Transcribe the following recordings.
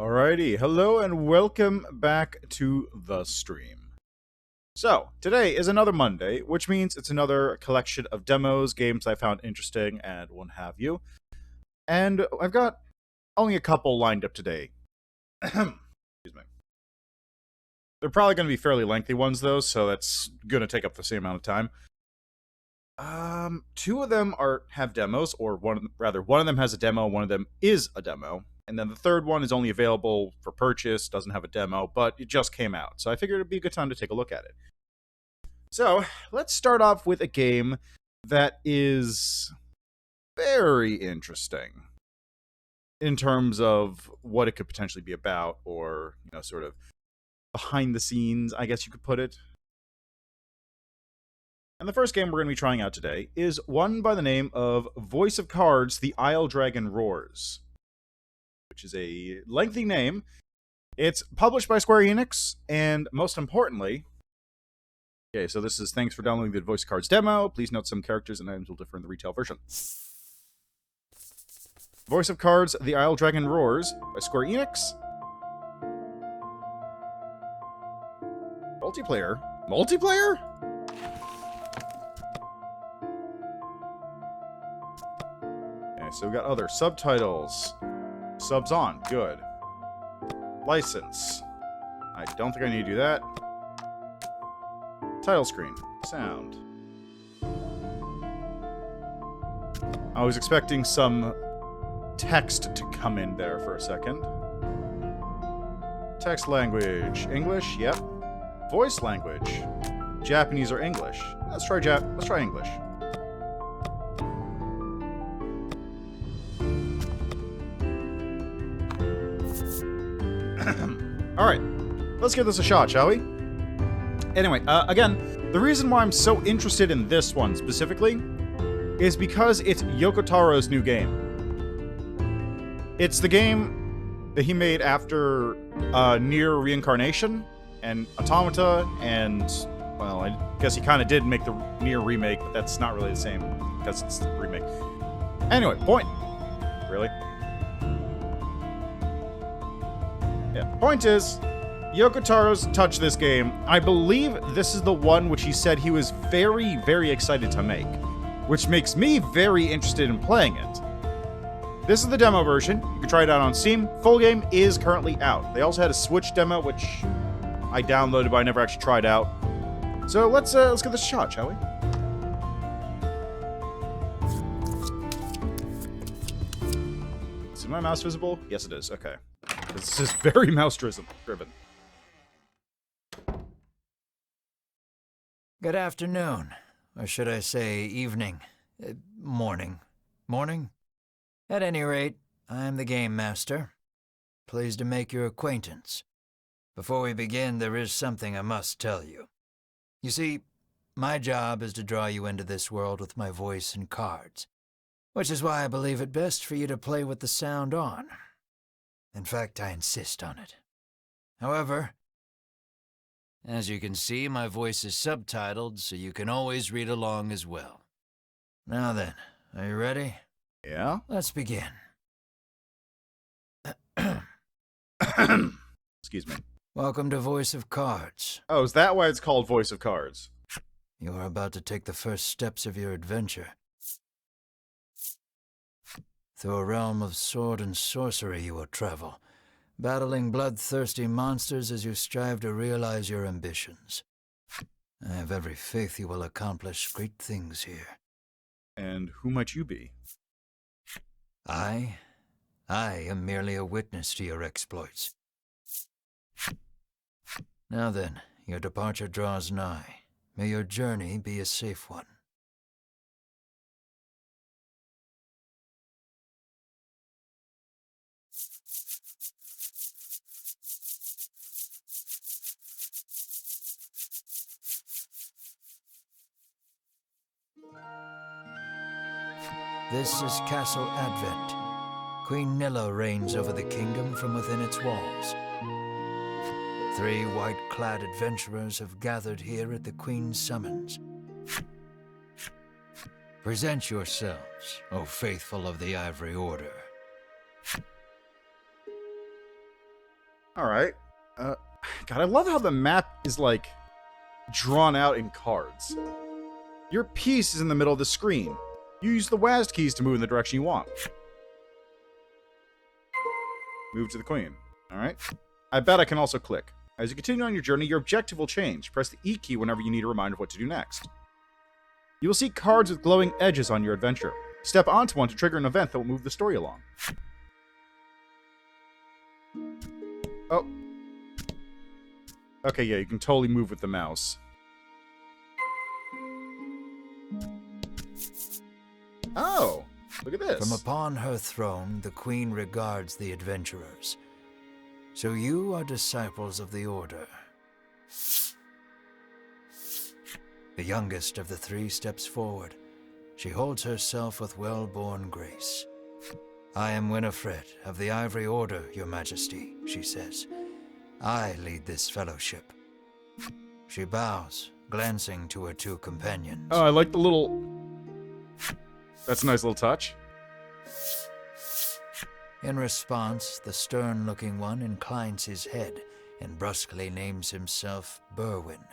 Alrighty, hello and welcome back to the stream. So, today is another Monday, which means it's another collection of demos, games I found interesting, and what have you. And I've got only a couple lined up today. Excuse me. They're probably going to be fairly lengthy ones, though, so that's going to take up the same amount of time. Two of them have demos, or one of them has a demo, one of them is a demo. And then the third one is only available for purchase, doesn't have a demo, but it just came out. So I figured it'd be a good time to take a look at it. So let's start off with a game that is very interesting in terms of what it could potentially be about, or, sort of behind the scenes, I guess you could put it. And the first game we're going to be trying out today is one by the name of Voice of Cards, The Isle Dragon Roars, which is a lengthy name. It's published by Square Enix, and most importantly... Okay, so this is thanks for downloading the Voice of Cards demo. Please note some characters and items will differ in the retail version. Voice of Cards, The Isle Dragon Roars by Square Enix. Multiplayer? Multiplayer? Okay, so we got other subtitles. Subs on. Good. License. I don't think I need to do that. Title screen. Sound. I was expecting some text to come in there for a second. Text language. English? Yep. Voice language. Japanese or English? Let's try English. Alright, let's give this a shot, shall we? Anyway, again, the reason why I'm so interested in this one specifically is because it's Yoko Taro's new game. It's the game that he made after Nier Reincarnation and Automata, and, well, I guess he kind of did make the Nier remake, but that's not really the same because it's the remake. Anyway, point. Really? Yeah. Point is, Yoko Taro's touched this game. I believe this is the one which he said he was very, very excited to make, which makes me very interested in playing it. This is the demo version. You can try it out on Steam. Full game is currently out. They also had a Switch demo, which I downloaded, but I never actually tried out. So let's give this a shot, shall we? Is my mouse visible? Yes, it is. Okay. This is very mouse-driven. Good afternoon, or should I say evening, morning. Morning? At any rate, I'm the Game Master. Pleased to make your acquaintance. Before we begin, there is something I must tell you. You see, my job is to draw you into this world with my voice and cards, which is why I believe it best for you to play with the sound on. In fact, I insist on it. However, as you can see, my voice is subtitled, so you can always read along as well. Now then, are you ready? Yeah? Let's begin. Excuse me. Welcome to Voice of Cards. Oh, is that why it's called Voice of Cards? You are about to take the first steps of your adventure. Through a realm of sword and sorcery you will travel, battling bloodthirsty monsters as you strive to realize your ambitions. I have every faith you will accomplish great things here. And who might you be? I am merely a witness to your exploits. Now then, your departure draws nigh. May your journey be a safe one. This is Castle Advent. Queen Nilla reigns over the kingdom from within its walls. 3 white-clad adventurers have gathered here at the Queen's summons. Present yourselves, O faithful of the Ivory Order. Alright. God, I love how the map is, like, drawn out in cards. Your piece is in the middle of the screen. You use the WASD keys to move in the direction you want. Move to the queen. Alright. I bet I can also click. As you continue on your journey, your objective will change. Press the E key whenever you need a reminder of what to do next. You will see cards with glowing edges on your adventure. Step onto one to trigger an event that will move the story along. Oh. Okay, yeah, you can totally move with the mouse. Oh, look at this. From upon her throne, the queen regards the adventurers. So you are disciples of the Order. The youngest of the three steps forward. She holds herself with well-born grace. I am Winifred of the Ivory Order, Your Majesty, she says. I lead this fellowship. She bows, glancing to her two companions. Oh, I like the little... That's a nice little touch. In response, the stern-looking one inclines his head and brusquely names himself Berwin.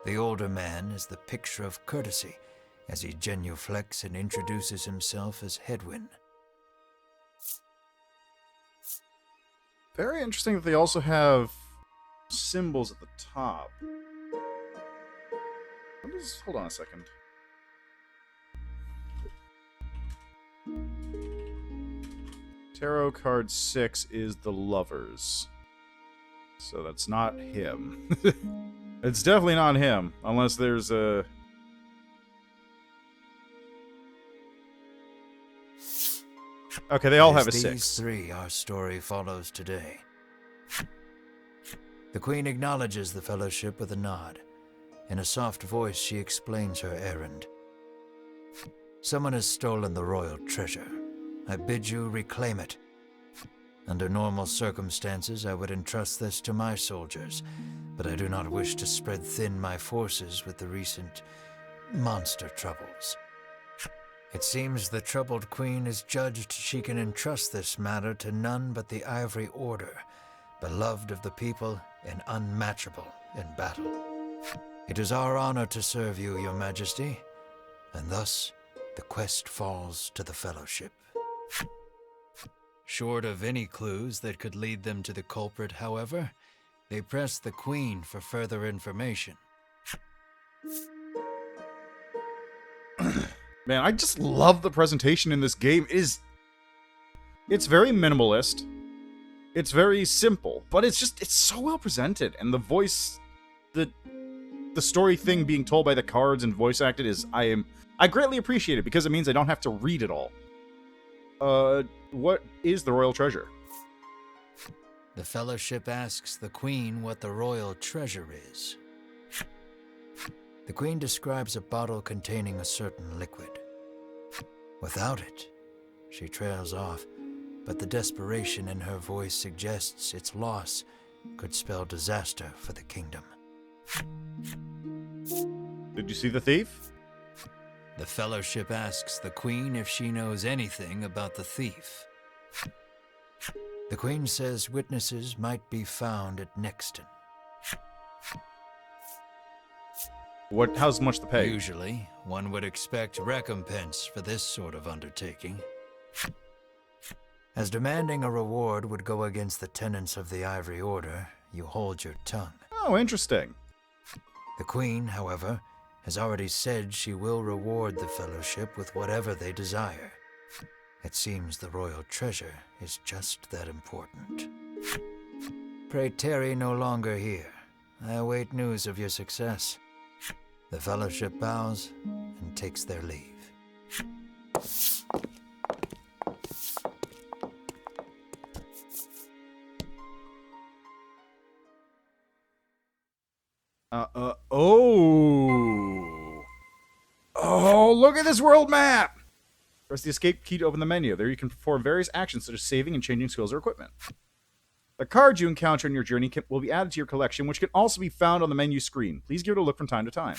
The older man is the picture of courtesy as he genuflects and introduces himself as Hedwyn. Very interesting that they also have symbols at the top. Hold on a second. Tarot card 6 is the Lovers. So that's not him. It's definitely not him, unless there's a... Okay, they all have a 6. These three our story follows today. The Queen acknowledges the fellowship with a nod. In a soft voice, she explains her errand. Someone has stolen the royal treasure. I bid you reclaim it. Under normal circumstances, I would entrust this to my soldiers, but I do not wish to spread thin my forces with the recent monster troubles. It seems the troubled queen is judged she can entrust this matter to none but the Ivory Order, beloved of the people and unmatchable in battle. It is our honor to serve you, Your Majesty, and thus the quest falls to the Fellowship. Short of any clues that could lead them to the culprit, however, they press the Queen for further information. Man, I just love the presentation in this game. It's very minimalist. It's very simple, but it's so well presented, and the voice, the story thing being told by the cards and voice acted I greatly appreciate it because it means I don't have to read it all. What is the royal treasure? The Fellowship asks the Queen what the royal treasure is. The Queen describes a bottle containing a certain liquid. Without it, she trails off, but the desperation in her voice suggests its loss could spell disaster for the kingdom. Did you see the thief? The Fellowship asks the Queen if she knows anything about the thief. The Queen says witnesses might be found at Nexton. How's much to pay? Usually, one would expect recompense for this sort of undertaking. As demanding a reward would go against the tenets of the Ivory Order, you hold your tongue. Oh, interesting. The Queen, however, has already said she will reward the Fellowship with whatever they desire. It seems the royal treasure is just that important. Pray tarry no longer here. I await news of your success. The Fellowship bows and takes their leave. Oh, look at this world map! Press the escape key to open the menu. There you can perform various actions such as saving and changing skills or equipment. The cards you encounter in your journey will be added to your collection, which can also be found on the menu screen. Please give it a look from time to time.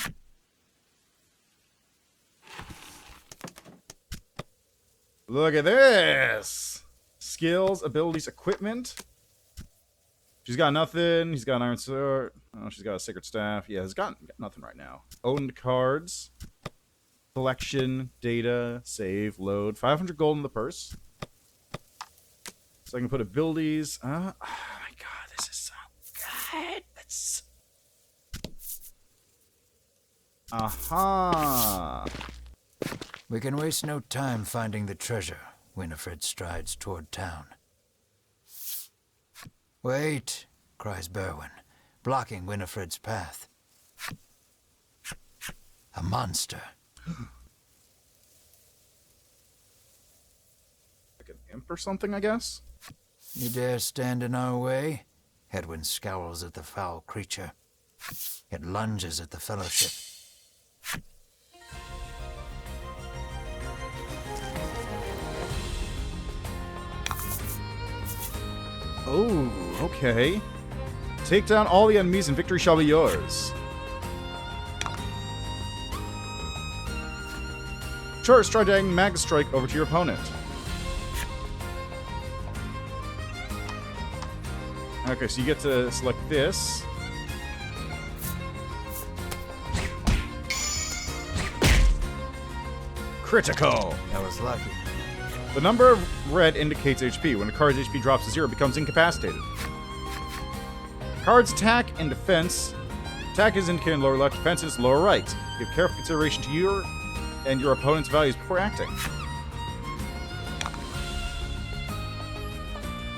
Look at this! Skills, abilities, equipment. She's got nothing. He's got an iron sword. Oh, she's got a sacred staff. Yeah, he's got nothing right now. Owned cards. Collection, data, save, load. 500 gold in the purse. So I can put abilities. Oh my god, this is so good. That's... Aha! We can waste no time finding the treasure. Winifred strides toward town. Wait, cries Berwin, blocking Winifred's path. A monster. Like an imp or something, I guess? You dare stand in our way? Hedwyn scowls at the foul creature. It lunges at the Fellowship. Oh, okay. Take down all the enemies and victory shall be yours. Sure, try dang Mag Strike over to your opponent. Okay, so you get to select this. Critical! That was lucky. The number of red indicates HP. When a card's HP drops to 0, it becomes incapacitated. Card's attack and defense. Attack is indicated in lower left, defense is lower right. Give careful consideration to your and your opponent's values before acting.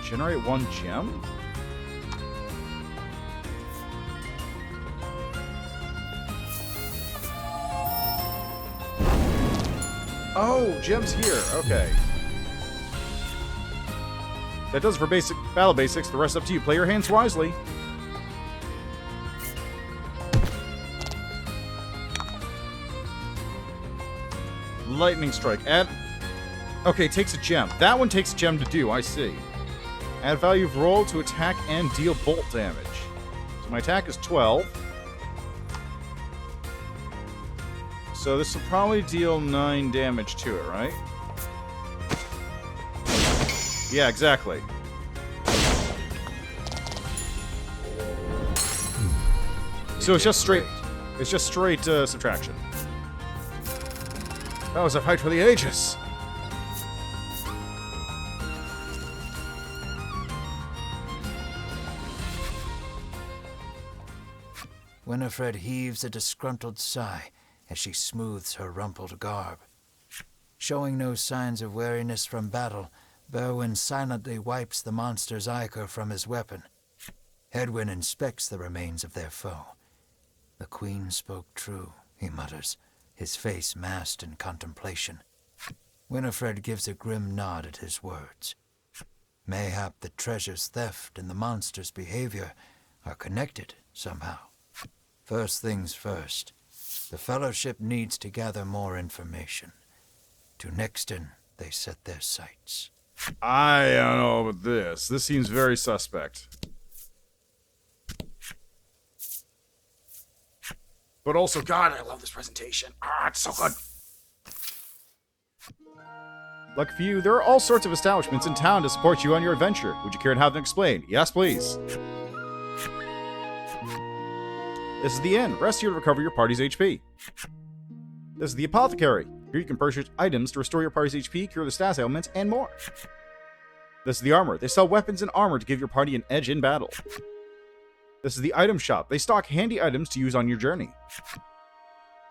Generate 1 gem? Oh, gems here. Okay. That does it for basic battle basics. The rest up to you. Play your hands wisely. Lightning strike. Add. Okay, takes a gem. That one takes a gem to do. I see. Add value of roll to attack and deal bolt damage. So my attack is 12. So this will probably deal 9 damage to it, right? Yeah, exactly. So it's just straight. It's just straight subtraction. That was a fight for the ages. Winifred heaves a disgruntled sigh as she smooths her rumpled garb. Showing no signs of weariness from battle, Berwin silently wipes the monster's ichor from his weapon. Hedwyn inspects the remains of their foe. The Queen spoke true, he mutters, his face masked in contemplation. Winifred gives a grim nod at his words. Mayhap the treasure's theft and the monster's behavior are connected somehow. First things first, the Fellowship needs to gather more information. To Nixton, they set their sights. I don't know about this. This seems very suspect. But also, God, I love this presentation. Ah, it's so good. Lucky for you, there are all sorts of establishments in town to support you on your adventure. Would you care to have them explained? Yes, please. This is the inn. Rest here to recover your party's HP. This is the apothecary. Here you can purchase items to restore your party's HP, cure the stats ailments, and more. This is the armor. They sell weapons and armor to give your party an edge in battle. This is the item shop. They stock handy items to use on your journey.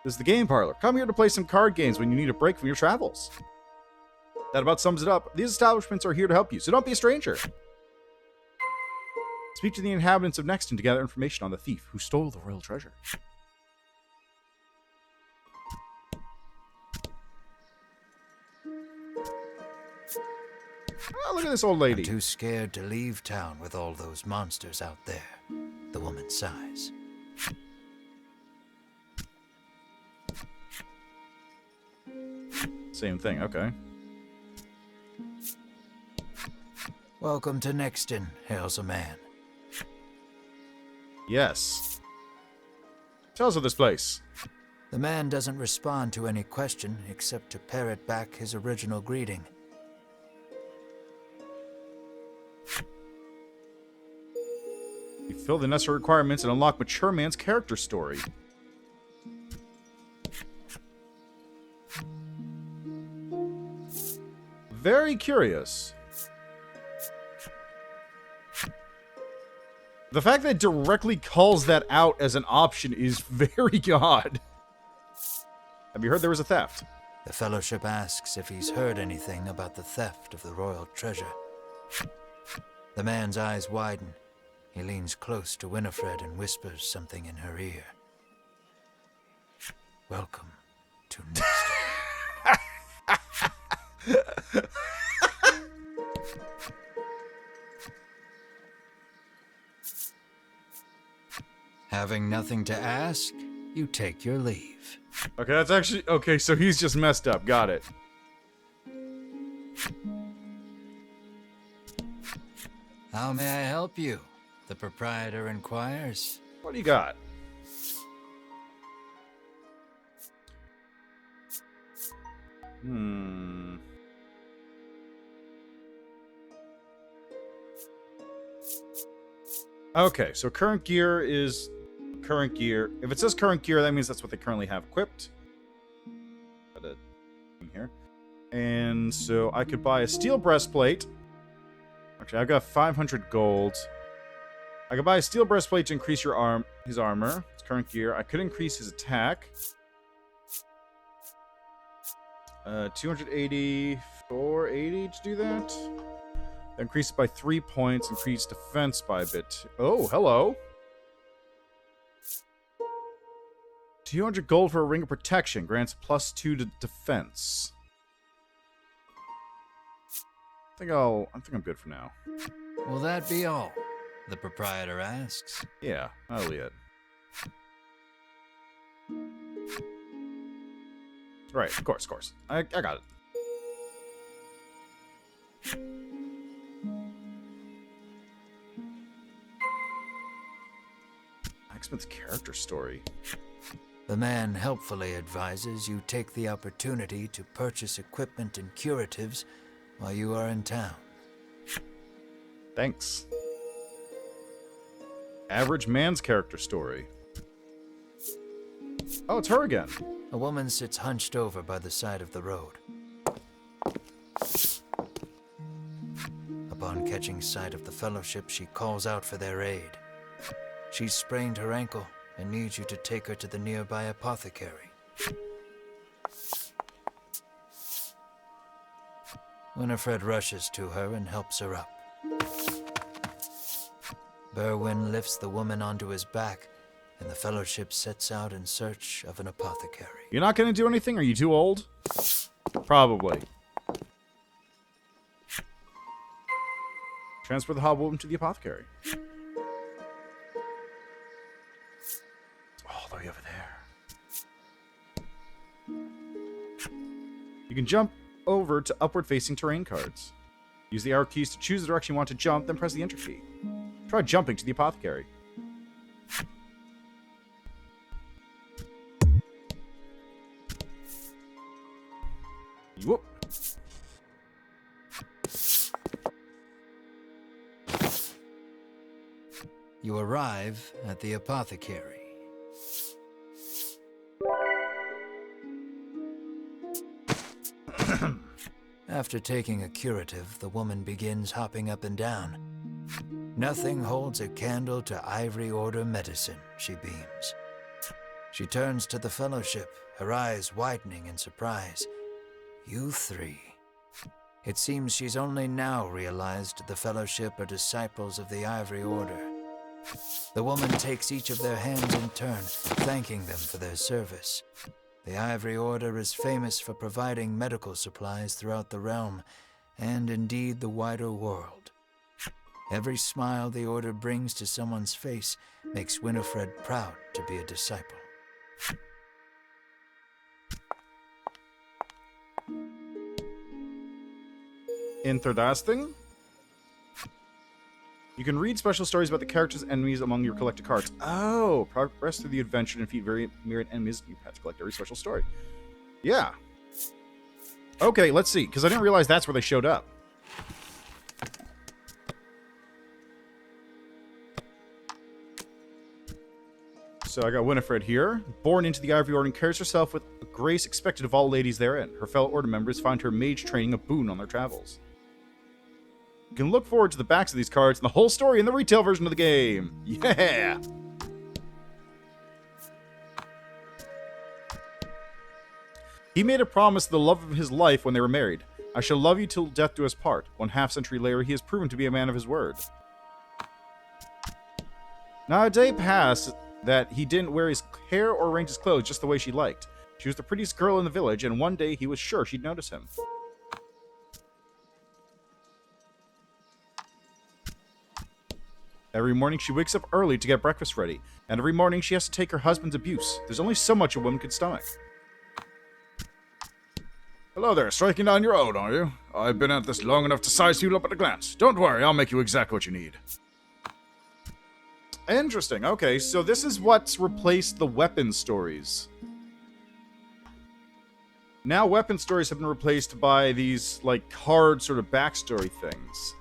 This is the game parlor. Come here to play some card games when you need a break from your travels. That about sums it up. These establishments are here to help you, so don't be a stranger. Speak to the inhabitants of Nexton to gather information on the thief who stole the royal treasure. Oh, look at this old lady. I'm too scared to leave town with all those monsters out there. The woman sighs. Same thing, okay. Welcome to Nexton, hails a man. Yes. Tell us of this place. The man doesn't respond to any question except to parrot back his original greeting. Fill the necessary requirements and unlock Mature Man's character story. Very curious. The fact that it directly calls that out as an option is very odd. Have you heard there was a theft? The Fellowship asks if he's heard anything about the theft of the royal treasure. The man's eyes widen. He leans close to Winifred and whispers something in her ear. Welcome to Nixton. Having nothing to ask, you take your leave. Okay, that's actually... Okay, so he's just messed up. Got it. How may I help you? The proprietor inquires. What do you got? Okay, so current gear is current gear. If it says current gear, that means that's what they currently have equipped. Got it in here. And so I could buy a steel breastplate. Actually, I've got 500 gold. I could buy a steel breastplate to increase his armor. It's current gear. I could increase his attack. 280, 480 to do that. Increase it by 3 points. Increase defense by a bit. Oh, hello. 200 gold for a ring of protection. Grants +2 to defense. I think I'm good for now. Will that be all? The proprietor asks. Yeah, that'll be it. Right, of course. I got it. Axman's character story. The man helpfully advises you take the opportunity to purchase equipment and curatives while you are in town. Thanks. Average man's character story. Oh, it's her again. A woman sits hunched over by the side of the road. Upon catching sight of the Fellowship, she calls out for their aid. She's sprained her ankle and needs you to take her to the nearby apothecary. Winifred rushes to her and helps her up. Berwin lifts the woman onto his back, and the Fellowship sets out in search of an apothecary. You're not going to do anything? Are you too old? Probably. Transfer the hobwoman to the apothecary. All the way over there. You can jump over to upward-facing terrain cards. Use the arrow keys to choose the direction you want to jump, then press the enter key. Try jumping to the apothecary. Whoop. You arrive at the apothecary. After taking a curative, the woman begins hopping up and down. Nothing holds a candle to Ivory Order medicine, she beams. She turns to the Fellowship, her eyes widening in surprise. You three. It seems she's only now realized the Fellowship are disciples of the Ivory Order. The woman takes each of their hands in turn, thanking them for their service. The Ivory Order is famous for providing medical supplies throughout the realm, and indeed the wider world. Every smile the Order brings to someone's face makes Winifred proud to be a disciple. Interesting. You can read special stories about the characters and enemies among your collected cards. Oh, progress through the adventure and defeat very myriad enemies. You have to collect every special story. Yeah. Okay, let's see, because I didn't realize that's where they showed up. So I got Winifred here. Born into the Ivory Order and carries herself with a grace expected of all ladies therein. Her fellow Order members find her mage training a boon on their travels. You can look forward to the backs of these cards and the whole story in the retail version of the game. Yeah! He made a promise to the love of his life when they were married. I shall love you till death do us part. 1 half-century later, he has proven to be a man of his word. Not a day passed that he didn't wear his hair or arrange his clothes just the way she liked. She was the prettiest girl in the village, and one day he was sure she'd notice him. Every morning she wakes up early to get breakfast ready, and every morning she has to take her husband's abuse. There's only so much a woman could stomach. Hello there, striking down your own, are you? I've been at this long enough to size you up at a glance. Don't worry, I'll make you exactly what you need. Interesting, okay, so this is what's replaced the weapon stories. Now weapon stories have been replaced by these, like, hard sort of backstory things.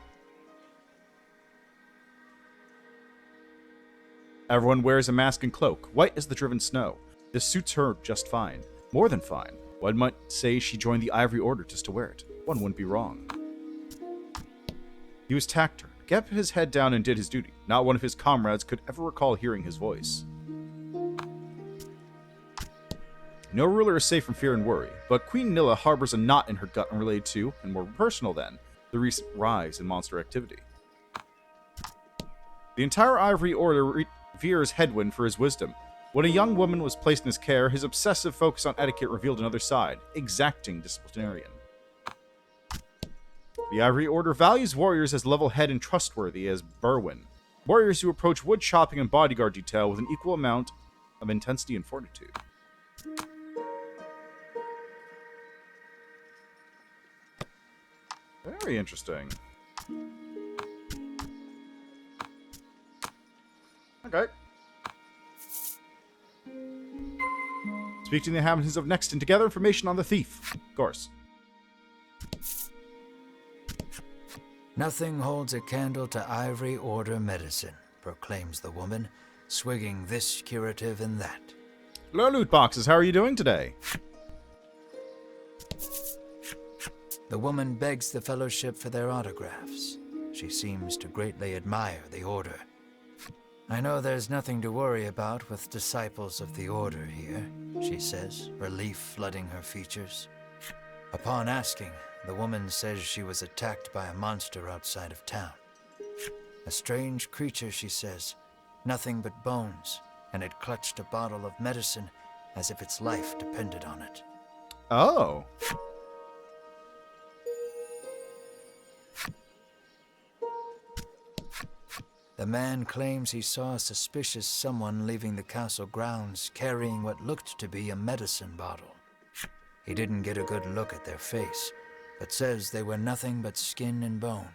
Everyone wears a mask and cloak, white as the driven snow. This suits her just fine. More than fine. One might say she joined the Ivory Order just to wear it. One wouldn't be wrong. He was taciturn, kept his head down and did his duty. Not one of his comrades could ever recall hearing his voice. No ruler is safe from fear and worry, but Queen Nilla harbors a knot in her gut unrelated to, and more personal than, the recent rise in monster activity. The entire Ivory Order reveres Hedwyn for his wisdom. When a young woman was placed in his care, his obsessive focus on etiquette revealed another side, exacting disciplinarian. The Ivory Order values warriors as level-headed and trustworthy as Berwyn. Warriors who approach wood chopping and bodyguard detail with an equal amount of intensity and fortitude. Very interesting. Okay. Speak to the inhabitants of Nexton to gather information on the thief. Of course. Nothing holds a candle to Ivory Order medicine, proclaims the woman, swigging this curative and that. Hello, loot boxes. How are you doing today? The woman begs the Fellowship for their autographs. She seems to greatly admire the Order. I know there's nothing to worry about with disciples of the Order here, she says, relief flooding her features. Upon asking, the woman says she was attacked by a monster outside of town. A strange creature, she says, nothing but bones, and it clutched a bottle of medicine as if its life depended on it. Oh. The man claims he saw a suspicious someone leaving the castle grounds carrying what looked to be a medicine bottle. He didn't get a good look at their face, but says they were nothing but skin and bone.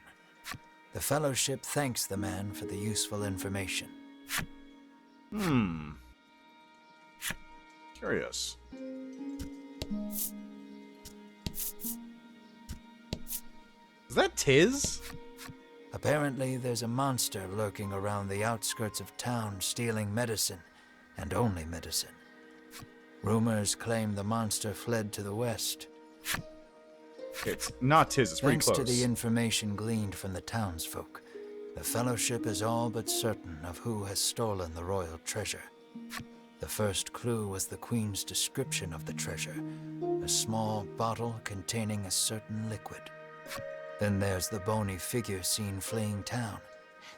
The Fellowship thanks the man for the useful information. Curious. Is that Tiz? Apparently, there's a monster lurking around the outskirts of town stealing medicine, and only medicine. Rumors claim the monster fled to the west. It's not Tiz, it's pretty Thanks close. to the information gleaned from the townsfolk, the Fellowship is all but certain of who has stolen the royal treasure. The first clue was the Queen's description of the treasure, a small bottle containing a certain liquid. Then there's the bony figure seen fleeing town,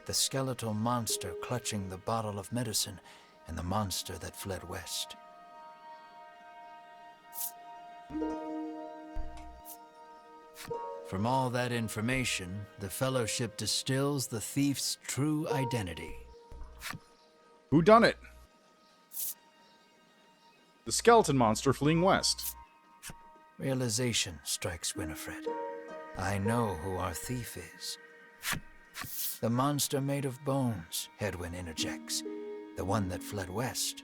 the skeletal monster clutching the bottle of medicine, and the monster that fled west. From all that information, the Fellowship distills the thief's true identity. Who done it? The skeleton monster fleeing west. Realization strikes Winifred. I know who our thief is. The monster made of bones, Hedwyn interjects. The one that fled west.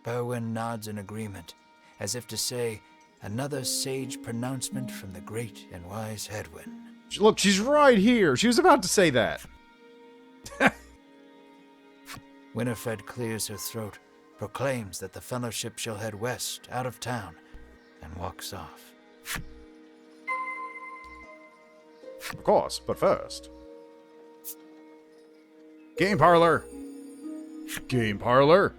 Berwyn nods in agreement, as if to say, another sage pronouncement from the great and wise Hedwyn. Look, she's right here. She was about to say that. Winifred clears her throat, proclaims that the Fellowship shall head west, out of town, and walks off. Of course, but first... Game parlor! Game parlor!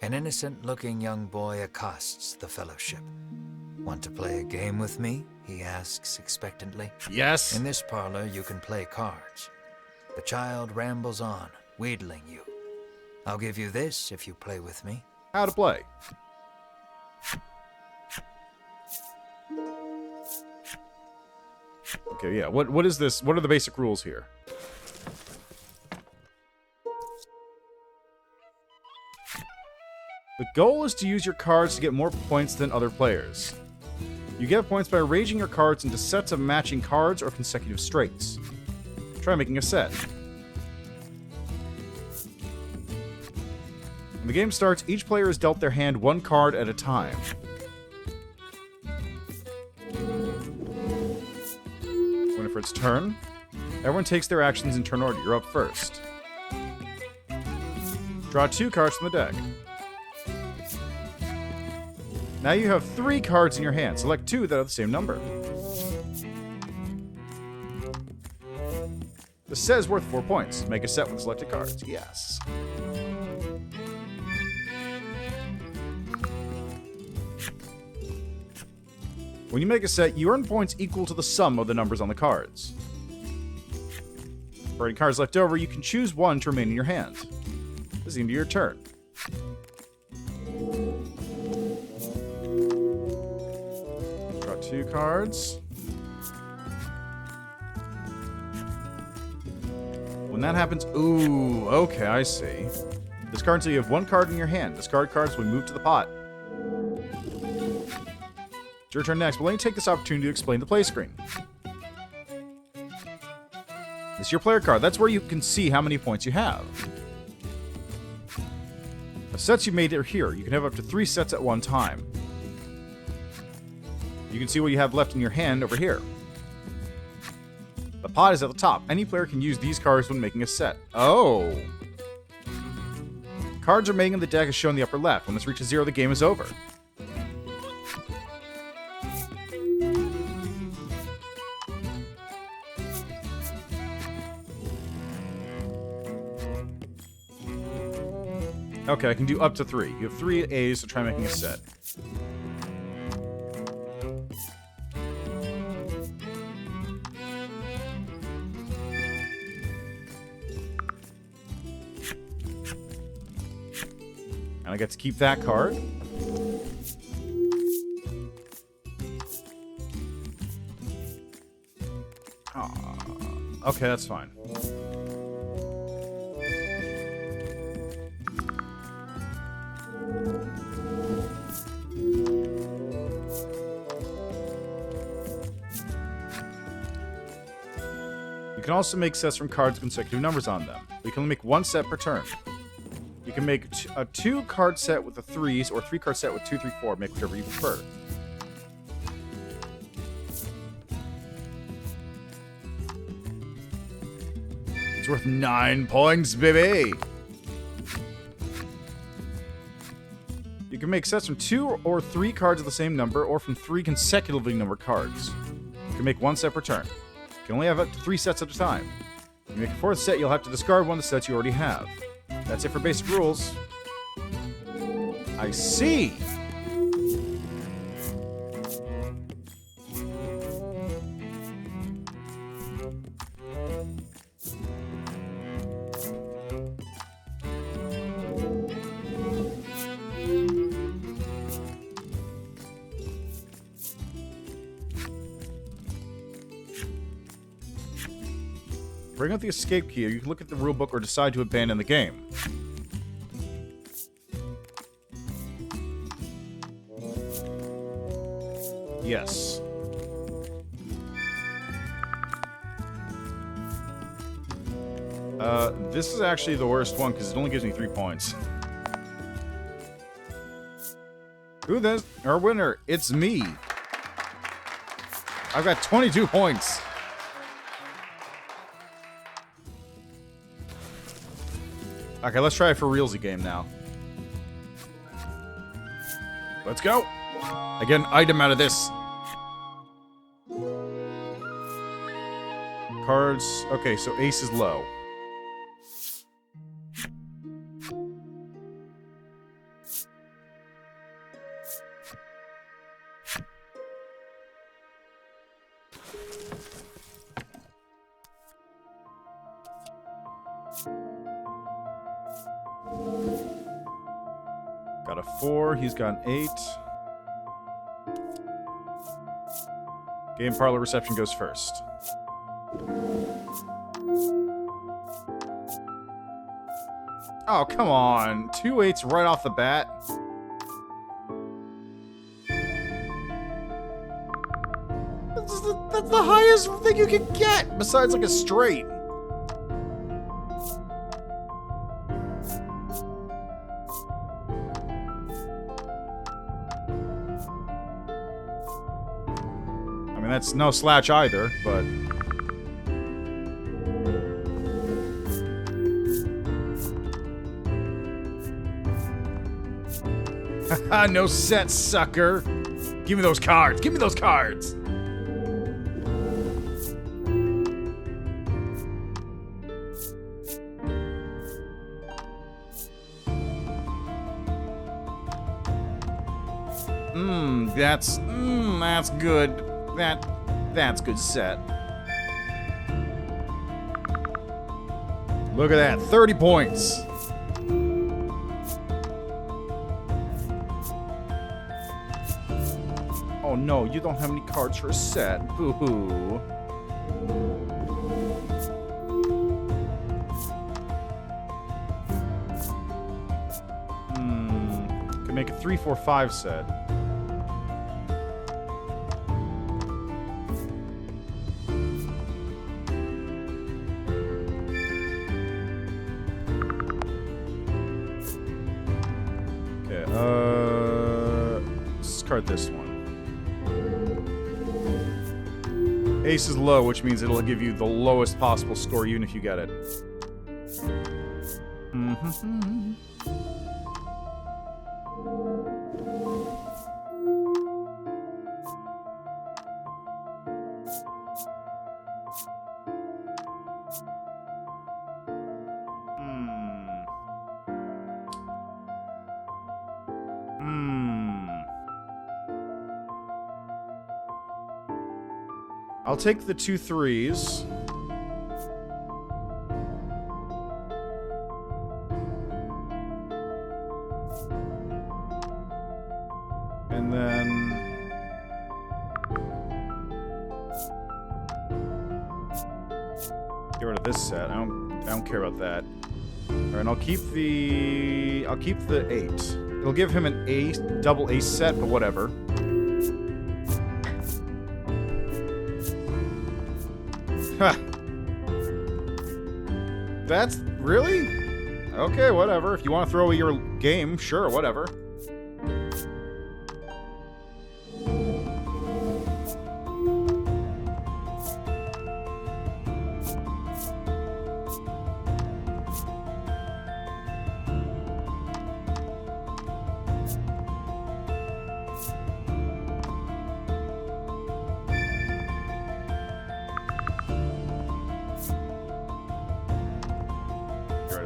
An innocent-looking young boy accosts the Fellowship. Want to play a game with me? He asks expectantly. Yes! In this parlor, you can play cards. The child rambles on, wheedling you. I'll give you this if you play with me. How to play. Okay, yeah. What is this? What are the basic rules here? The goal is to use your cards to get more points than other players. You get points by arranging your cards into sets of matching cards or consecutive straights. Try making a set. When the game starts, each player is dealt their hand one card at a time. When it's turn, everyone takes their actions in turn order. You're up first. Draw 2 cards from the deck. Now you have 3 cards in your hand. Select 2 that are the same number. The set is worth 4 points. Make a set with selected cards. Yes. When you make a set, you earn points equal to the sum of the numbers on the cards. For any cards left over, you can choose one to remain in your hand. This is the end of your turn. Draw 2 cards. When that happens, ooh, okay, I see. Discard until you have 1 card in your hand. Discard cards when moved to the pot. It's your turn next, but let me take this opportunity to explain the play screen. This is your player card. That's where you can see how many points you have. The sets you made are here. You can have up to 3 sets at one time. You can see what you have left in your hand over here. The pot is at the top. Any player can use these cards when making a set. Oh! Cards remaining in the deck is shown in the upper left. When this reaches 0, the game is over. Okay, I can do up to 3. You have 3 A's to try making a set. And I get to keep that card. Okay, that's fine. You can also make sets from cards with consecutive numbers on them. But you can only make 1 set per turn. You can make a 2-card set with the 3s, or a 3-card set with 2, 3, 4. Make whichever you prefer. It's worth 9 points, baby! You can make sets from 2 or 3 cards of the same number, or from 3 consecutively numbered cards. You can make 1 set per turn. You can only have up to 3 sets at a time. When you make a 4th set, you'll have to discard one of the sets you already have. That's it for basic rules. I see! Bring out the escape key, or you can look at the rulebook or decide to abandon the game. Yes. This is actually the worst one, because it only gives me 3 points. Who this? Our winner, it's me. I've got 22 points. Okay, let's try it for realsy game now. Let's go. I get an item out of this. Cards. Okay, so ace is low. Got a 4, he's got an 8. Game parlor reception goes first. Oh, come on. 2 8s right off the bat. That's the highest thing you can get, besides like a straight. I mean, that's no slouch either, but... Haha, no set, sucker! Give me those cards! Give me those cards! That's good. That's good set. Look at that, 30 points. Oh no, you don't have any cards for a set. Boo-hoo. Can make a 3, 4, 5 set. Discard this one. Ace is low, which means it'll give you the lowest possible score even if you get it. I'll take the 2 3s. And then... get rid of this set. I don't care about that. Alright, I'll keep the 8. It'll give him an ace, double ace set, but whatever. Huh. That's... really? Okay, whatever. If you want to throw away your game, sure, whatever.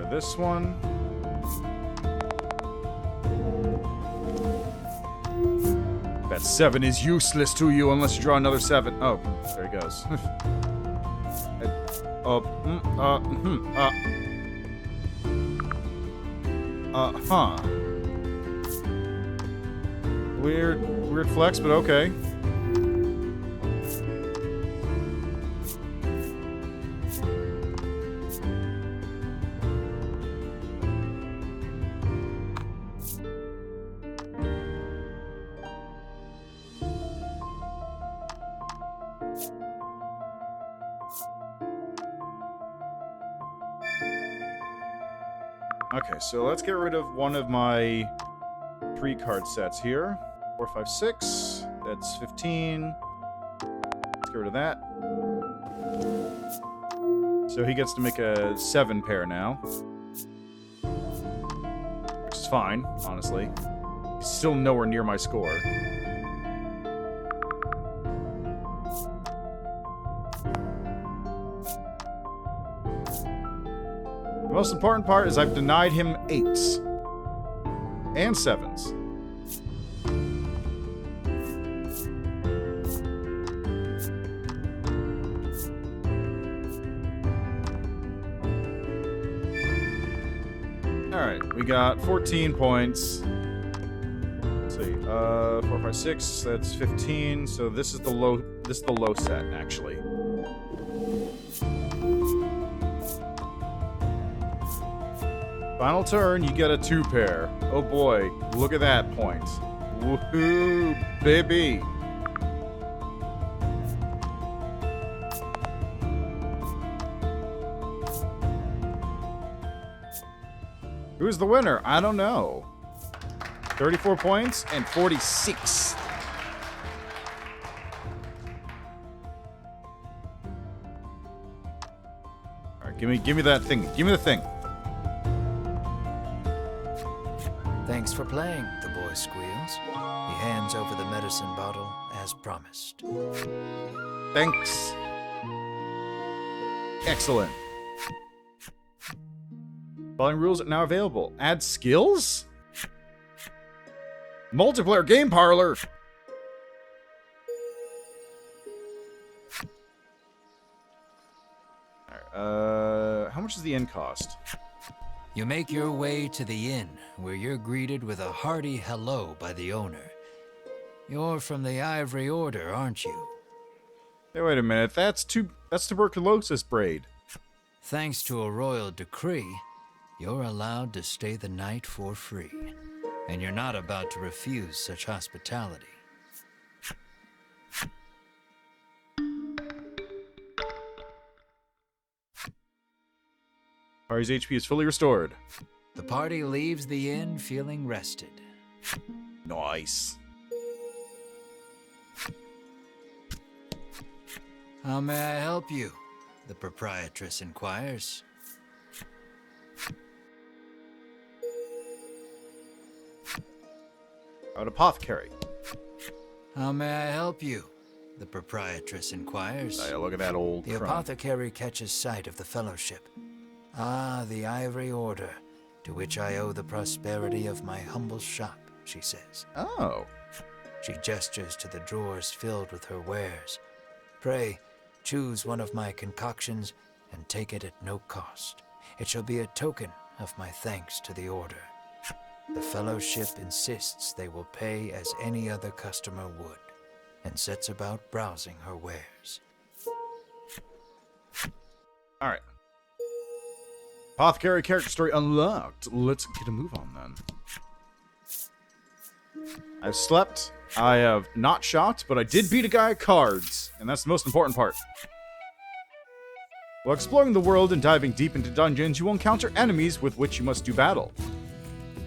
This one. That 7 is useless to you unless you draw another 7. Oh, there he goes. Weird flex, but okay. Okay, so let's get rid of one of my 3 card sets here. 4, 5, 6. That's 15. Let's get rid of that. So he gets to make a 7 pair now. fine, honestly. Still nowhere near my score. The most important part is I've denied him 8s. And 7s. Alright, we got 14 points. Let's see, 4, 5, 6, that's 15, so this is the low set, actually. Final turn, you get a 2-pair. Oh boy, look at that point. Woohoo, baby! Who's the winner? I don't know. 34 points and 46. Alright, give me that thing. Give me the thing. Thanks for playing, the boy squeals. He hands over the medicine bottle as promised. Thanks. Excellent. Following rules are now available. Add skills? Multiplayer game parlor. Alright, how much does the inn cost? You make your way to the inn, where you're greeted with a hearty hello by the owner. You're from the Ivory Order, aren't you? Hey, wait a minute. That's tuberculosis braid. Thanks to a royal decree, you're allowed to stay the night for free. And you're not about to refuse such hospitality. Party's HP is fully restored. The party leaves the inn feeling rested. Nice. How may I help you? The proprietress inquires. An apothecary. How may I help you? The proprietress inquires. Hey, look at that old The crumb. apothecary catches sight of the fellowship. Ah, the Ivory Order, to which I owe the prosperity of my humble shop, she says. Oh. She gestures to the drawers filled with her wares. Pray, choose one of my concoctions and take it at no cost. It shall be a token of my thanks to the Order. The fellowship insists they will pay as any other customer would, and sets about browsing her wares. Alright. Apothecary character story unlocked. Let's get a move on then. I've slept. I have not shot, but I did beat a guy at cards, and that's the most important part. While exploring the world and diving deep into dungeons, you will encounter enemies with which you must do battle.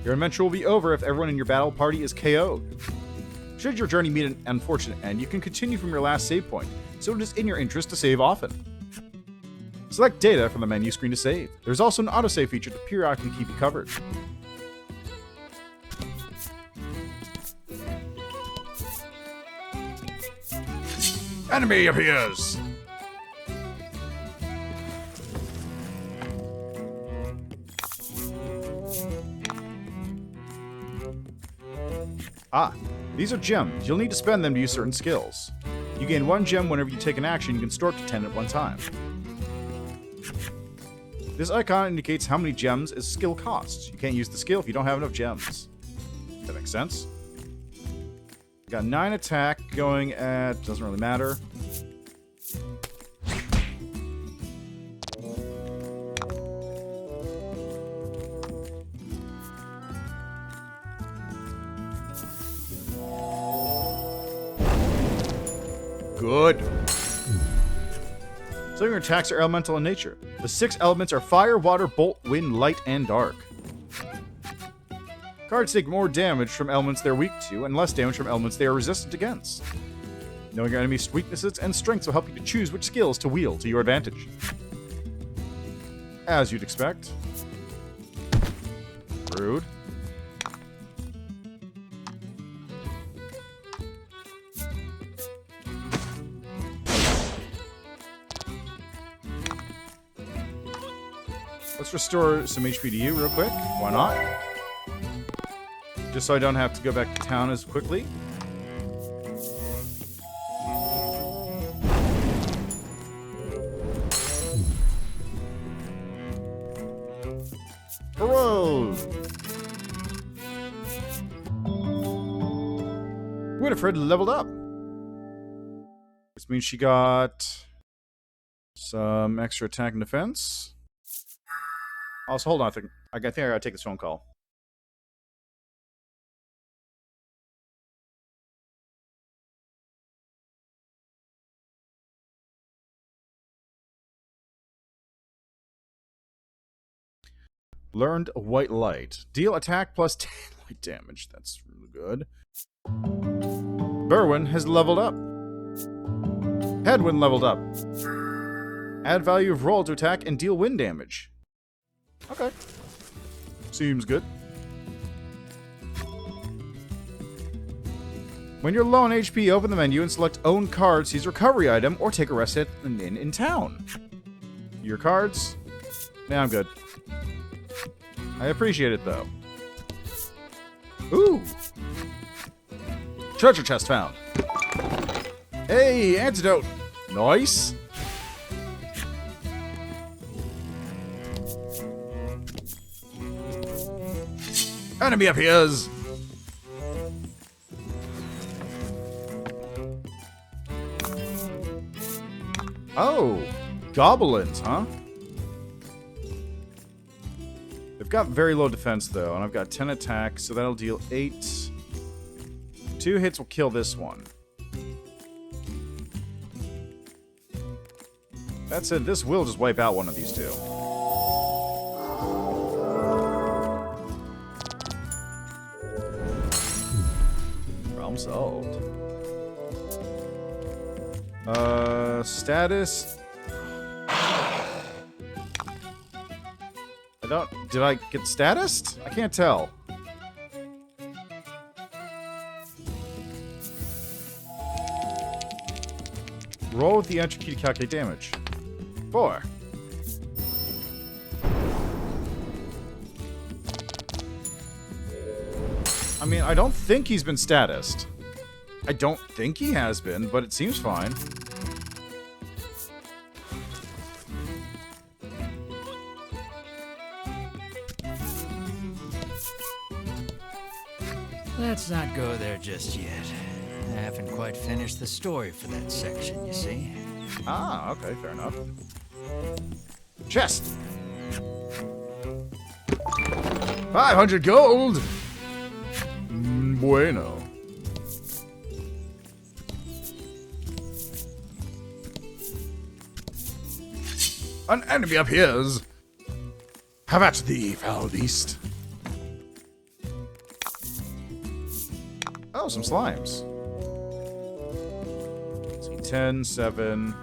Your adventure will be over if everyone in your battle party is KO'd. Should your journey meet an unfortunate end, you can continue from your last save point, so it is in your interest to save often. Select data from the menu screen to save. There's also an autosave feature to periodically keep you covered. Enemy appears! Ah, these are gems. You'll need to spend them to use certain skills. You gain 1 gem whenever you take an action. You can store up to 10 at one time. This icon indicates how many gems a skill costs. You can't use the skill if you don't have enough gems. That makes sense. Got 9 attack going at... doesn't really matter. Good. So your attacks are elemental in nature. The 6 elements are fire, water, bolt, wind, light, and dark. Cards take more damage from elements they're weak to, and less damage from elements they are resistant against. Knowing your enemy's weaknesses and strengths will help you to choose which skills to wield to your advantage. As you'd expect. Rude. Let's restore some HP to you real quick. Why not? Just so I don't have to go back to town as quickly. Hurrah! Winifred leveled up. This means she got some extra attack and defense. Also, hold on. I think I gotta take this phone call. Learned White Light. Deal attack plus 10 light damage. That's really good. Berwin has leveled up. Hedwin leveled up. Add value of roll to attack and deal wind damage. Okay. Seems good. When you're low on HP, open the menu and select Own Card, seize recovery item, or take a rest at an inn in town. Your cards? Nah, I'm good. I appreciate it, though. Ooh! Treasure chest found. Hey, antidote! Nice! Enemy appears! Oh! Goblins, huh? They've got very low defense, though, and I've got 10 attack, so that'll deal 8. 2 hits will kill this one. That said, this will just wipe out one of these two. Problem solved. Status... Did I get statused? I can't tell. Roll with the entry key to calculate damage. 4. I mean, I don't think he's been statused. I don't think he has been, but it seems fine. Let's not go there just yet. I haven't quite finished the story for that section, you see. Ah, okay, fair enough. Chest! 500 gold! Bueno. An enemy appears! Have at thee, foul beast! Oh, some slimes. Let's see, 10, 7.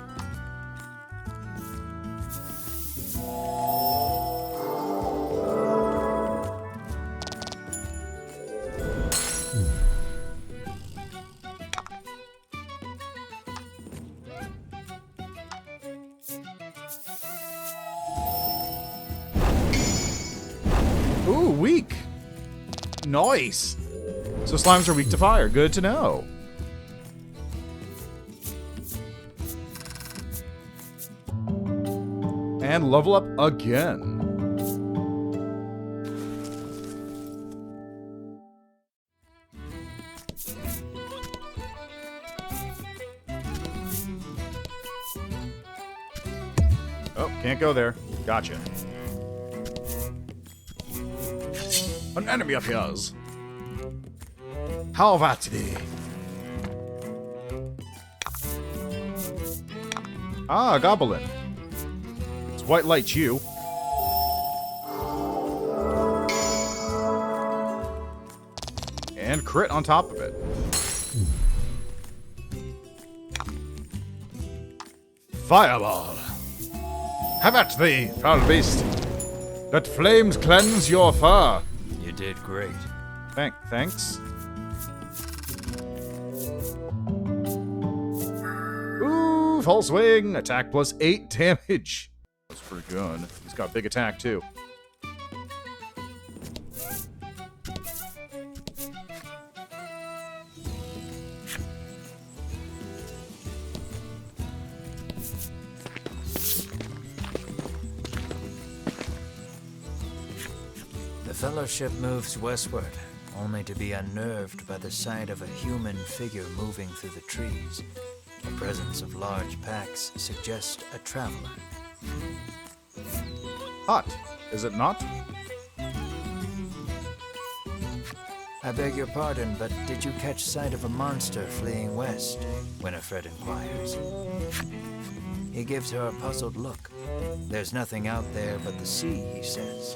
Ooh, weak. Nice. So slimes are weak to fire. Good to know. And level up again. Oh, can't go there. Gotcha. An enemy appears. How about thee? Ah, a goblin. It's white light you. And crit on top of it. Fireball. Have at thee, foul beast. Let flames cleanse your fur. You did great. Thanks. Ooh, full swing. Attack plus 8 damage. pretty good. He's got big attack, too. The Fellowship moves westward, only to be unnerved by the sight of a human figure moving through the trees. The presence of large packs suggests a traveler. Hot, is it not? I beg your pardon, but did you catch sight of a monster fleeing west? Winifred inquires. He gives her a puzzled look. There's nothing out there but the sea, he says.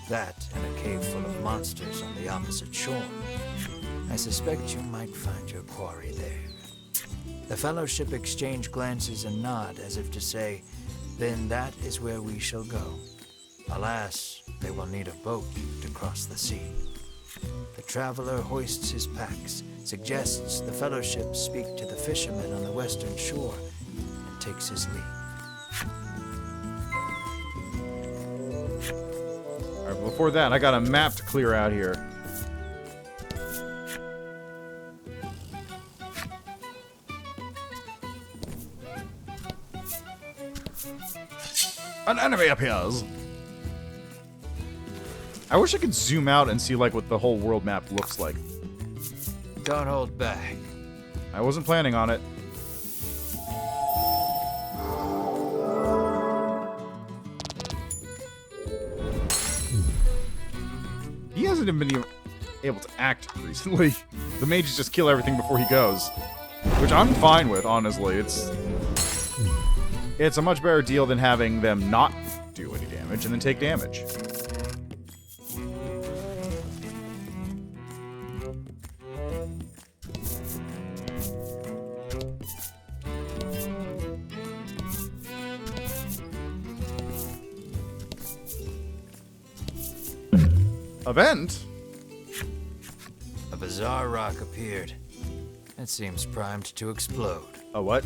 That and a cave full of monsters on the opposite shore. I suspect you might find your quarry there. The Fellowship exchange glances and nod as if to say, then that is where we shall go. Alas, they will need a boat to cross the sea. The traveler hoists his packs, suggests the Fellowship speak to the fishermen on the western shore, and takes his leave. Alright, before that, I got a map to clear out here. An enemy appears! I wish I could zoom out and see, like, what the whole world map looks like. Don't hold back. I wasn't planning on it. He hasn't even been able to act recently. The mages just kill everything before he goes. Which I'm fine with, honestly. It's a much better deal than having them not do any damage and then take damage. Event? A bizarre rock appeared. It seems primed to explode. A what?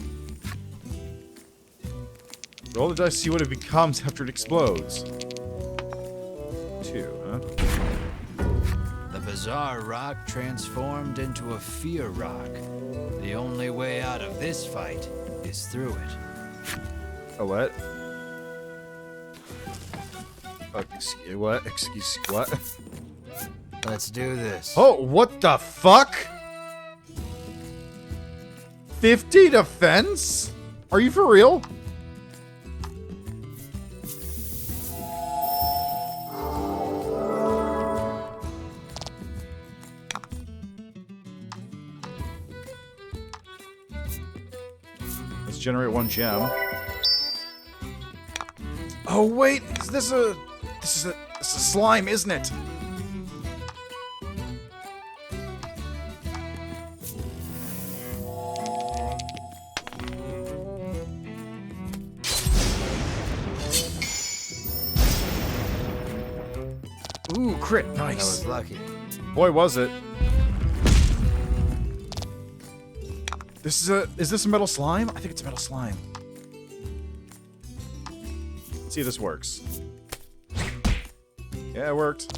Roll the dice to see what it becomes after it explodes. 2, huh? The bizarre rock transformed into a fear rock. The only way out of this fight is through it. A what? Excuse what? Excuse what? Let's do this. Oh, what the fuck? 50 defense? Are you for real? Let's generate 1 gem. Oh wait, is this a slime, isn't it? Ooh, crit, That nice. was lucky. Boy, was it. Is this a metal slime? I think it's a metal slime. Let's see if this works. Yeah, it worked.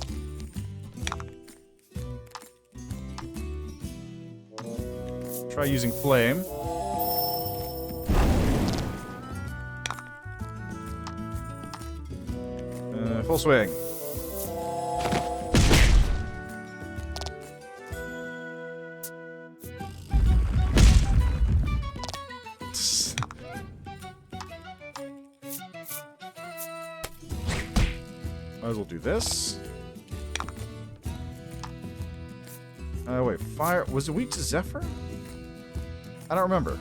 Try using flame. Full swing. Might as well do this. Wait, fire... Was it weak to Zephyr? I don't remember.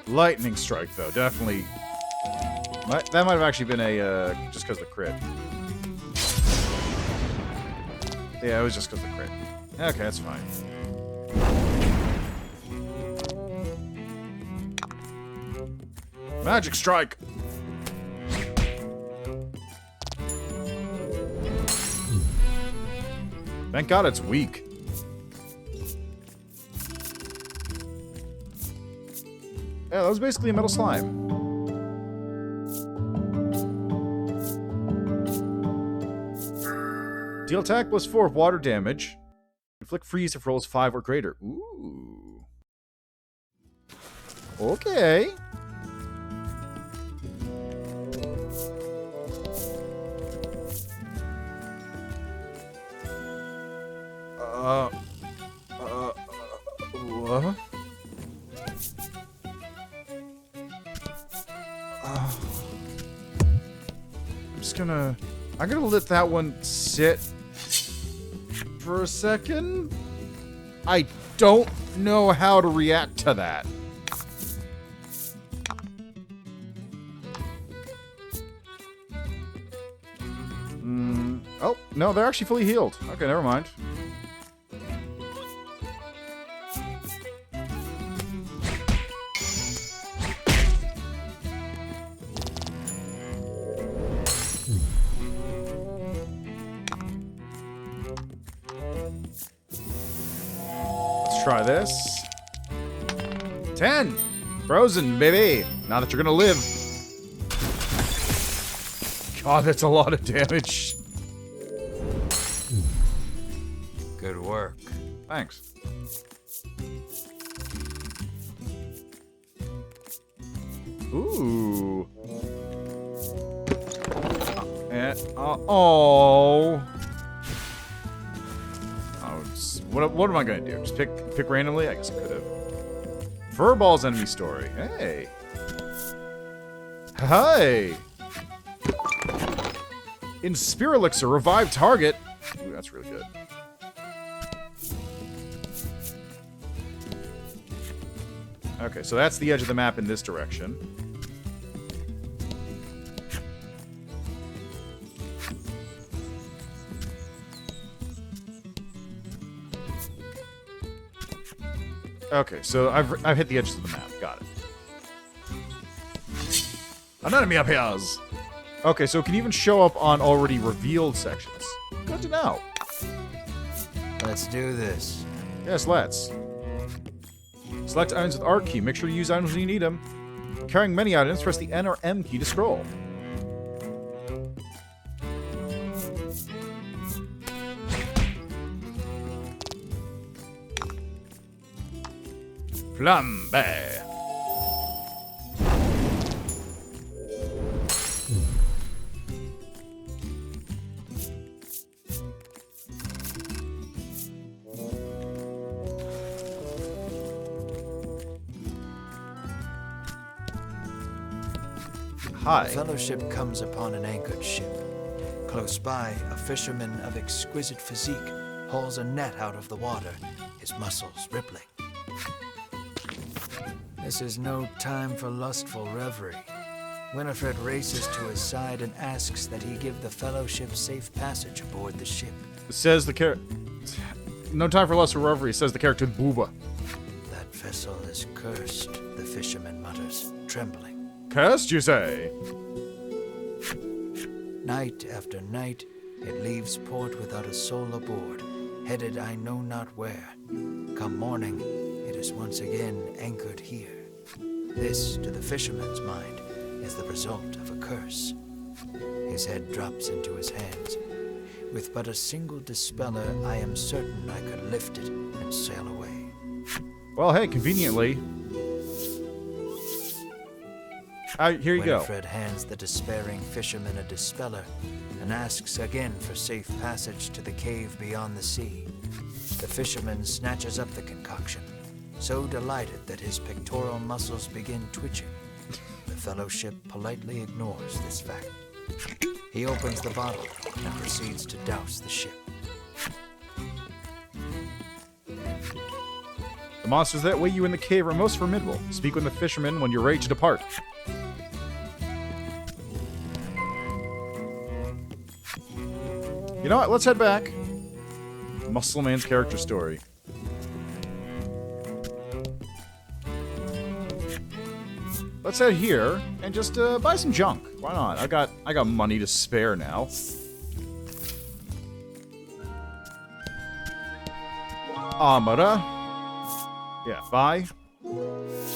Lightning strike, though. Definitely... That might have actually been a, just because of the crit. Yeah, it was just because of the crit. Okay, that's fine. Magic strike! Thank God it's weak. Yeah, that was basically a metal slime. Deal attack plus 4 water damage. Inflict freeze if rolls 5 or greater. Ooh. Okay. What? I'm gonna let that one sit for a second. I don't know how to react to that. Oh, no, they're actually fully healed. Okay, never mind. Try this. 10! Frozen, baby! Now that you're gonna live. God, that's a lot of damage. Good work. Thanks. Ooh. Oh. What am I gonna do? Just pick randomly? I guess I could have. Furball's enemy story. Hey. Hi. In Spirit Elixir, revive target. Ooh, that's really good. Okay, so that's the edge of the map in this direction. Okay, so I've hit the edges of the map. Got it. An enemy appears. Okay, so it can even show up on already revealed sections. Good to know. Let's do this. Yes, let's. Select items with Art key. Make sure to use items when you need them. Carrying many items, press the N or M key to scroll. Flambe. Hi. The Fellowship comes upon an anchored ship. Close by, a fisherman of exquisite physique hauls a net out of the water, his muscles rippling. This is no time for lustful reverie. Winifred races to his side and asks that he give the Fellowship safe passage aboard the ship. Says the character. No time for lustful reverie, says the character Booba. That vessel is cursed, the fisherman mutters, trembling. Cursed, you say? Night after night, it leaves port without a soul aboard, headed I know not where. Come morning, it is once again anchored here. This, to the fisherman's mind, is the result of a curse. His head drops into his hands. With but a single dispeller, I am certain I could lift it and sail away. Well, hey, conveniently. Here you go. Winifred hands the despairing fisherman a dispeller and asks again for safe passage to the cave beyond the sea. The fisherman snatches up the concoction, so delighted that his pectoral muscles begin twitching. The Fellowship politely ignores this fact. He opens the bottle and proceeds to douse the ship. The monsters that wait you in the cave are most formidable. Speak with the fisherman when you're ready to depart. You know what? Let's head back. Muscle Man's character story. Let's head here and just buy some junk. Why not? I got money to spare now. Amara. Yeah, buy.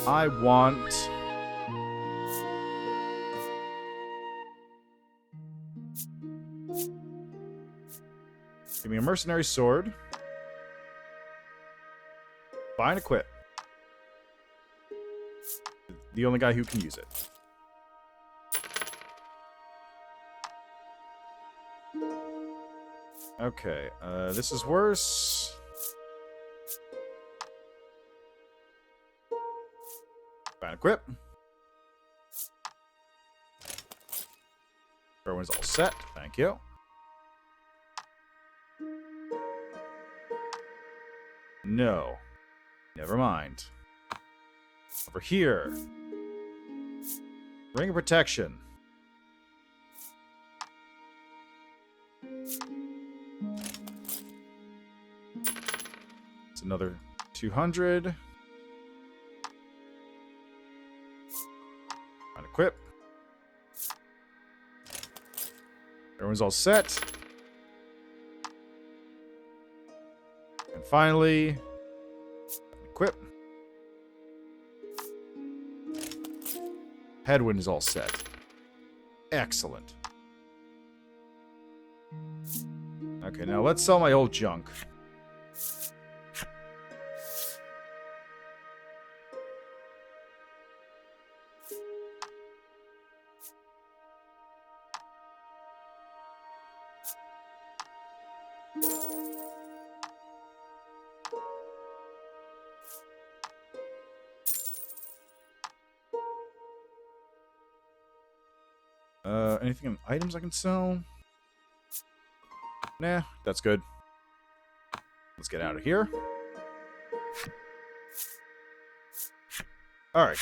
I want... Give me a mercenary sword. Buy and equip. The only guy who can use it. Okay, this is worse. Buy and equip. Everyone's all set. Thank you. No. Never mind. Over here. Ring of protection. It's another 200. Unequip. Everyone's all set. And finally, equip. Headwind is all set. Excellent. Okay, now let's sell my old junk. Anything in items I can sell? Nah, that's good. Let's get out of here. Alright.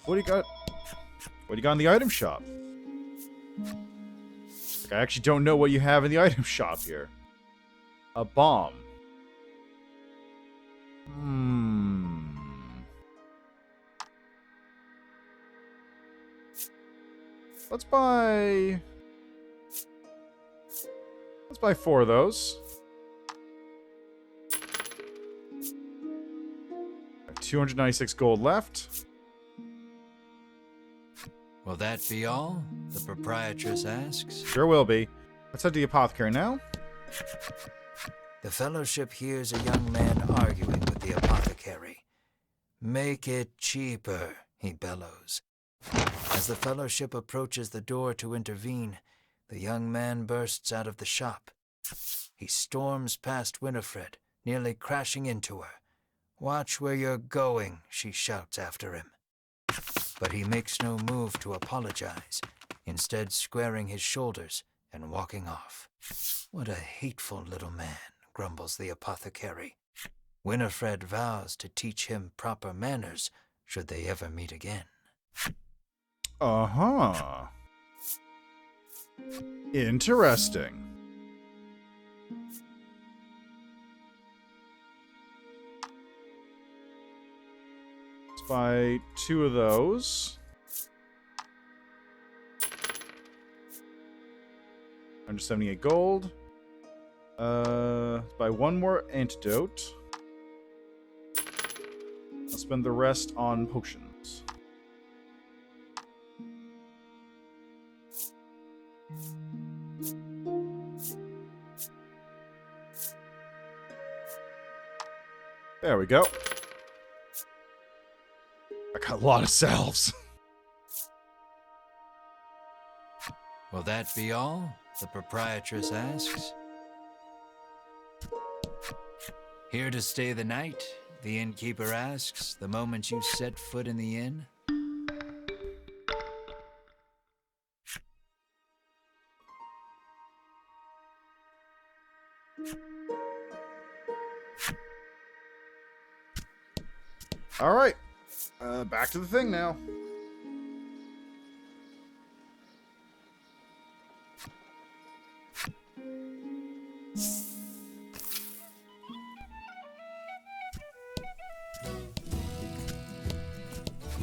What do you got? What do you got in the item shop? Like, I actually don't know what you have in the item shop here. A bomb. Let's buy 4 of those. 296 gold left. Will that be all? The proprietress asks. Sure will be. Let's head to the apothecary now. The Fellowship hears a young man arguing with the apothecary. Make it cheaper, he bellows. As the Fellowship approaches the door to intervene, the young man bursts out of the shop. He storms past Winifred, nearly crashing into her. Watch where you're going, she shouts after him. But he makes no move to apologize, instead squaring his shoulders and walking off. What a hateful little man, grumbles the apothecary. Winifred vows to teach him proper manners should they ever meet again. Uh-huh. Interesting. Let's buy 2 of those. 178 gold. Let's buy 1 more antidote. I'll spend the rest on potions. There we go. I got a lot of salves. Will that be all? The proprietress asks. Here to stay the night? The innkeeper asks the moment you set foot in the inn. All right, back to the thing now.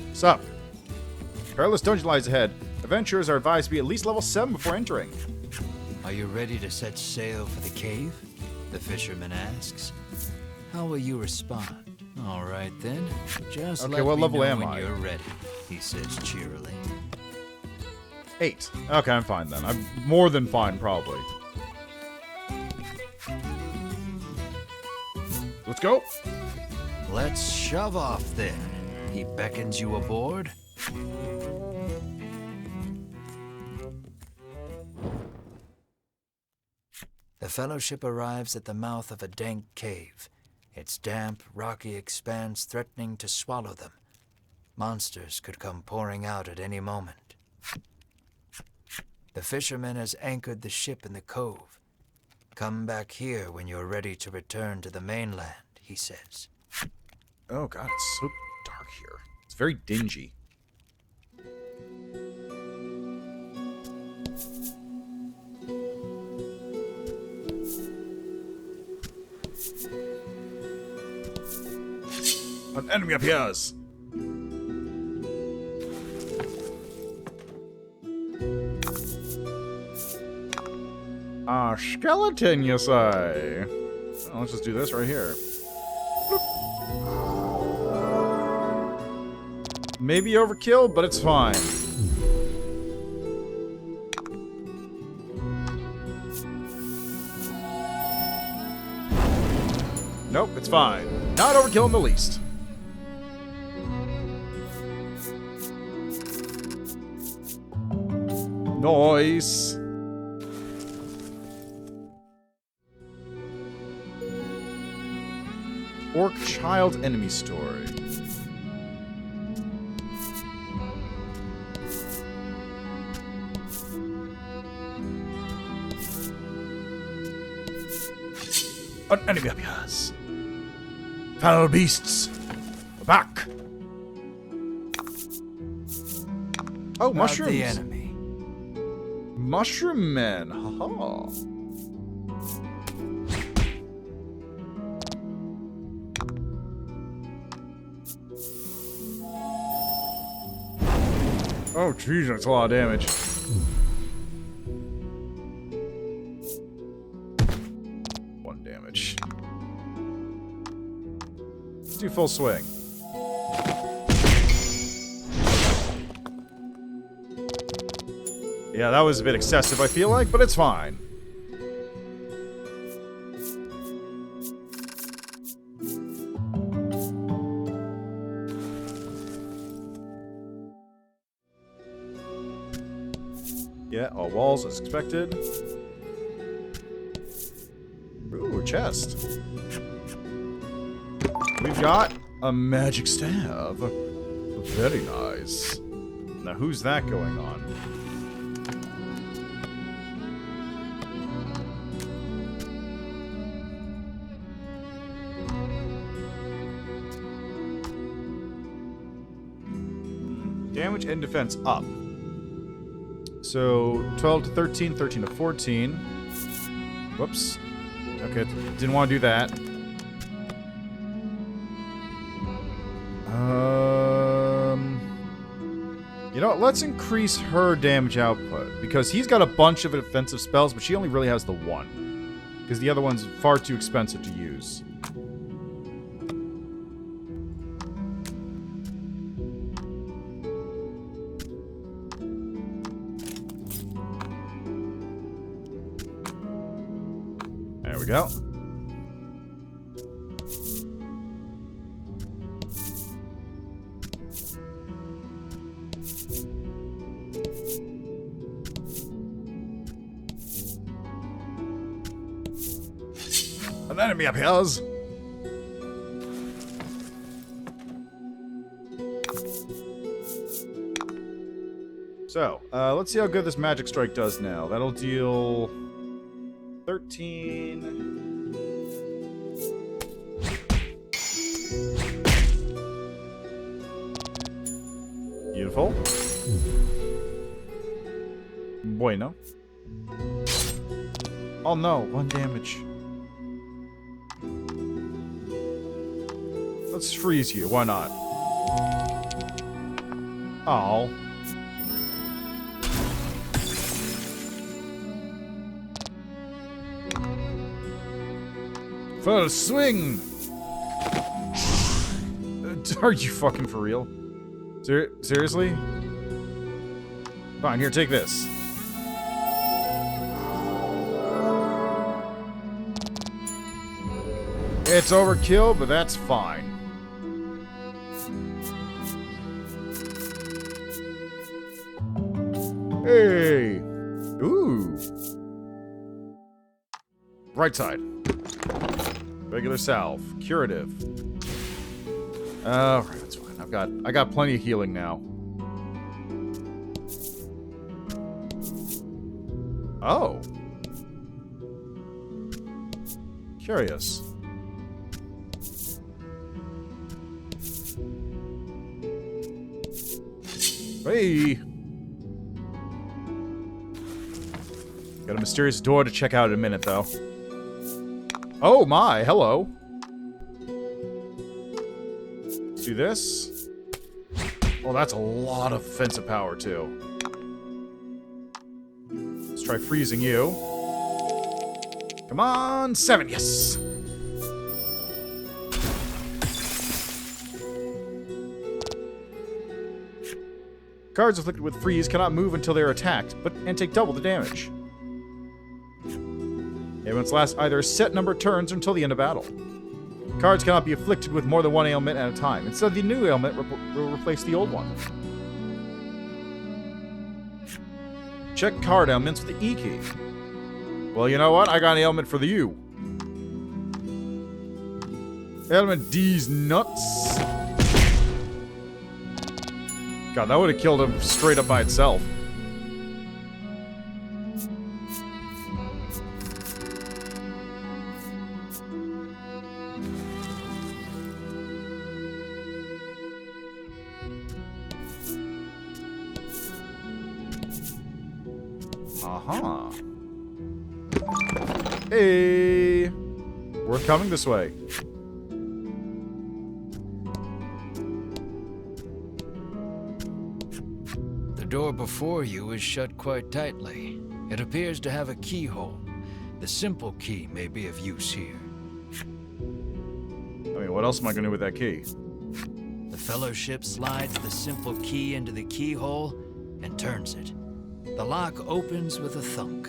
What's up? Perilous dungeon lies ahead. Adventurers are advised to be at least level 7 before entering. Are you ready to set sail for the cave? The fisherman asks. How will you respond? All right then. Just Okay, let what me level know am when I? you're ready, he says cheerily. 8. Okay, I'm fine then. I'm more than fine, probably. Let's go. Let's shove off then. He beckons you aboard. The Fellowship arrives at the mouth of a dank cave, its damp, rocky expanse threatening to swallow them. Monsters could come pouring out at any moment. The fisherman has anchored the ship in the cove. Come back here when you're ready to return to the mainland, he says. Oh god, it's so dark here. It's very dingy. An enemy appears! A skeleton, you say? Well, let's just do this right here. Maybe overkill, but it's fine. Nope, it's fine. Not overkill in the least. Nice. Orc child enemy story. An enemy appears. Foul beasts. Back. Oh, mushrooms. The enemy. Mushroom men. Haha. Oh, jeez, that's a lot of damage. One damage. Let's do full swing. Yeah, that was a bit excessive, I feel like, but it's fine. Yeah, all walls as expected. Ooh, a chest. We've got a magic staff. Very nice. Now, who's that going on? Damage and defense up. So, 12 to 13, 13 to 14. Whoops. Okay, didn't want to do that. You know what, let's increase her damage output. Because he's got a bunch of offensive spells, but she only really has the one. Because the other one's far too expensive to use. There we go. An enemy appears. So, let's see how good this magic strike does now. That'll deal 13. Beautiful. Bueno. Oh no, 1 damage. Let's freeze you, why not? Oh. Full swing! Are you fucking for real? Seriously? Fine, here, take this. It's overkill, but that's fine. Hey! Ooh! Right side. Regular salve. Curative. Right, that's fine. I got plenty of healing now. Oh. Curious. Hey! Got a mysterious door to check out in a minute, though. Oh my, hello. Let's do this. Oh, that's a lot of offensive power, too. Let's try freezing you. Come on, 7, yes! Cards afflicted with freeze cannot move until they are attacked, and take double the damage. Ailments last either a set number of turns or until the end of battle. Cards cannot be afflicted with more than one ailment at a time. Instead, the new ailment will replace the old one. Check card ailments with the E key. Well, you know what? I got an ailment for the U. Ailment D's nuts. God, that would have killed him straight up by itself. Aha. Hey. We're coming this way. The door before you is shut quite tightly. It appears to have a keyhole. The simple key may be of use here. I mean, what else am I going to do with that key? The Fellowship slides the simple key into the keyhole and turns it. The lock opens with a thunk.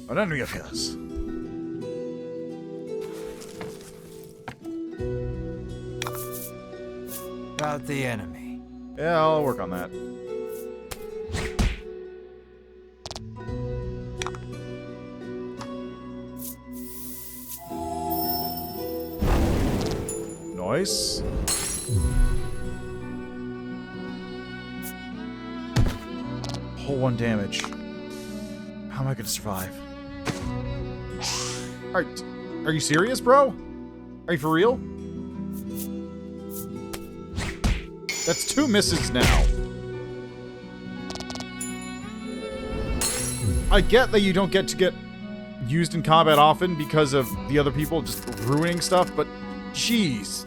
An enemy appears. About the enemy. Yeah, I'll work on that. Nice. Whole 1 damage. How am I gonna survive? Are you serious, bro? Are you for real? That's 2 misses now. I get that you don't get to get used in combat often because of the other people just ruining stuff, but jeez.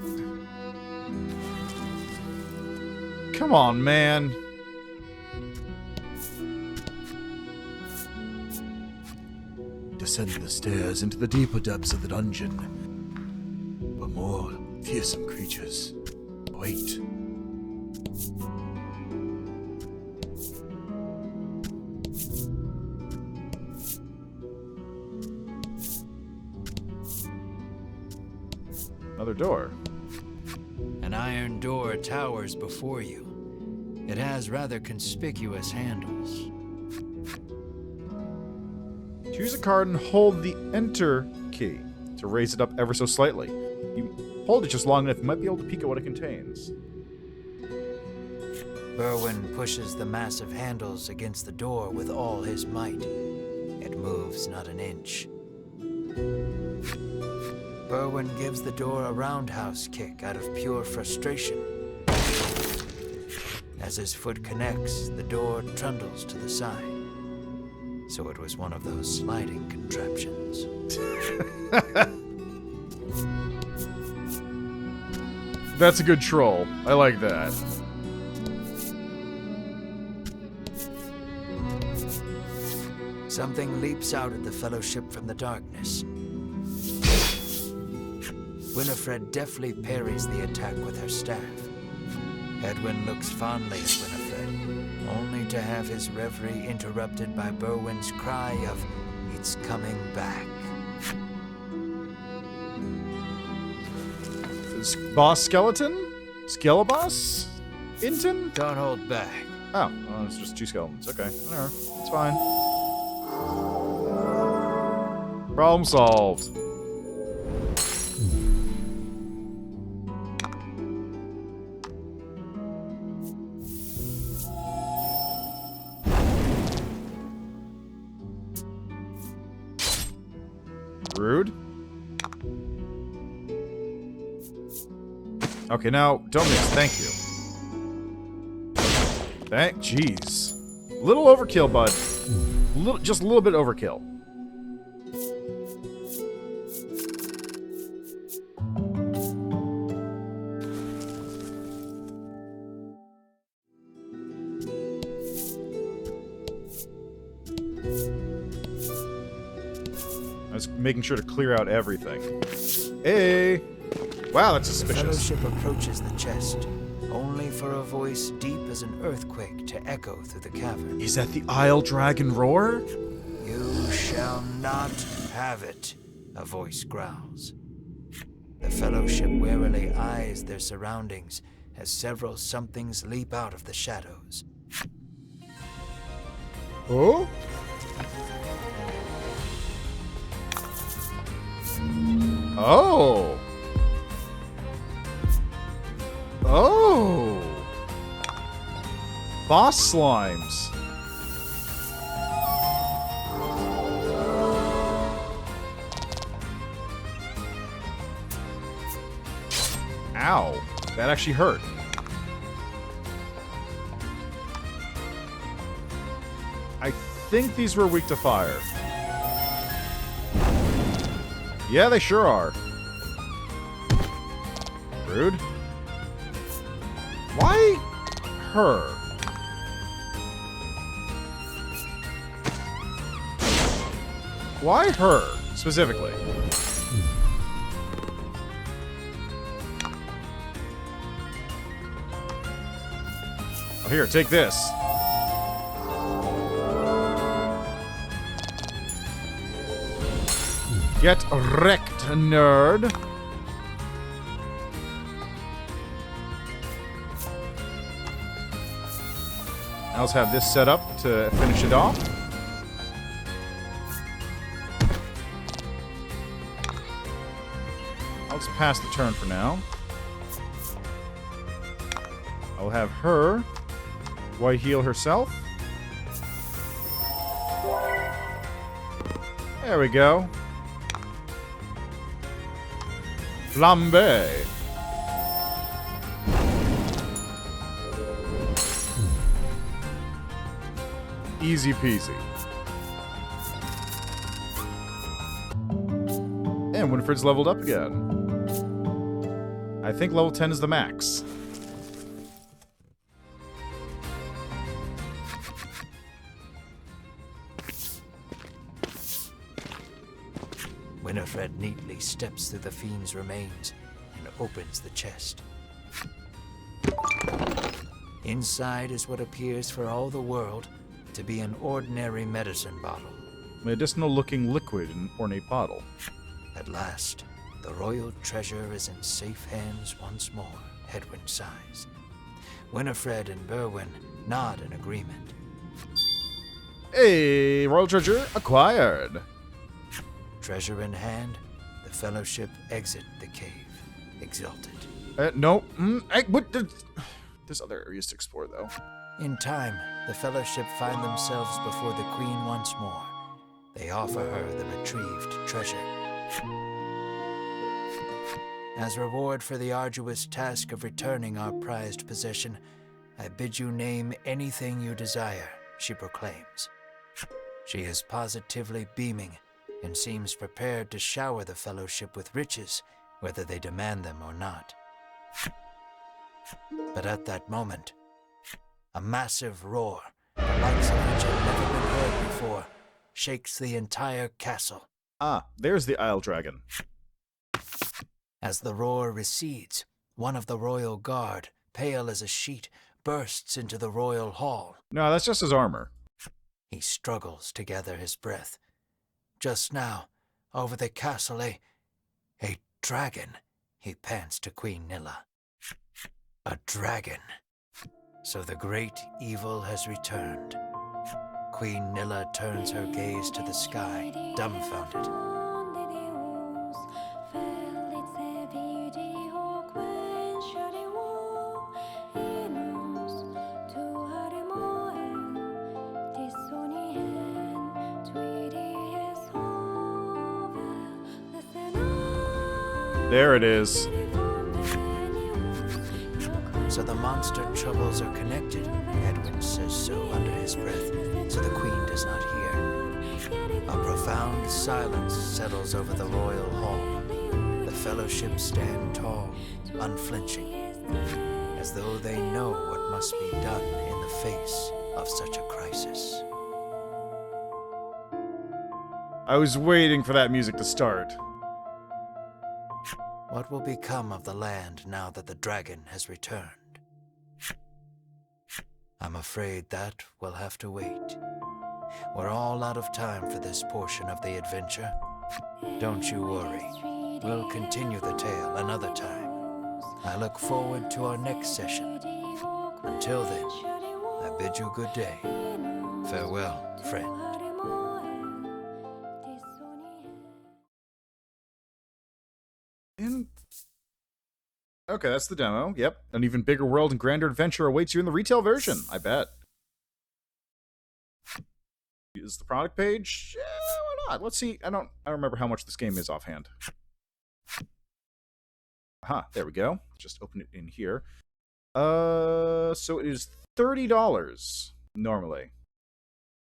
Come on, man. Descend the stairs into the deeper depths of the dungeon, where more fearsome creatures wait. Another door. An iron door towers before you. It has rather conspicuous handles. Choose a card and hold the Enter key to raise it up ever so slightly. You hold it just long enough, you might be able to peek at what it contains. Berwin pushes the massive handles against the door with all his might. It moves not an inch. Berwin gives the door a roundhouse kick out of pure frustration. As his foot connects, the door trundles to the side. So it was one of those sliding contraptions. That's a good troll. I like that. Something leaps out at the Fellowship from the darkness. Winifred deftly parries the attack with her staff. Edwin looks fondly at Winifred, only to have his reverie interrupted by Berwin's cry of, "It's coming back." Boss Skeleton? Skeleboss? Inton? Don't hold back. Oh, well, it's just 2 skeletons. Okay, whatever. It's fine. Problem solved. Rude. Okay, now, don't miss. Thank you. Jeez. Little overkill, bud. Just a little bit overkill. I was making sure to clear out everything. Hey! Wow, that's The suspicious. Fellowship approaches the chest, only for a voice deep as an earthquake to echo through the cavern. Is that the Isle Dragon roar? "You shall not have it," a voice growls. The Fellowship warily eyes their surroundings as several somethings leap out of the shadows. Oh? Oh! Oh! Boss slimes. Ow. That actually hurt. I think these were weak to fire. Yeah, they sure are. Rude. Why her? Why her, specifically? Oh, here, take this. Get wrecked, nerd. Now let's have this set up to finish it off. Let's pass the turn for now. I'll have her white heal herself. There we go. Flambe. Easy peasy. And Winifred's leveled up again. I think level 10 is the max. Winifred neatly steps through the fiend's remains and opens the chest. Inside is what appears for all the world to be an ordinary medicine bottle. Medicinal-looking liquid in an ornate bottle. At last, the royal treasure is in safe hands once more, Edwin sighs. Winifred and Berwin nod in agreement. Hey, royal treasure acquired. Treasure in hand, the Fellowship exit the cave, exulted. No. There's other areas to explore, though. In time, the Fellowship find themselves before the Queen once more. They offer her the retrieved treasure. As reward for the arduous task of returning our prized possession, I bid you name anything you desire, she proclaims. She is positively beaming and seems prepared to shower the Fellowship with riches, whether they demand them or not. But at that moment, a massive roar, the likes of which had never been heard before, shakes the entire castle. Ah, there's the Isle Dragon. As the roar recedes, one of the royal guard, pale as a sheet, bursts into the royal hall. No, that's just his armor. He struggles to gather his breath. Just now, over the castle, a dragon, he pants to Queen Nilla. A dragon. So the great evil has returned. Queen Nilla turns her gaze to the sky, dumbfounded. There it is. So the monster troubles are connected, Edwin says so under his breath, so the queen does not hear. A profound silence settles over the royal hall. The fellowship stand tall, unflinching, as though they know what must be done in the face of such a crisis. I was waiting for that music to start. What will become of the land now that the dragon has returned? I'm afraid that will have to wait. We're all out of time for this portion of the adventure. Don't you worry. We'll continue the tale another time. I look forward to our next session. Until then, I bid you good day. Farewell, friend. Okay, that's the demo. Yep. An even bigger world and grander adventure awaits you in the retail version, I bet. Is the product page? Yeah, why not? Let's see. I don't remember how much this game is offhand. There we go. Just open it in here. So it is $30 normally.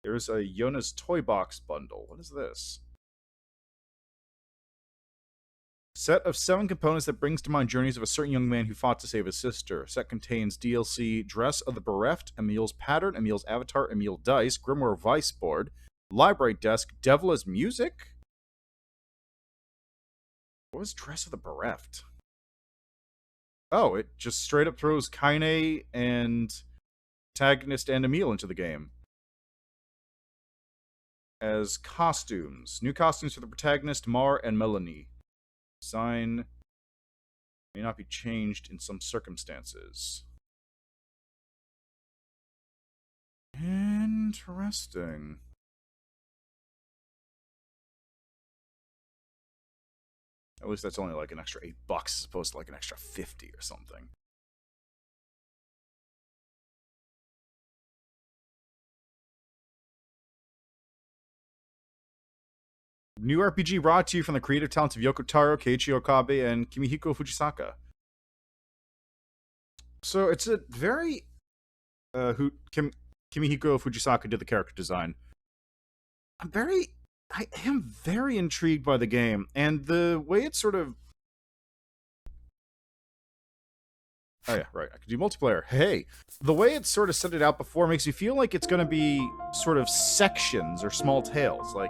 There's a Yona's Toy Box bundle. What is this? Set of 7 components that brings to mind journeys of a certain young man who fought to save his sister. Set contains DLC Dress of the Bereft, Emil's Pattern, Emil's Avatar, Emil Dice, Grimoire Vice Board, Library Desk, Devil as Music? What was Dress of the Bereft? Oh, it just straight up throws Kaine and Protagonist and Emil into the game. As costumes. New costumes for the protagonist, Mar and Melanie. Sign may not be changed in some circumstances. Interesting. At least that's only like an extra $8 as opposed to like an extra 50 or something. New RPG brought to you from the creative talents of Yoko Taro, Keiichi Okabe, and Kimihiko Fujisaka. So it's a very... Kimihiko Fujisaka did the character design. I am very intrigued by the game, and the way it's sort of... Oh yeah, right, I can do multiplayer. Hey! The way it's sort of set it out before makes you feel like it's going to be sort of sections or small tales, like...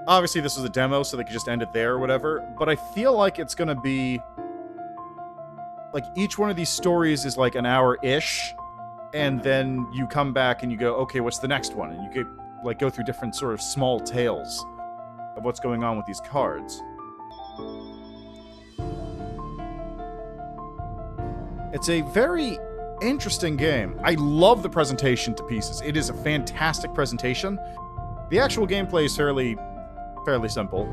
Obviously, this was a demo, so they could just end it there or whatever, but I feel like it's gonna be... Like, each one of these stories is like an hour-ish, and then you come back and you go, okay, what's the next one? And you get, like, go through different sort of small tales of what's going on with these cards. It's a very interesting game. I love the presentation to pieces. It is a fantastic presentation. The actual gameplay is fairly simple.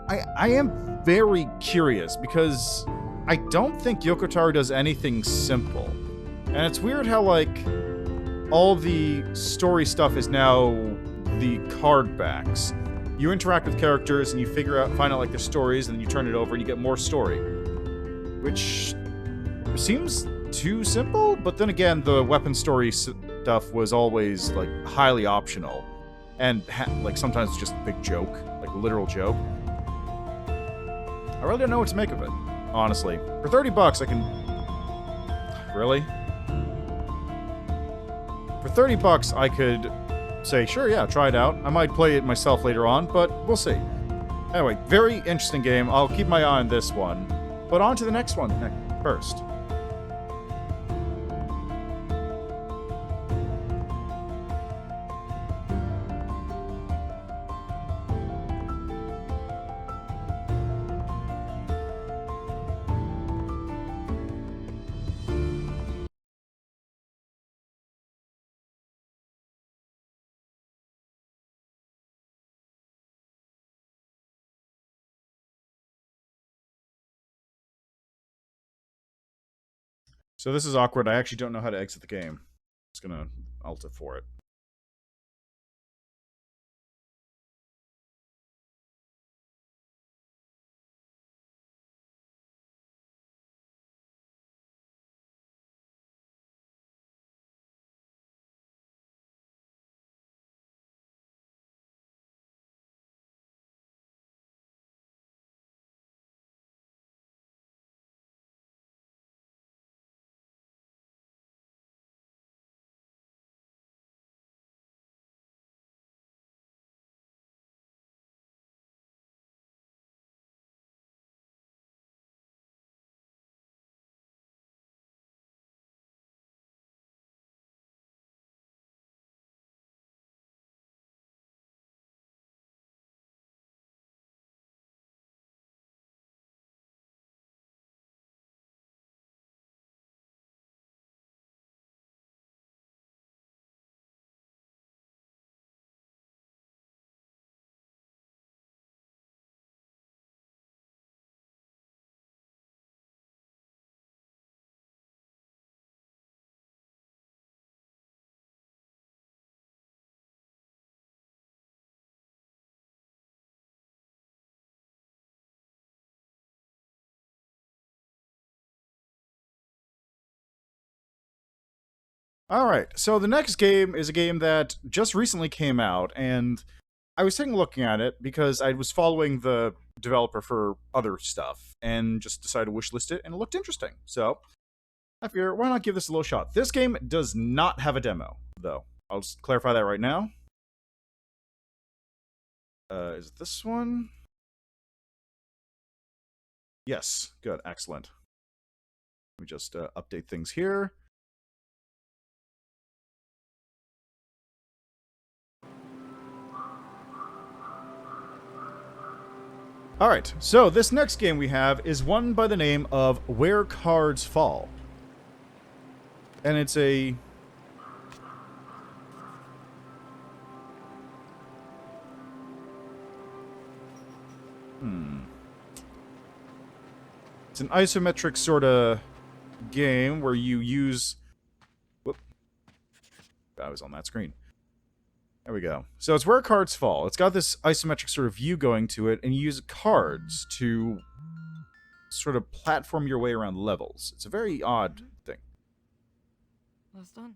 I am very curious because I don't think Yoko Taro does anything simple. And it's weird how, like, all the story stuff is now the card backs. You interact with characters and you find out, like, their stories, and then you turn it over and you get more story. Which seems too simple, but then again, the weapon story stuff was always, like, highly optional. And, like, sometimes it's just a big joke. Like, a literal joke. I really don't know what to make of it, honestly. For $30, I can... Really? For $30, I could say, sure, yeah, try it out. I might play it myself later on, but we'll see. Anyway, very interesting game. I'll keep my eye on this one. But on to the next one first. So this is awkward. I actually don't know how to exit the game. I'm just gonna alt it for it. Alright, so the next game is a game that just recently came out, and I was taking a look at it because I was following the developer for other stuff, and just decided to wishlist it, and it looked interesting. So, I figure, why not give this a little shot? This game does not have a demo, though. I'll just clarify that right now. Is it this one? Yes, good, excellent. Let me just update things here. Alright, so this next game we have is one by the name of Where Cards Fall. And it's a... It's an isometric sort of game where you use... Whoop. I was on that screen. There we go. So it's Where Cards Fall. It's got this isometric sort of view going to it, and you use cards to sort of platform your way around levels. It's a very odd thing. Last done.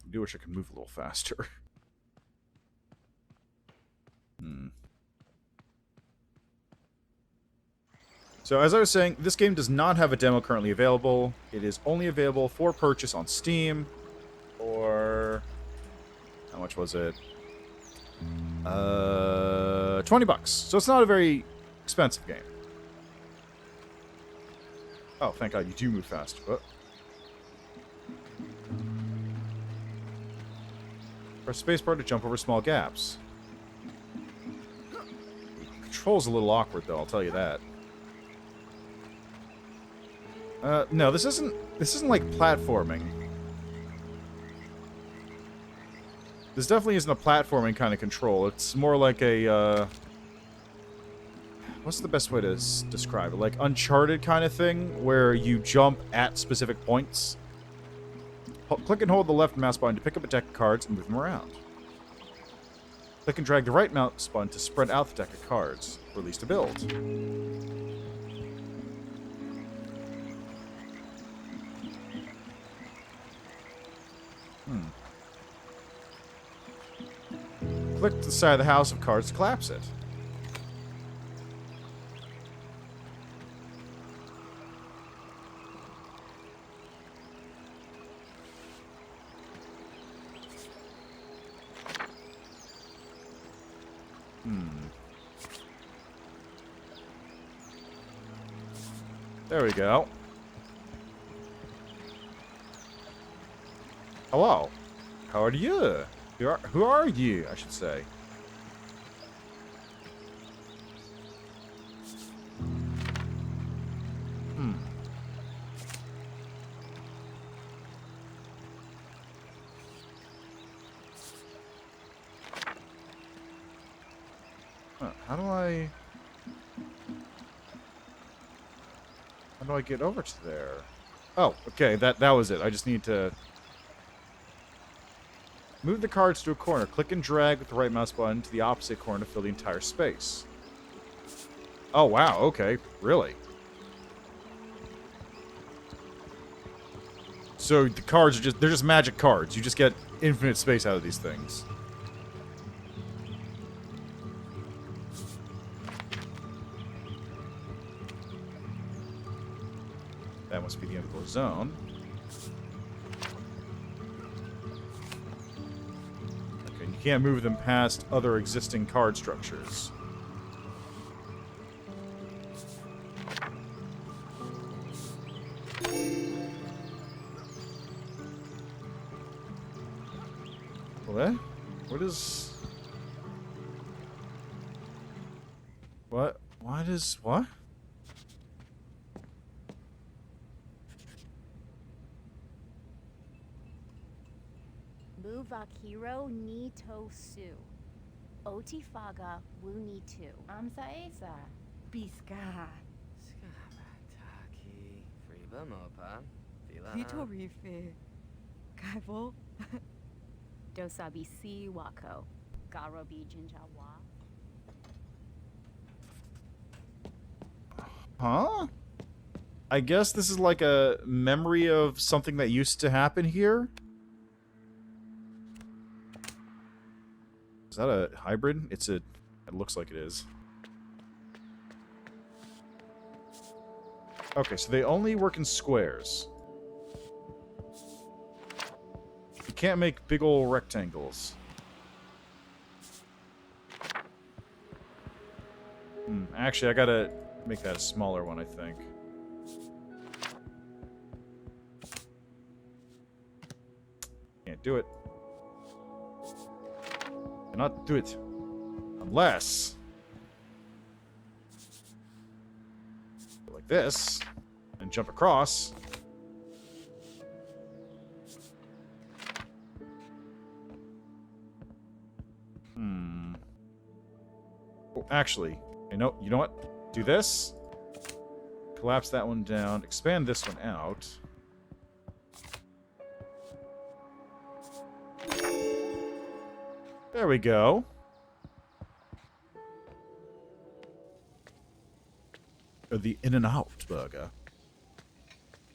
I do wish I could move a little faster. So as I was saying, this game does not have a demo currently available. It is only available for purchase on Steam, or... how much was it? $20. So it's not a very expensive game. Oh, thank God, you do move fast. Oh. Press spacebar to jump over small gaps. Control's a little awkward, though, I'll tell you that. No, this isn't like platforming. This definitely isn't a platforming kind of control. It's more like a, what's the best way to describe it? Like Uncharted kind of thing, where you jump at specific points. Click and hold the left mouse button to pick up a deck of cards and move them around. Click and drag the right mouse button to spread out the deck of cards. Release to build. Click to the side of the house of cards to collapse it. There we go. Hello. How are you? Who are you, I should say. Huh, how do I get over to there? Oh, okay, that was it. I just need to move the cards to a corner. Click and drag with the right mouse button to the opposite corner to fill the entire space. Oh, wow, okay. Really? So the cards are they're just magic cards. You just get infinite space out of these things. That must be the end of the zone. Okay, you can't move them past other existing card structures. What? What is... What? What is... What? Muvakiro ni tosu. Otifaga wu ni tu. Amsa esa. Biska. Skabataki. Friba mopa. Fila. Vitorife. Kaivo. Dosabi si wako. Garobi jinjawa. Huh? I guess this is like a memory of something that used to happen here? Is that a hybrid? It looks like it is. Okay, so they only work in squares. You can't make big ol' rectangles. Actually, I gotta make that a smaller one, I think. Can't do it. Cannot do it. Unless... like this. And jump across. Oh, actually, you know what? Do this. Collapse that one down. Expand this one out. There we go. The In and Out burger.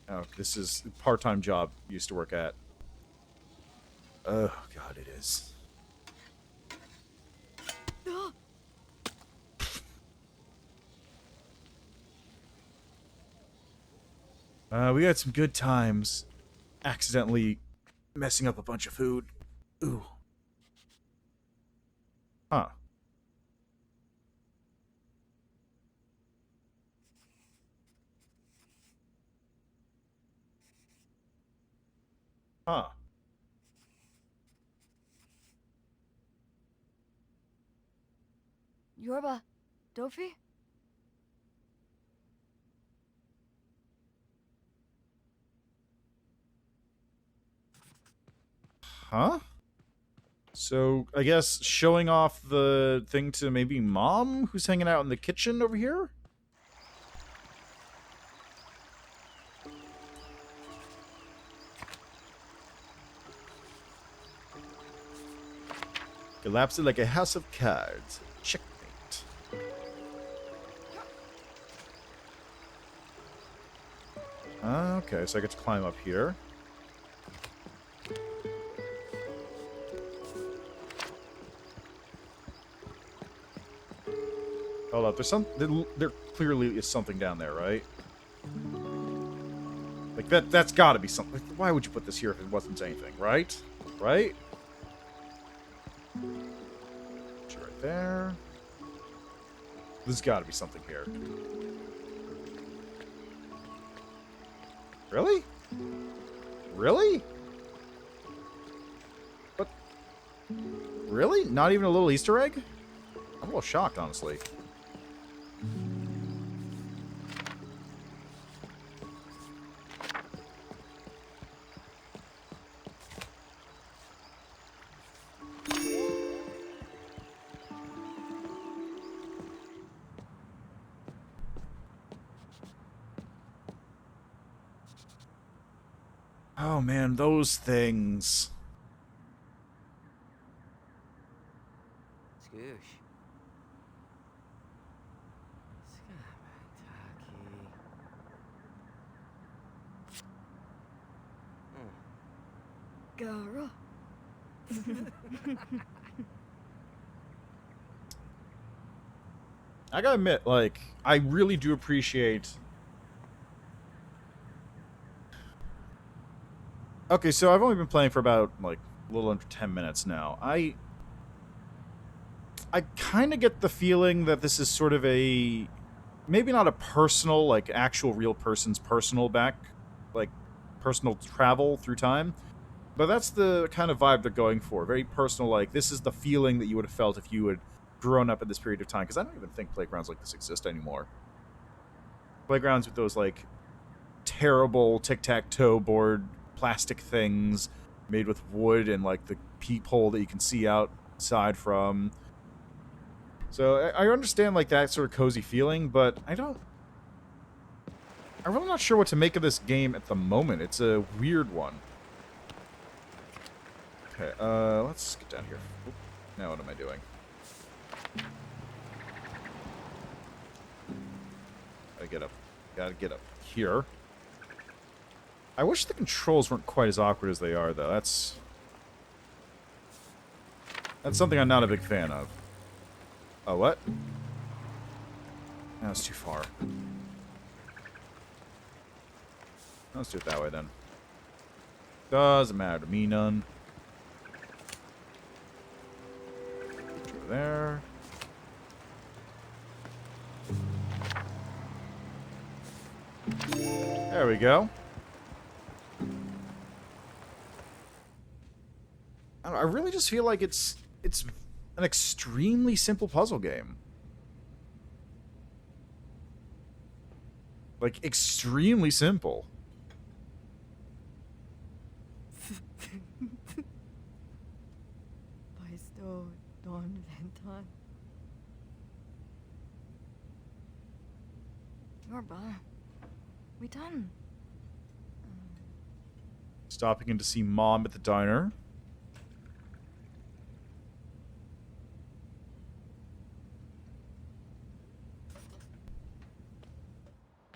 Oh, this is a part-time job I used to work at. Oh, God, it is. We had some good times accidentally messing up a bunch of food. Ooh. Huh. Huh. Yorba. Dofi? Huh? So, I guess showing off the thing to maybe Mom, who's hanging out in the kitchen over here? Collapse it like a house of cards. Checkmate. Okay, so I get to climb up here. Hold up, there clearly is something down there, right? Like, that's gotta be something. Like, why would you put this here if it wasn't anything, right? Right? Right there. There's gotta be something here. Really? Really? What? Really? Not even a little Easter egg? I'm a little shocked, honestly. Oh man, those things. Skoosh. Skabataki. Gara. I gotta admit, like, I really do appreciate... Okay, so I've only been playing for about, like, a little under 10 minutes now. I kind of get the feeling that this is sort of a... Maybe not a personal, like, actual real person's personal personal travel through time. But that's the kind of vibe they're going for. Very personal, like, this is the feeling that you would have felt if you had grown up in this period of time. Because I don't even think playgrounds like this exist anymore. Playgrounds with those, like, terrible tic-tac-toe board plastic things made with wood and, like, the peephole that you can see outside from. So I understand, like, that sort of cozy feeling, but I'm really not sure what to make of this game at the moment. It's a weird one. Okay, let's get down here. Oop. Now what am I doing? Gotta get up here. I wish the controls weren't quite as awkward as they are, though. That's something I'm not a big fan of. Oh, what? That's too far. Let's do it that way, then. Doesn't matter to me none. Over there. There we go. I really just feel like it's an extremely simple puzzle game. Like, extremely simple. Beisto Don Venton. You're ba. We done. Stopping in to see Mom at the diner.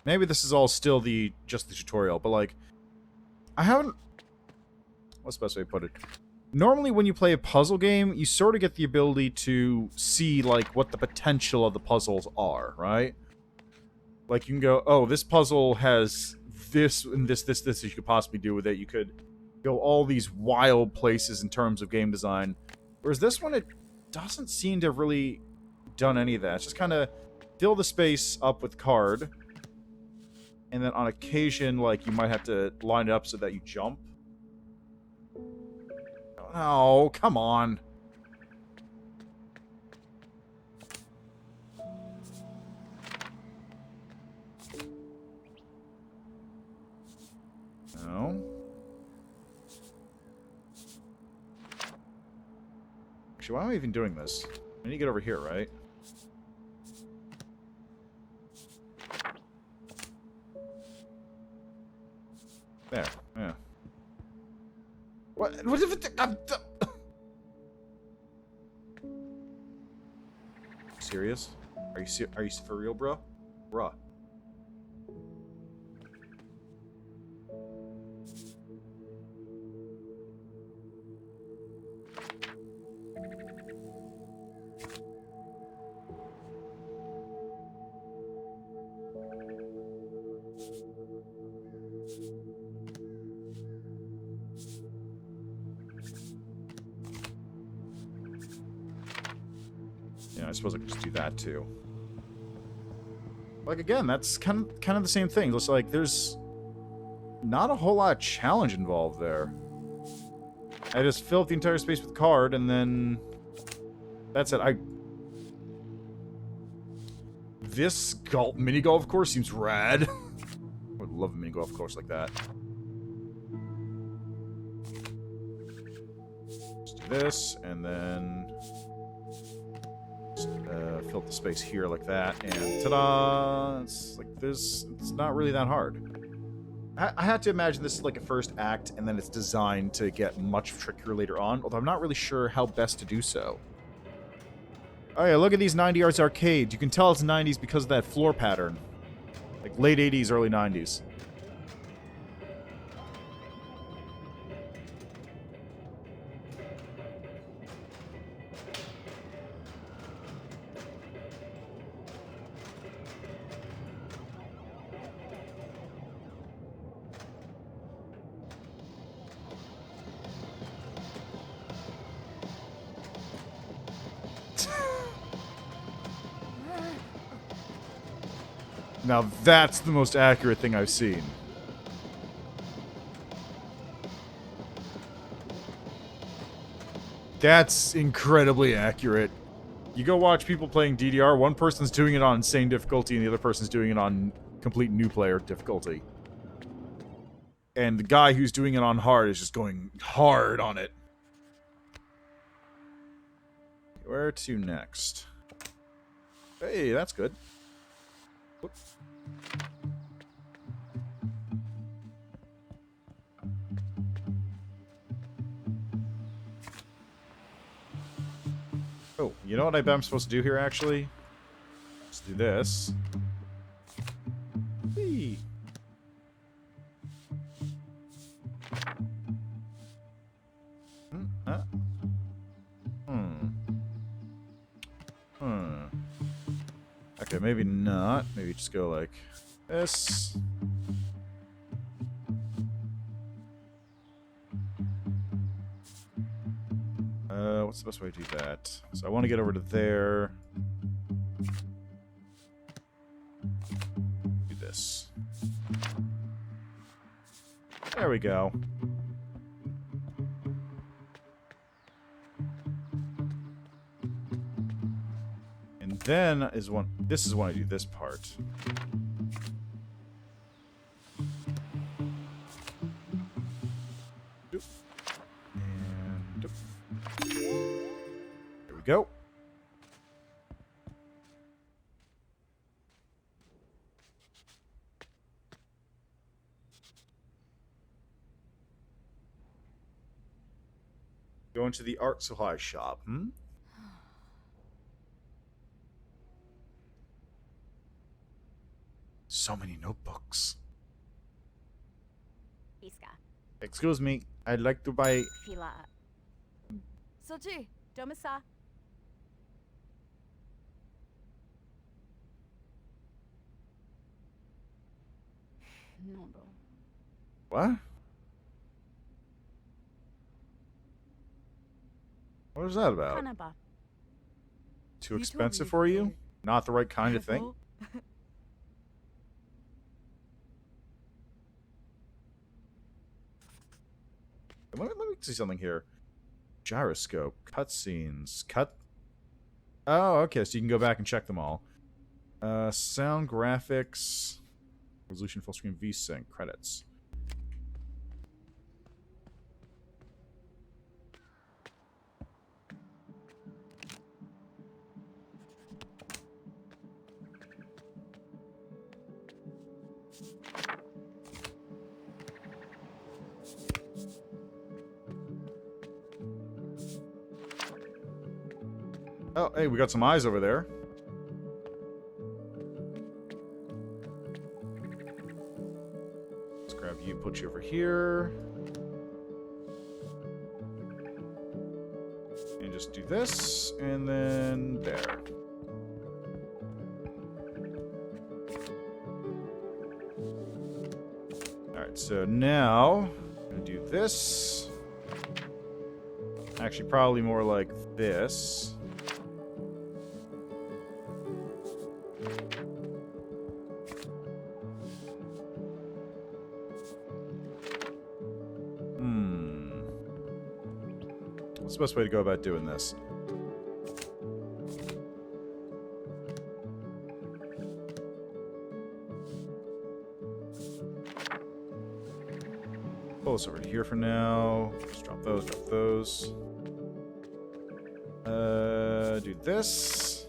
Maybe this is all still just the tutorial, but, like, I haven't... What's the best way to put it? Normally when you play a puzzle game, you sort of get the ability to see, like, what the potential of the puzzles are, right? Like, you can go, oh, this puzzle has this and this that you could possibly do with it. You could go all these wild places in terms of game design. Whereas this one, it doesn't seem to have really done any of that. It's just kind of fill the space up with card. And then on occasion, like, you might have to line it up so that you jump. Oh, come on. No. Actually, why am I even doing this? I need to get over here, right? There, yeah. What if it... Serious? Are you for real, bro? Bruh. Yeah, I suppose I could just do that too. Like, again, that's kind of the same thing. It's like there's not a whole lot of challenge involved there. I just fill up the entire space with card, and then that's it. This mini golf course seems rad. I would love a mini golf course like that. Just do this, and then just, fill up the space here like that, and ta-da! It's like this. It's not really that hard. I had to imagine this is like a first act, and then it's designed to get much trickier later on, although I'm not really sure how best to do so. Oh yeah, look at these 90s arcades. You can tell it's 90s because of that floor pattern. Like late 80s, early 90s. Now that's the most accurate thing I've seen. That's incredibly accurate. You go watch people playing DDR, one person's doing it on insane difficulty and the other person's doing it on complete new player difficulty. And the guy who's doing it on hard is just going hard on it. Where to next? Hey, that's good. Whoop. Oh, you know what I bet I'm supposed to do here, actually? Let's do this. Whee! Okay, maybe not. Maybe just go like this. What's the best way to do that? So I want to get over to there. Do this. There we go. And then is one. This is when I do this part. Doop. And doop. There we go. Go into the art supply shop. So many notebooks. Iska. Excuse me, I'd like to buy... Fila. Sochi, Domisa. No, bro. What? What was that about? Kanaba. Too You told expensive me for you? before. Not the right kind of thing? careful. Let me see something here. Gyroscope. Cutscenes. Oh, okay, so you can go back and check them all. Sound graphics. Resolution full screen VSync. Credits. Oh, hey, we got some eyes over there. Let's grab you, put you over here. And just do this, and then there. Alright, so now, I'm gonna do this. Actually, probably more like this. What's the best way to go about doing this? Pull this over to here for now. Just drop those, drop those. Do this.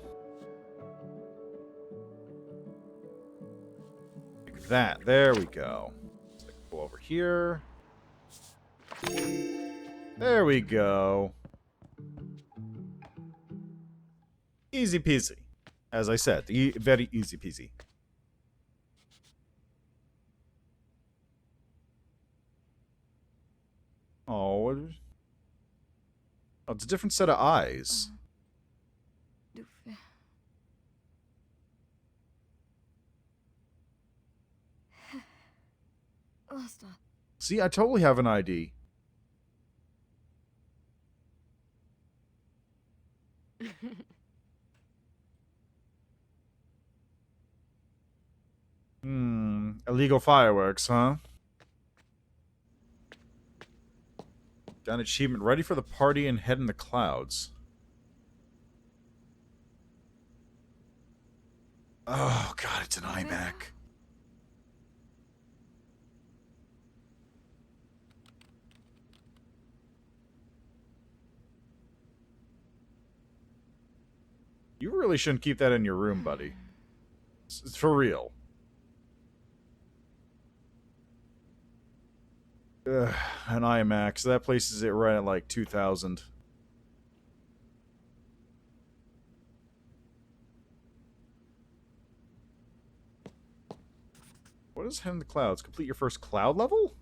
Like that. There we go. Let's pull over here. There we go. Easy peasy. As I said, very easy peasy. Oh, it's a different set of eyes. Doofy. Lasta. See, I totally have an ID. Illegal fireworks, huh? Got an achievement. Ready for the party and head in the clouds. Oh, God, it's an iMac. You really shouldn't keep that in your room, buddy. It's for real. Ugh, an iMac. So that places it right at like 2,000. What is head in the clouds? Complete your first cloud level?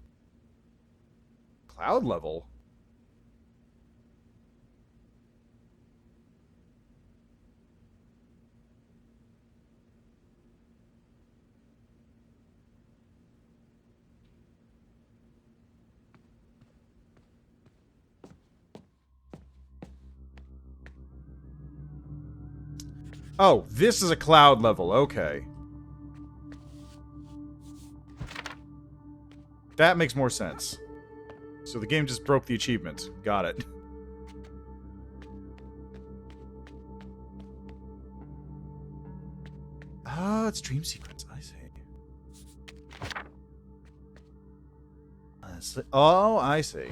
Cloud level? Oh, this is a cloud level. Okay. That makes more sense. So the game just broke the achievement. Got it. Oh, it's dream sequence. I see. Oh, I see.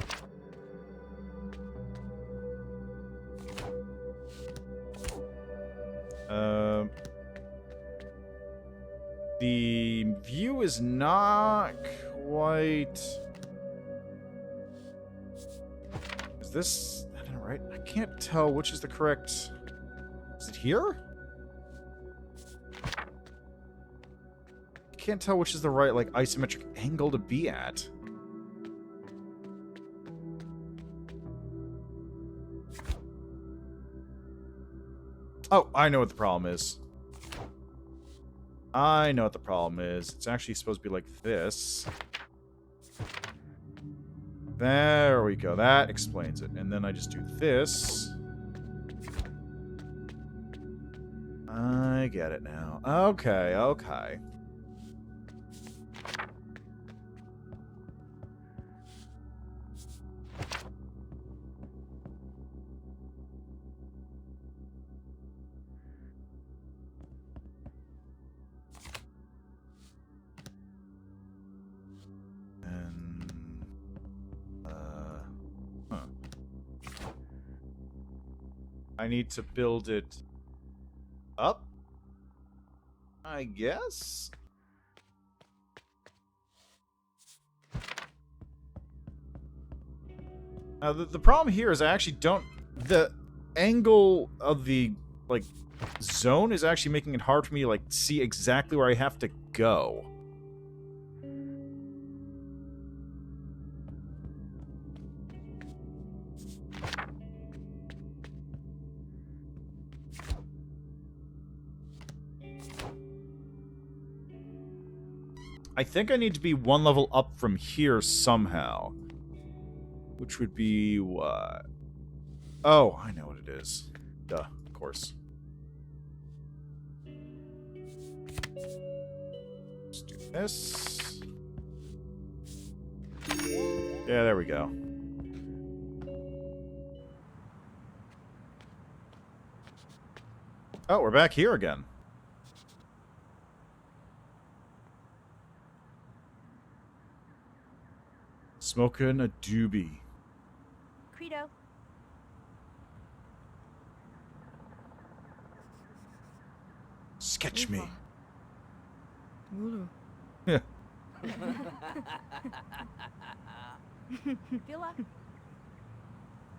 The view is not quite... Is this... I don't know, right? I can't tell which is the correct... Is it here? I can't tell which is the right, like, isometric angle to be at. Oh, I know what the problem is. I know what the problem is. It's actually supposed to be like this. There we go. That explains it. And then I just do this. I get it now. Okay, okay. I need to build it up, I guess? Now, the problem here is I actually don't... The angle of the, like, zone is actually making it hard for me to, like, see exactly where I have to go. I think I need to be one level up from here somehow. Which would be what? Oh, I know what it is. Duh, of course. Let's do this. Yeah, there we go. Oh, we're back here again. Smoking a doobie. Credo. Sketch me. Mulu. Yeah. Villa.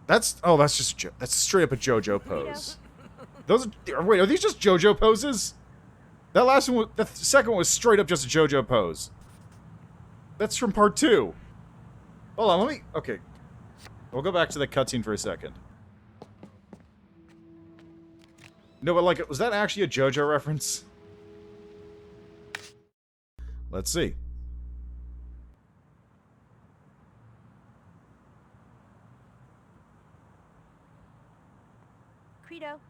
That's just that's straight up a JoJo pose. Those wait, are these just JoJo poses? That last one, the second one was straight up just a JoJo pose. That's from part 2. Hold on, let me. Okay, we'll go back to the cutscene for a second. No, but like, was that actually a JoJo reference? Let's see. Credo.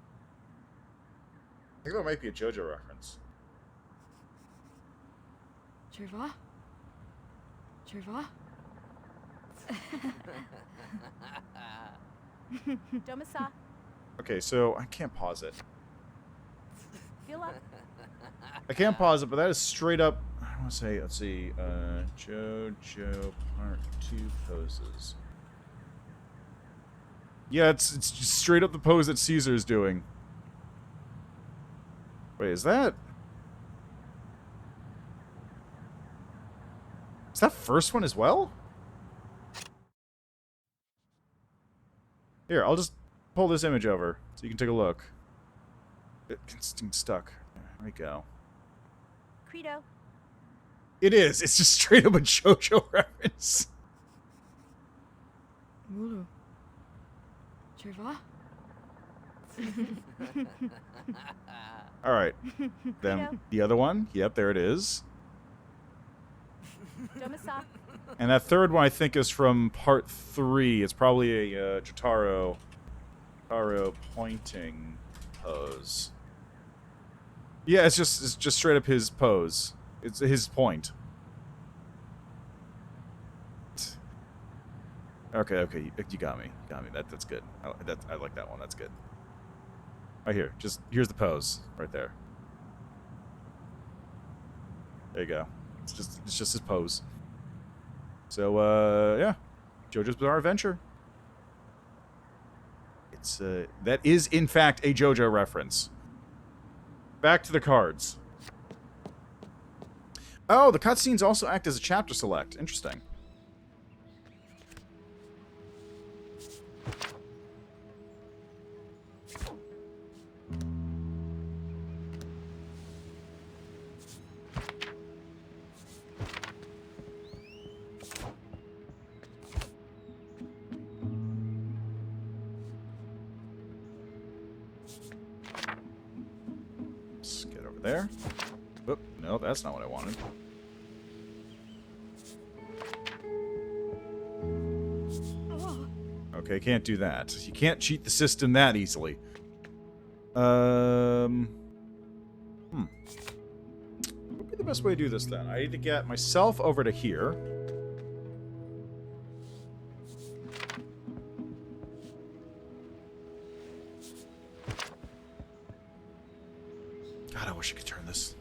I think that might be a JoJo reference. Treva? Treva? Domisa. Okay, so I can't pause it. Villa. I can't pause it, but that is straight up. I want to say, let's see, JoJo Part 2 poses. Yeah, it's just straight up the pose that Caesar's doing. Wait, is that first one as well? Here, I'll just pull this image over so you can take a look. It's stuck. There we go. Credo. It is. It's just straight up a JoJo reference. Mulu. Treva? All right. Then the other one. Yep, there it is. Domisa. And that third one, I think, is from part 3. It's probably a Jotaro pointing pose. Yeah, it's just straight up his pose. It's his point. Okay, you got me. That's good. I like that one. That's good. Right here. Here's the pose right there. There you go. It's just his pose. So yeah, JoJo's Bizarre Adventure. It's that is in fact a JoJo reference. Back to the cards. Oh, the cutscenes also act as a chapter select. Interesting. Let's get over there. Oop, no, that's not what I wanted. Okay, can't do that. You can't cheat the system that easily. What would be the best way to do this then? I need to get myself over to here. God, I wish I could turn this.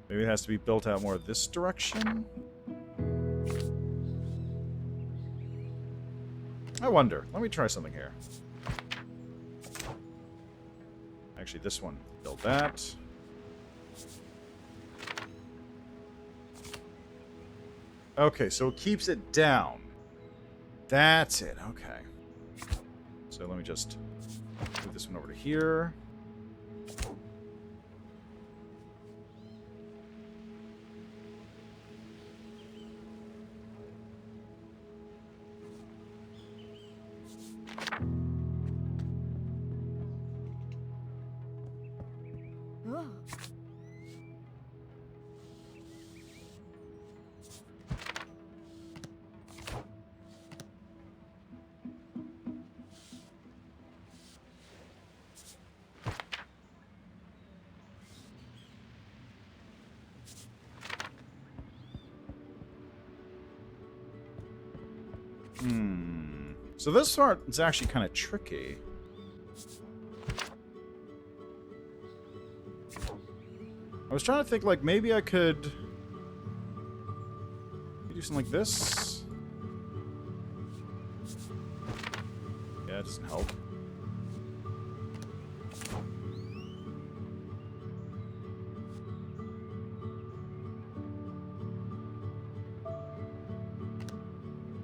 Maybe it has to be built out more this direction? I wonder. Let me try something here. Actually, this one. Build that. Okay, so it keeps it down. That's it. Okay. So let me just move this one over to here. Oh. So this part is actually kind of tricky. I was trying to think, like, maybe I could do something like this. Yeah, it doesn't help.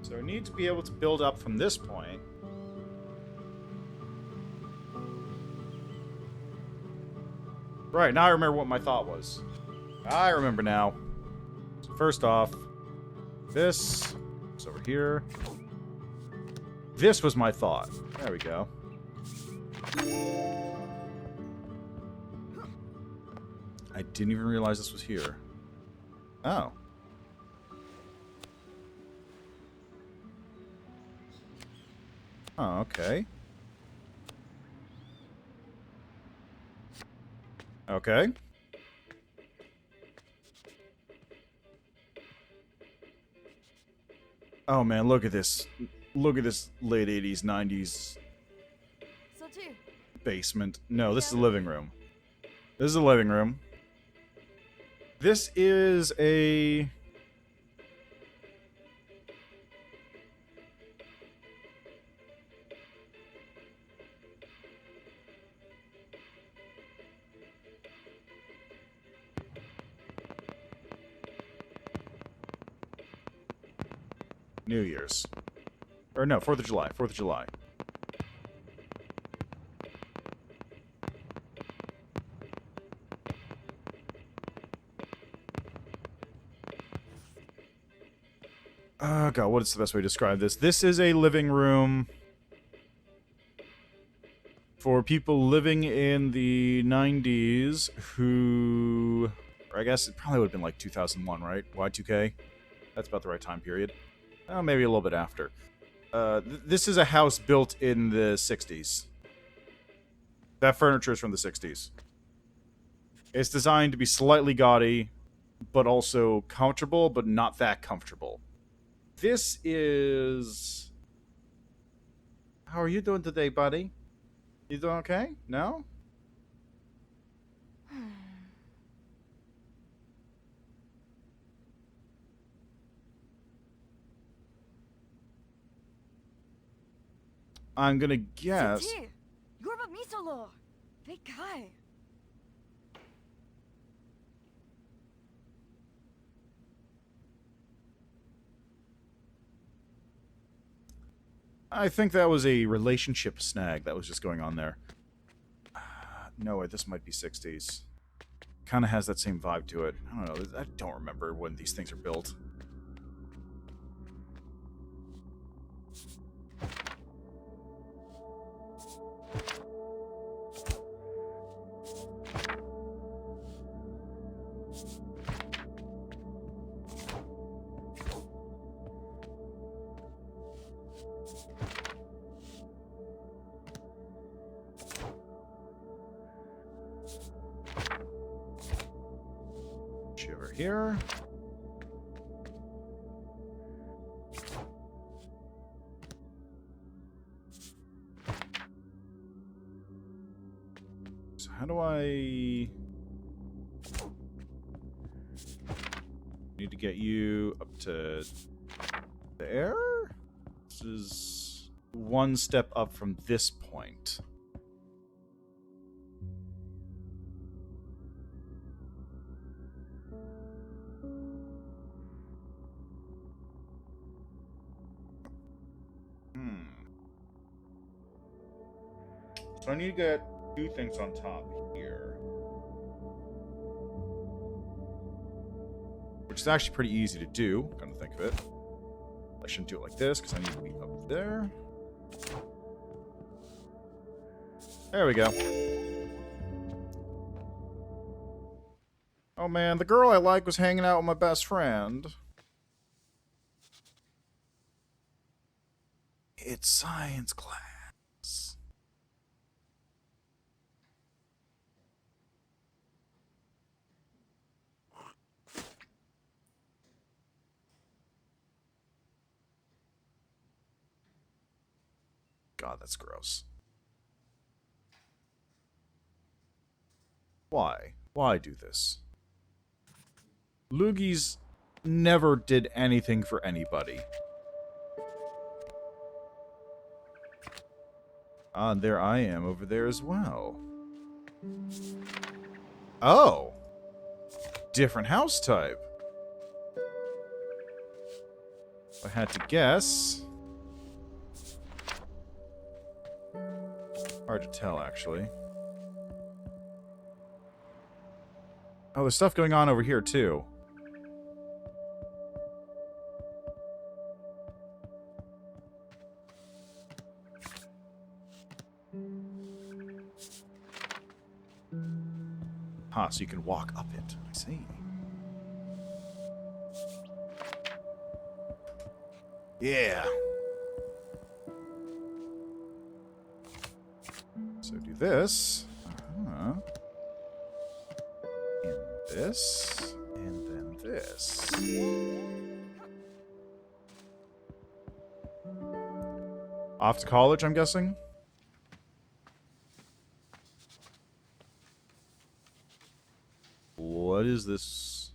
So I need to be able to build up from this point. Right, now I remember what my thought was. I remember now. So first off, this is over here. This was my thought. There we go. I didn't even realize this was here. Oh. Oh, okay. Okay. Oh man, look at this. Look at this late 80s, 90s So too. basement. No, this is a living room. This is a living room. This is a... New Year's. Or no, 4th of July. 4th of July. Oh god, what is the best way to describe this? This is a living room for people living in the 90s who... Or I guess it probably would have been like 2001, right? Y2K? That's about the right time period. Oh, maybe a little bit after. This is a house built in the 60s. That furniture is from the 60s. It's designed to be slightly gaudy, but also comfortable, but not that comfortable. This is... How are you doing today, buddy? You doing okay? No? I'm gonna guess... So too. Yorba misolo. Big guy. I think that was a relationship snag that was just going on there. No way, this might be 60s. Kind of has that same vibe to it. I don't know, I don't remember when these things are built. Over here. So how do I need to get you up to there? This is one step up from this point. So I need to get two things on top here. Which is actually pretty easy to do, come to think of it. I shouldn't do it like this, because I need to be up there. There we go. Oh man, the girl I like was hanging out with my best friend. It's science class. God, that's gross. Why? Why do this? Loogies never did anything for anybody. Ah, and there I am over there as well. Oh! Different house type. If I had to guess... Hard to tell, actually. Oh, there's stuff going on over here, too. Ah, so you can walk up it. I see. Yeah. So do this. Uh-huh. And this. And then this. Off to college, I'm guessing? What is this?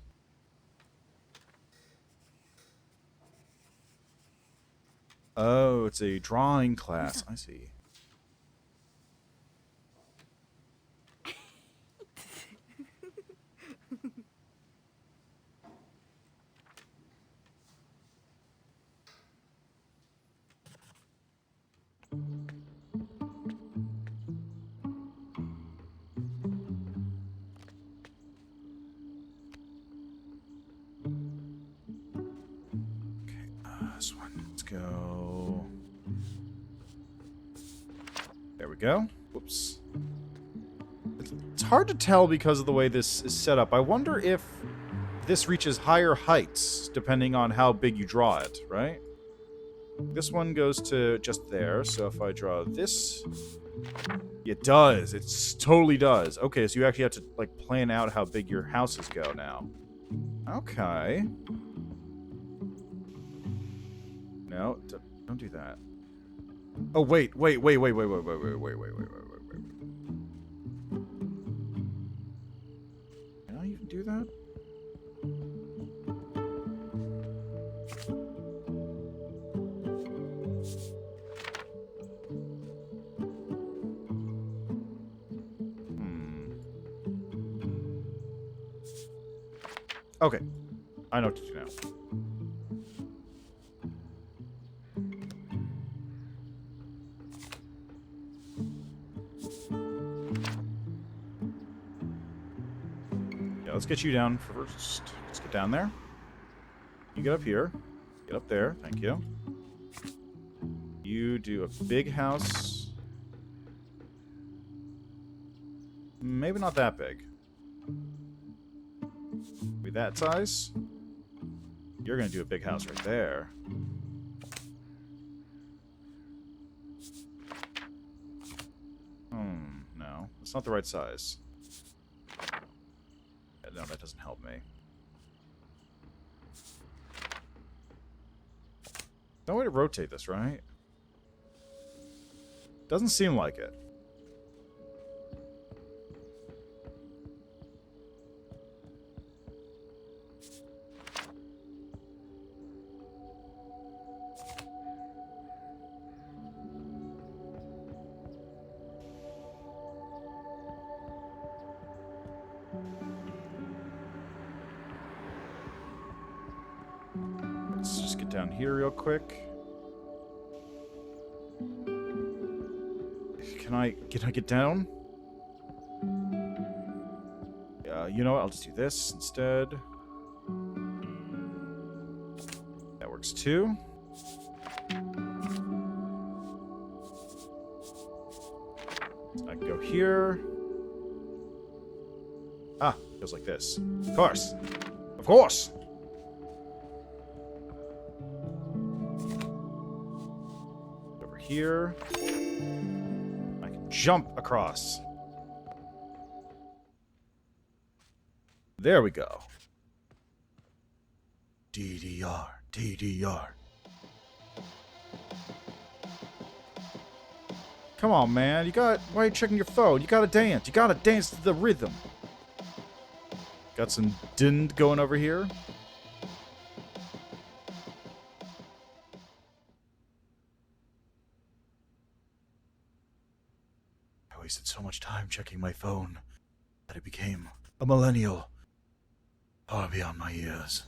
Oh, it's a drawing class. I see. This one. Let's go. There we go. Whoops. It's hard to tell because of the way this is set up. I wonder if this reaches higher heights depending on how big you draw it, right? This one goes to just there, so if I draw this... It does. It totally does. Okay, so you actually have to, like, plan out how big your houses go now. Okay. No, don't do that. Oh, wait. Can I even do that? Okay. I know what to do now. Let's get you down first. Let's get down there. You get up here. Get up there. Thank you. You do a big house. Maybe not that big. Maybe that size. You're going to do a big house right there. No. It's not the right size. No, that doesn't help me. No way to rotate this, right? Doesn't seem like it. Let's just get down here real quick. Can I get down? You know what? I'll just do this instead. That works too. I can go here. Ah, goes like this. Of course. Of course! Over here. I can jump across. There we go. DDR, DDR. Come on, man. Why are you checking your phone? You gotta dance. You gotta dance to the rhythm. Got some dind going over here. I wasted so much time checking my phone that I became a millennial far beyond my years.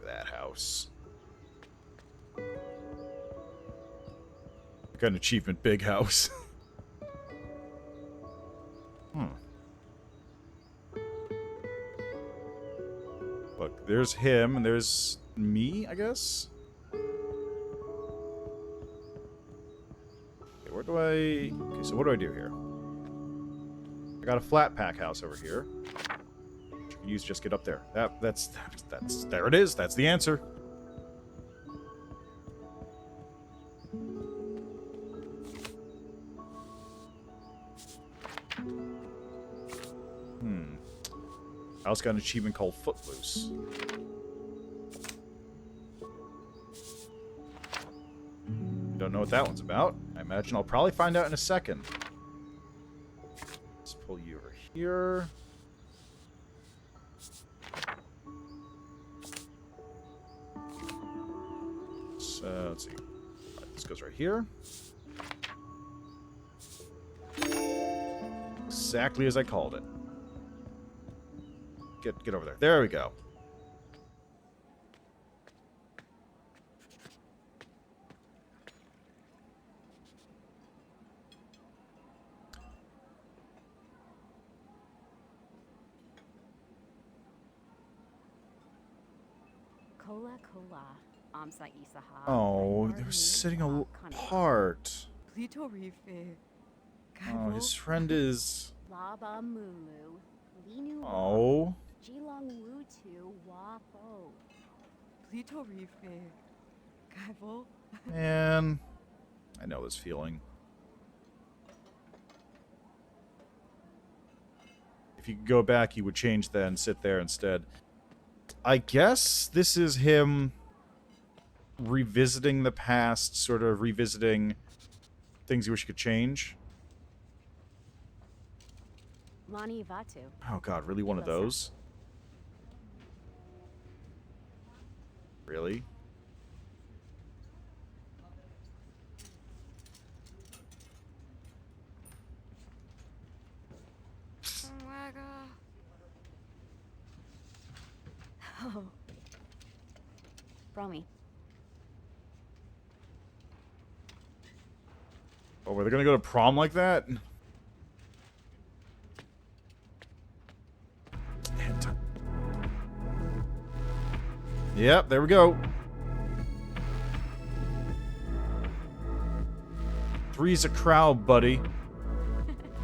Look at that house. Got an achievement, big house. Look, there's him, and there's me, I guess? Okay, where do I... Okay, so what do I do here? I got a flat pack house over here. Which I can use just get up there. That's... There it is. That's the answer. I also got an achievement called Footloose. Don't know what that one's about. I imagine I'll probably find out in a second. Let's pull you over here. So, let's see. Alright, this goes right here. Exactly as I called it. Get over there. There we go. Cola cola. Amsa isaha. Oh, they were sitting apart. Plito Rife. Oh, his friend is... Laba Mulu. Linu. Oh. Jilong Wu Tu Wafo. Plito Rife. Kaivo. Man. I know this feeling. If you could go back, you would change that and sit there instead. I guess this is him revisiting the past, sort of revisiting things you wish you could change. Lani Vatu. Oh god, really one of those? Really? Oh. Bromy. Oh, were they gonna go to prom like that? Yep, there we go. Three's a crowd, buddy.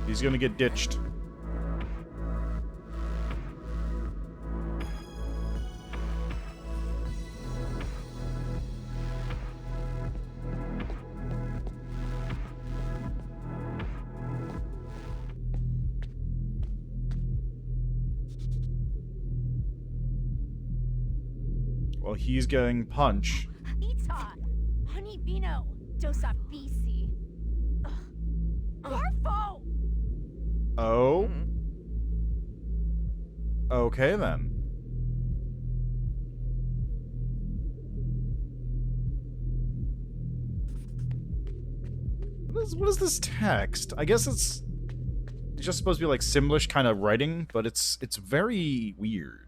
He's gonna get ditched. Well, he's getting punch. Ita. Honey Vino. Dosa Bisi. Garfo. Oh? Okay, then. What is this text? I guess it's just supposed to be like Simlish kind of writing, but it's very weird.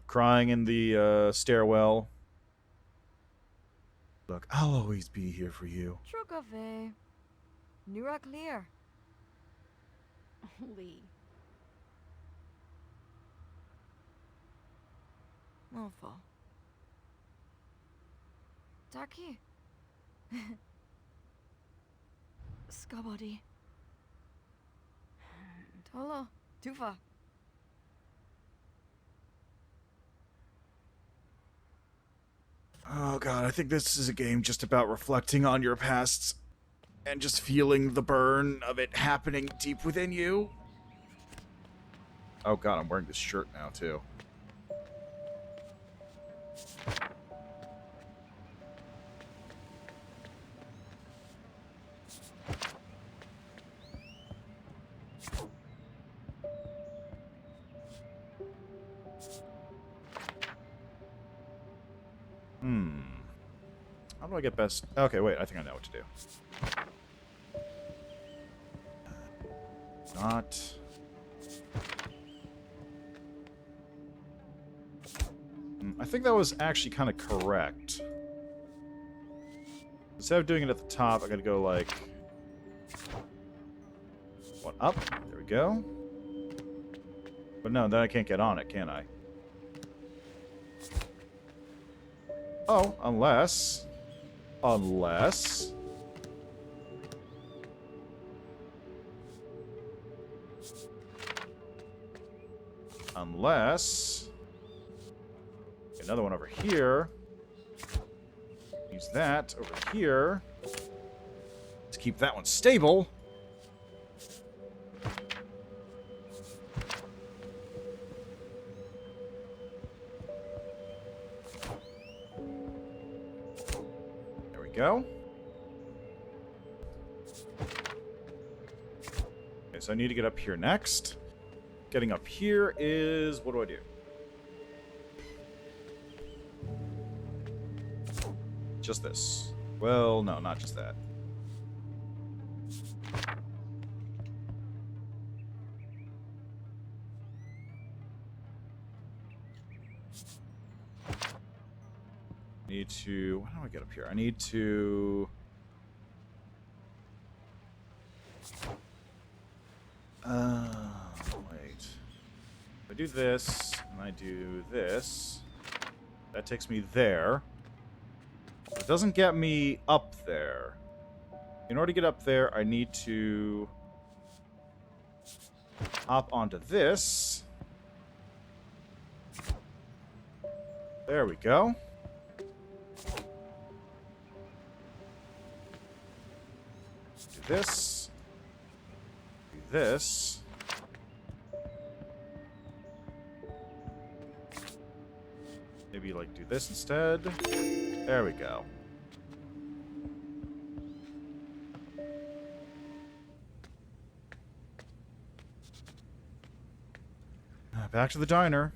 Crying in the stairwell. Look, I'll always be here for you. Trukave. Nura clear. Lee. Mofo. Darky. Skabody. Tolo. Tufa. Oh god, I think this is a game just about reflecting on your pasts and just feeling the burn of it happening deep within you. Oh god, I'm wearing this shirt now, too. How do I get best... Okay, wait, I think I know what to do. Not... I think that was actually kind of correct. Instead of doing it at the top, I gotta go, like... one up. There we go. But no, then I can't get on it, can I? Oh, unless... Unless... Another one over here. Use that over here. To keep that one stable. There we go. Okay, so I need to get up here next. Getting up here is... What do I do? Just this. Well, no, not just that. Need to... How do I get up here? I need to... Wait. If I do this, and I do this, that takes me there. It doesn't get me up there. In order to get up there, I need to hop onto this. There we go. Do this. Do this. Maybe, like, do this instead. There we go. Back to the diner.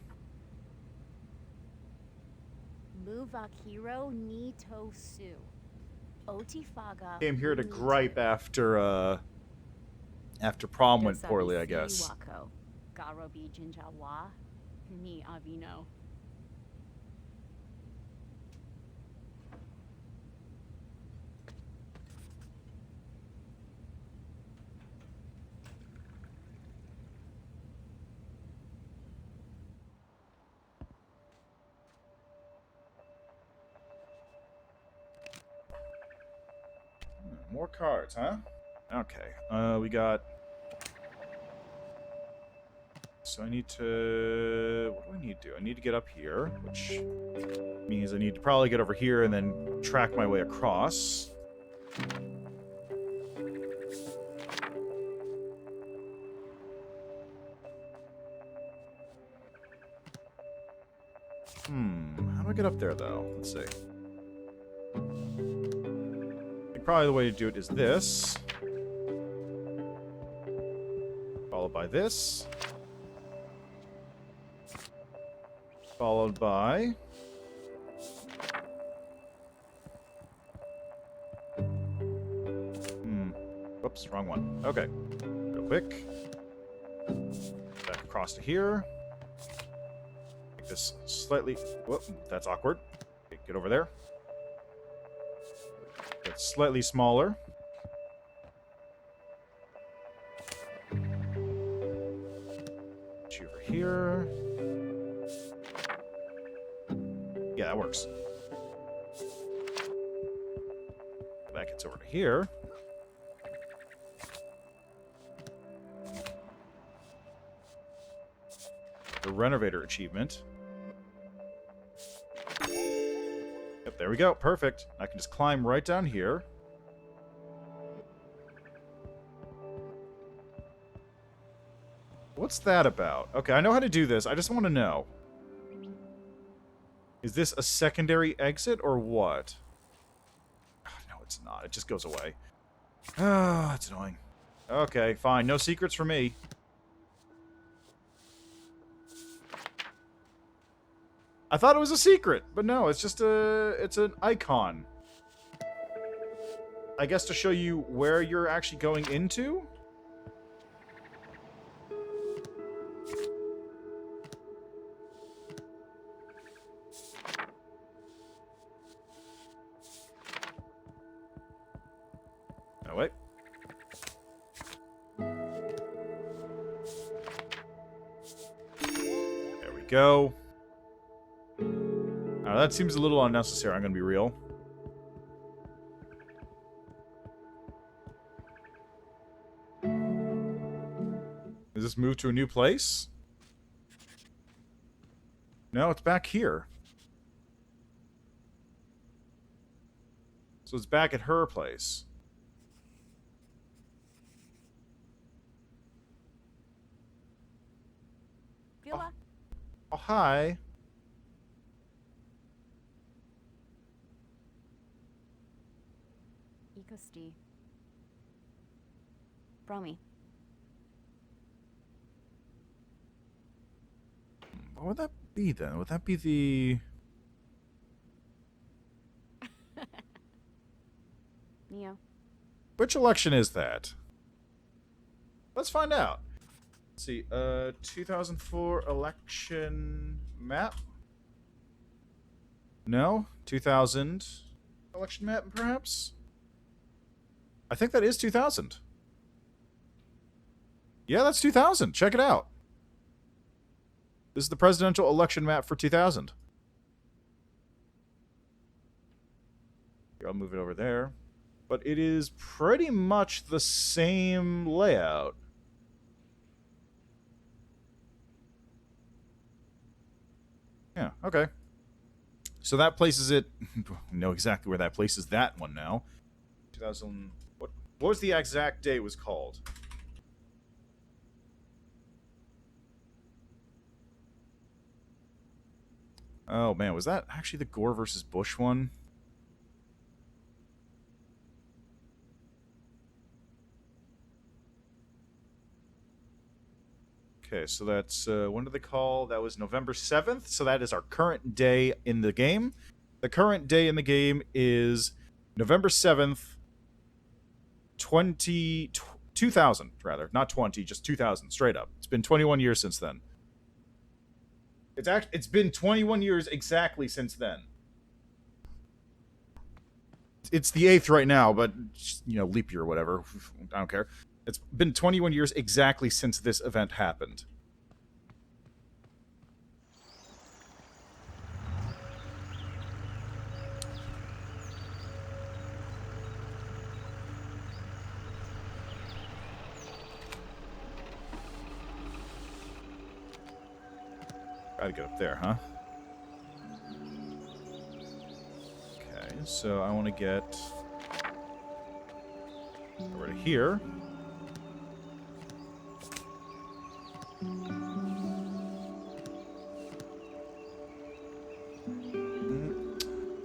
Muvakiro ni tosu. Otifaga. Came here to gripe after prom went poorly, I guess. Garobi jinjawa ni avino. More cards, huh? Okay. We got... So I need to... What do I need to do? I need to get up here, which means I need to probably get over here and then track my way across. How do I get up there, though? Let's see. Probably the way to do it is this. Followed by this. Followed by... Whoops, wrong one. Okay. Real quick. Back across to here. Make this slightly... Whoop, that's awkward. Okay, get over there. It's slightly smaller. Put you over here. Yeah, that works. That gets over to here. The Renovator achievement. Yep, there we go. Perfect. I can just climb right down here. What's that about? Okay, I know how to do this. I just want to know. Is this a secondary exit or what? Oh, no, it's not. It just goes away. Ah, that's annoying. Okay, fine. No secrets for me. I thought it was a secret, but no, it's just it's an icon. I guess to show you where you're actually going into? Oh, wait. There we go. That seems a little unnecessary, I'm gonna be real. Does this move to a new place? No, it's back here. So it's back at her place. Villa. Oh, hi. Ikosti. Bromi. What would that be then? Would that be the... Neo. Which election is that? Let's find out. Let's see. 2004 election map? No? 2000 election map, perhaps? I think that is 2000. Yeah, that's 2000. Check it out. This is the presidential election map for 2000. Here, I'll move it over there. But it is pretty much the same layout. Yeah, okay. So that places it... we know exactly where that places that one now. 2000... What was the exact day it was called? Oh, man, was that actually the Gore versus Bush one? Okay, so that's, when did they call? That was November 7th, so that is our current day in the game. The current day in the game is November 7th, 2000, rather. Not 20, just 2000, straight up. It's been 21 years since then. It's been 21 years exactly since then. It's the 8th right now, but, you know, leap year or whatever. I don't care. It's been 21 years exactly since this event happened. Gotta get up there, huh? Okay, so I want to get over to here.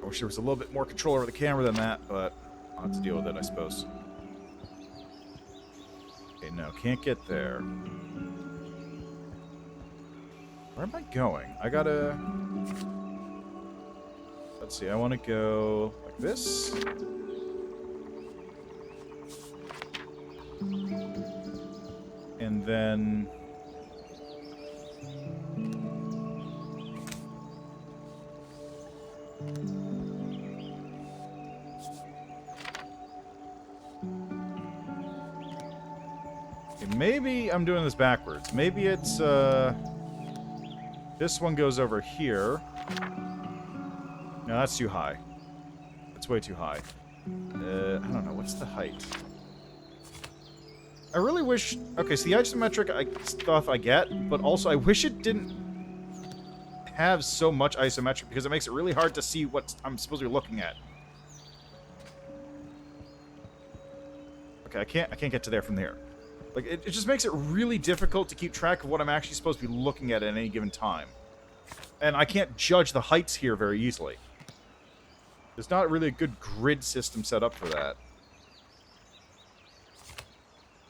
I wish there was a little bit more control over the camera than that, but I'll have to deal with it, I suppose. Okay, no, can't get there. Where am I going? I gotta... Let's see, I want to go like this. And then... Okay, maybe I'm doing this backwards. Maybe it's, this one goes over here. No, that's too high. That's way too high. I don't know. What's the height? I really wish... Okay, so the isometric stuff I get, but also I wish it didn't have so much isometric because it makes it really hard to see what I'm supposed to be looking at. Okay, I can't get to there from there. Like, it just makes it really difficult to keep track of what I'm actually supposed to be looking at any given time. And I can't judge the heights here very easily. There's not really a good grid system set up for that.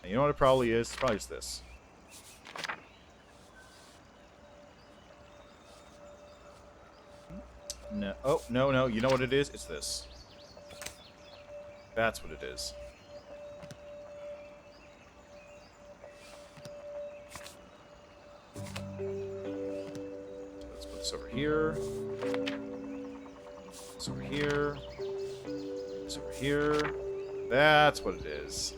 And you know what it probably is? It's probably just this. No. Oh, no, no. You know what it is? It's this. That's what it is. Let's put this over here. This over here. This over here. That's what it is.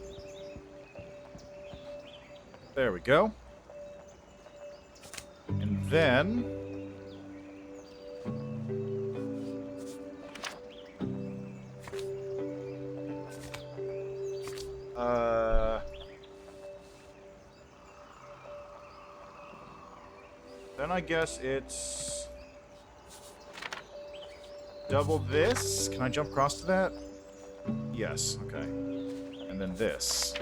There we go. And then... Then I guess it's... double this? Can I jump across to that? Yes, okay. And then this.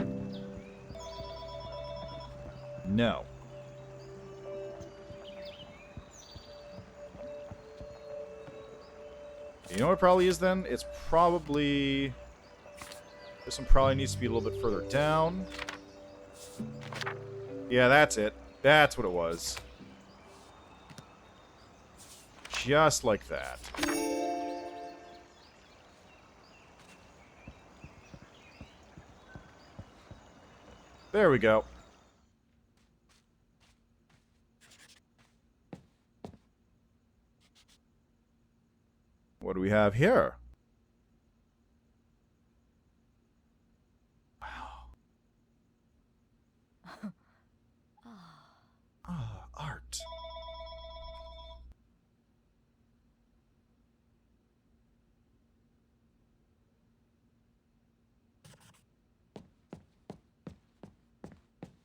No. You know what it probably is then? It's probably... This one probably needs to be a little bit further down. Yeah, that's it. That's what it was. Just like that. There we go. What do we have here? Wow. Ah, art.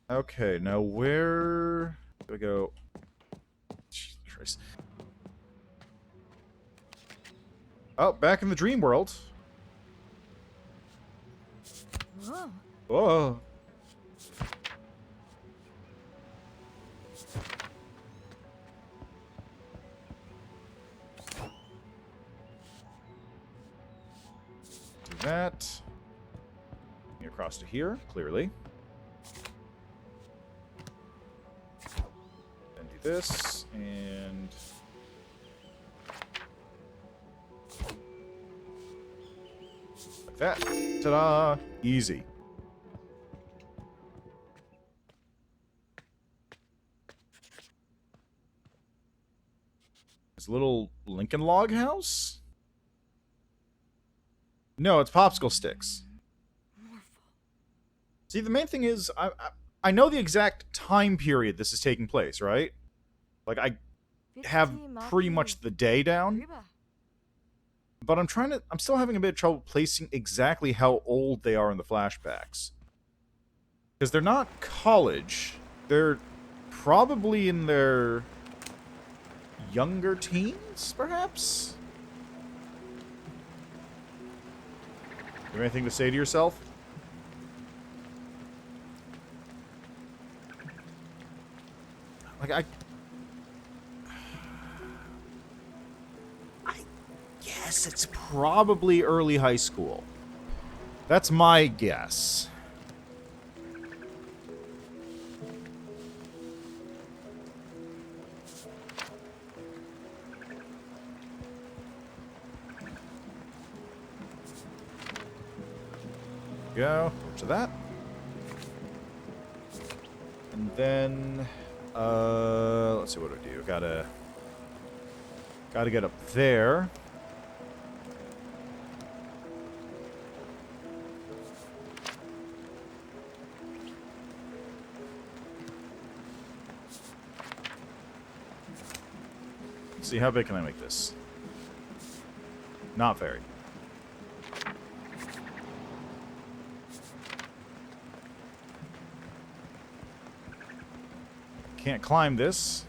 Okay, now where do I go? Jesus Christ. Oh, back in the dream world. Whoa. Whoa. Do that. Across to here, clearly. Then do this, and... like that. Ta-da! Easy. This little Lincoln log house? No, it's popsicle sticks. See, the main thing is, I know the exact time period this is taking place, right? Like, I have pretty much the day down. But I'm still having a bit of trouble placing exactly how old they are in the flashbacks. Because they're not college. They're probably in their younger teens, perhaps? You have anything to say to yourself? Like, I guess it's probably early high school. That's my guess. Go to that. And then... let's see what I do. Gotta get up there. Let's see, how big can I make this? Not very. Can't climb this.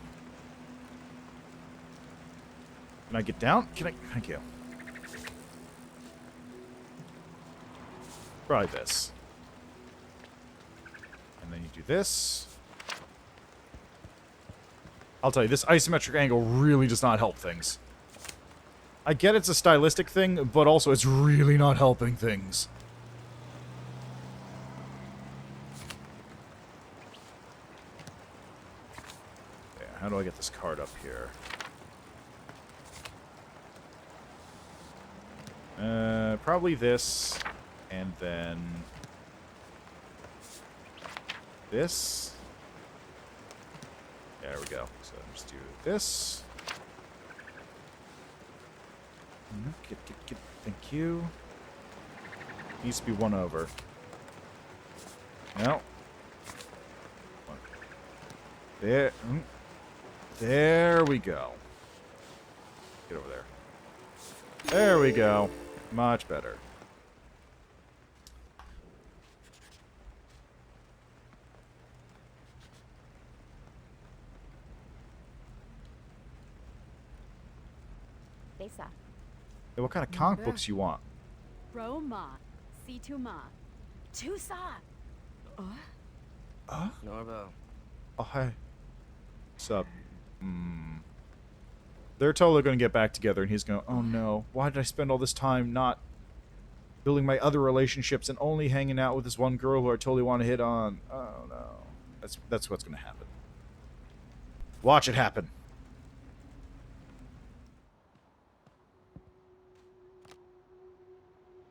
Can I get down? Can I? Thank you. Try this. And then you do this. I'll tell you, this isometric angle really does not help things. I get it's a stylistic thing, but also it's really not helping things. Yeah, how do I get this card up here? Probably this, and then this. There we go. So just do this. Get. Thank you. Needs to be one over. No. One. There. There we go. Get over there. There we go. Much better. Besa. Hey, what kind of comic books you want? Roma. Situma. Tusa. Norbo. Oh, hi. What's up? They're totally going to get back together, and he's going, oh no, why did I spend all this time not building my other relationships and only hanging out with this one girl who I totally want to hit on? Oh no. That's what's going to happen. Watch it happen.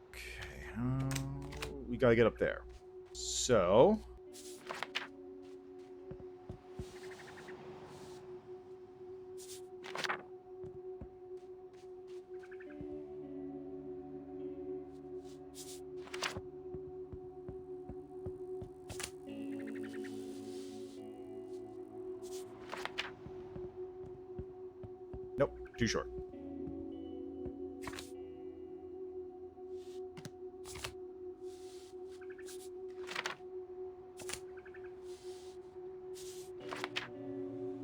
Okay, we got to get up there. So... Nope, too short.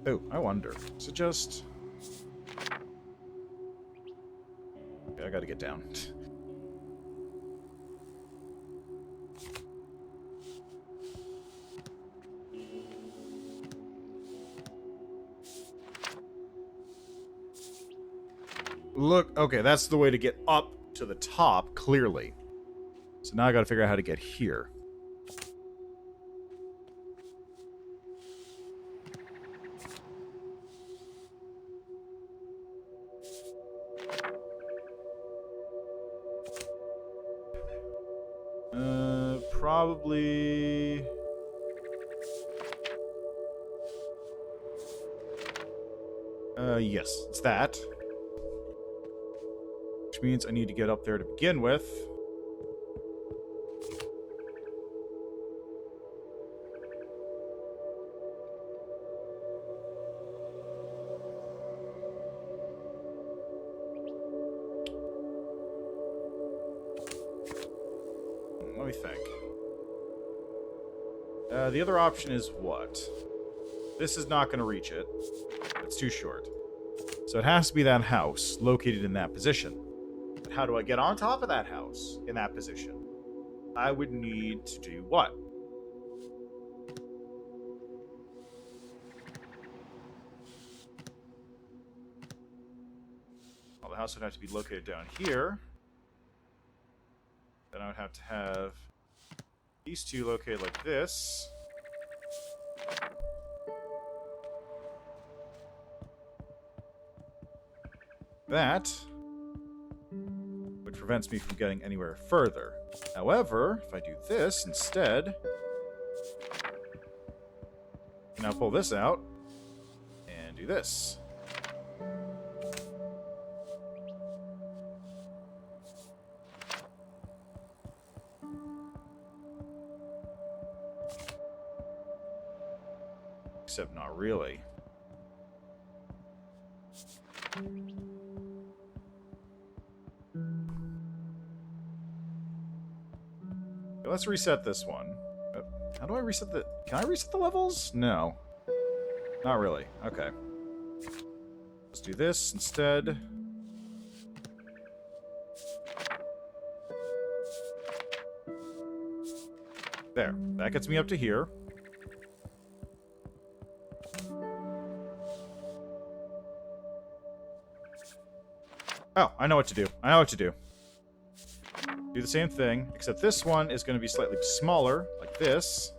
Oh, I wonder. Is it just... Okay, I gotta get down. Look, okay, that's the way to get up to the top, clearly. So now I gotta figure out how to get here. Probably... yes, it's that. Which means I need to get up there to begin with. Let me think. The other option is what? This is not going to reach it. It's too short. So it has to be that house located in that position. But how do I get on top of that house in that position? I would need to do what? Well, the house would have to be located down here. Then I would have to have these two located like this. That, which prevents me from getting anywhere further. However, if I do this instead, I can now pull this out and do this. Except not really. Let's reset this one. How do I reset the... Can I reset the levels? No. Not really. Okay. Let's do this instead. There. That gets me up to here. Oh, I know what to do. I know what to do. Do the same thing, except this one is going to be slightly smaller, like this.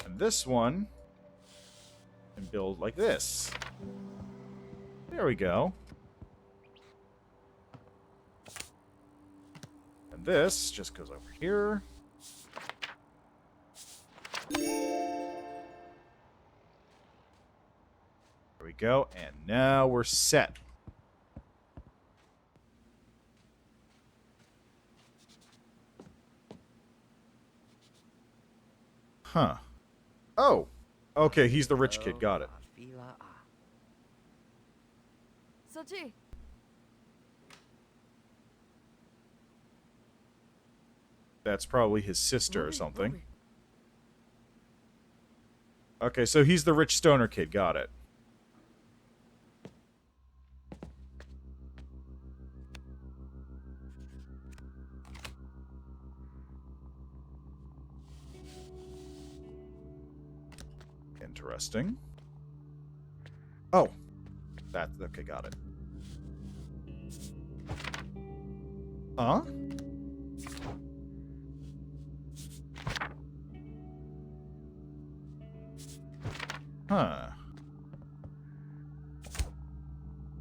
And this one can build like this. There we go. And this just goes over here. There we go, and now we're set. Huh. Oh. Okay, he's the rich kid. Got it. Sochi. That's probably his sister or something. Okay, so he's the rich stoner kid. Got it. Interesting. Oh. That, okay, got it. Huh? Huh.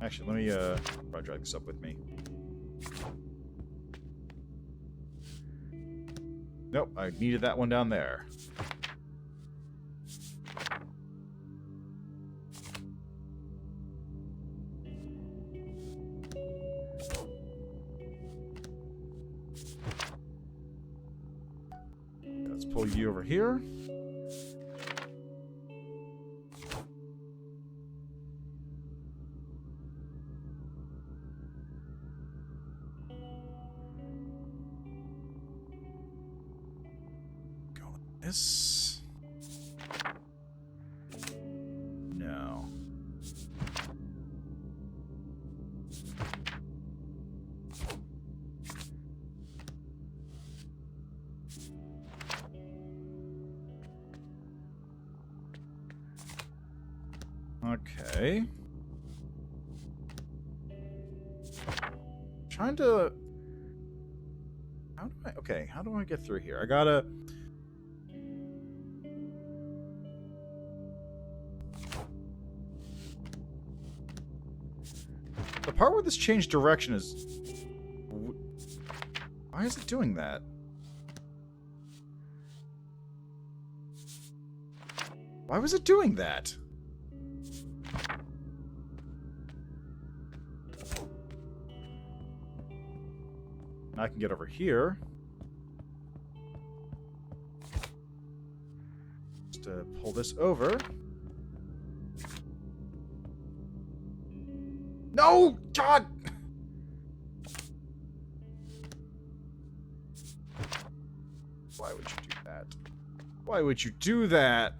Actually, let me, try to drag this up with me. Nope, I needed that one down there. Let's pull you over here. Go like this. No. Okay. Trying to... How do I... Okay, how do I get through here? I gotta... The part where this changed direction is... Why is it doing that? Why was it doing that? I can get over here. Just pull this over. No! God! Why would you do that? Why would you do that?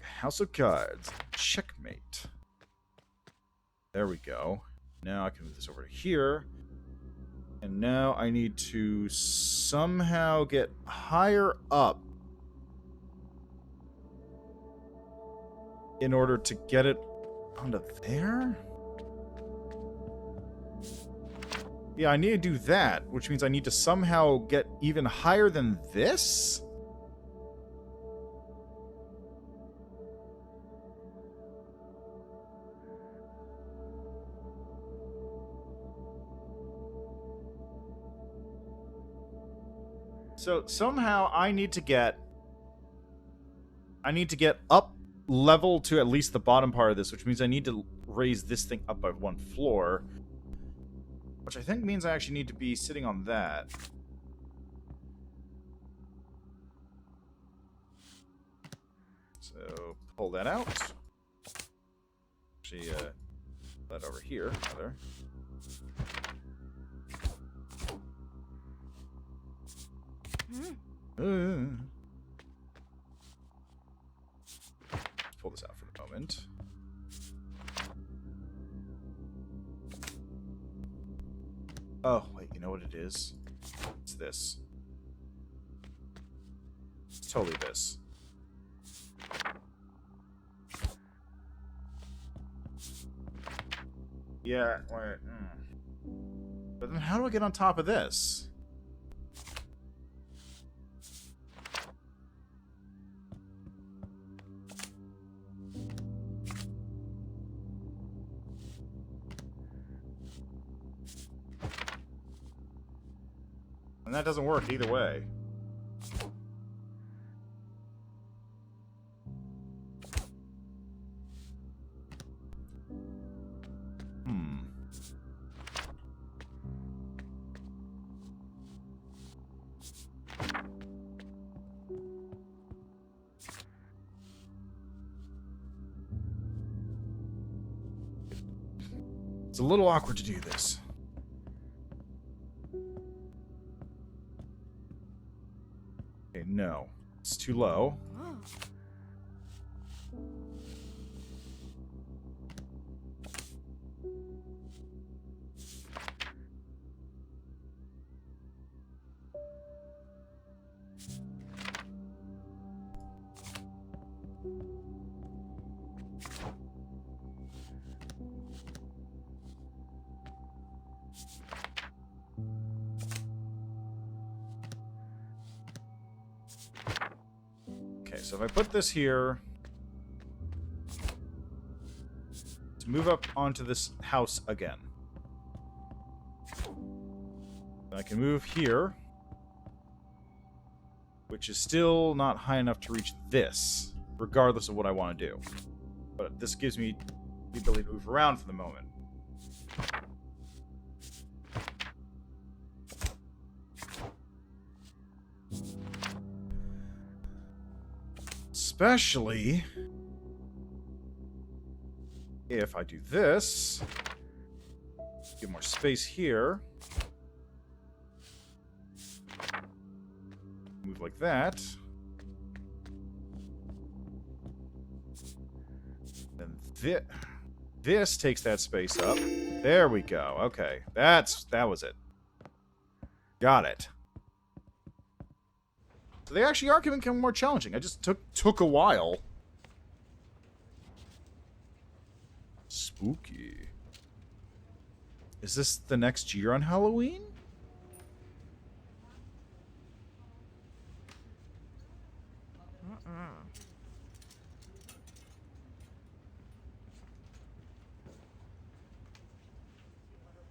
House of Cards. Checkmate. There we go. Now I can move this over to here. And now I need to somehow get higher up in order to get it onto there? Yeah, I need to do that, which means I need to somehow get even higher than this? So somehow I need to get up level to at least the bottom part of this, which means I need to raise this thing up by one floor. Which I think means I actually need to be sitting on that. So pull that out. Actually, that over here, rather. pull this out for the moment. Oh, wait, you know what it is? It's this. It's totally this. Yeah, wait. But then how do I get on top of this? And that doesn't work either way. It's a little awkward to do this. Okay, no. It's too low. Okay, so if I put this here to move up onto this house again, I can move here, which is still not high enough to reach this, regardless of what I want to do. But this gives me the ability to move around for the moment. Especially if I do this, get more space here, move like that, then this takes that space up. There we go. Okay, that was it. Got it. So they actually are becoming more challenging. I just took a while. Spooky. Is this the next year on Halloween?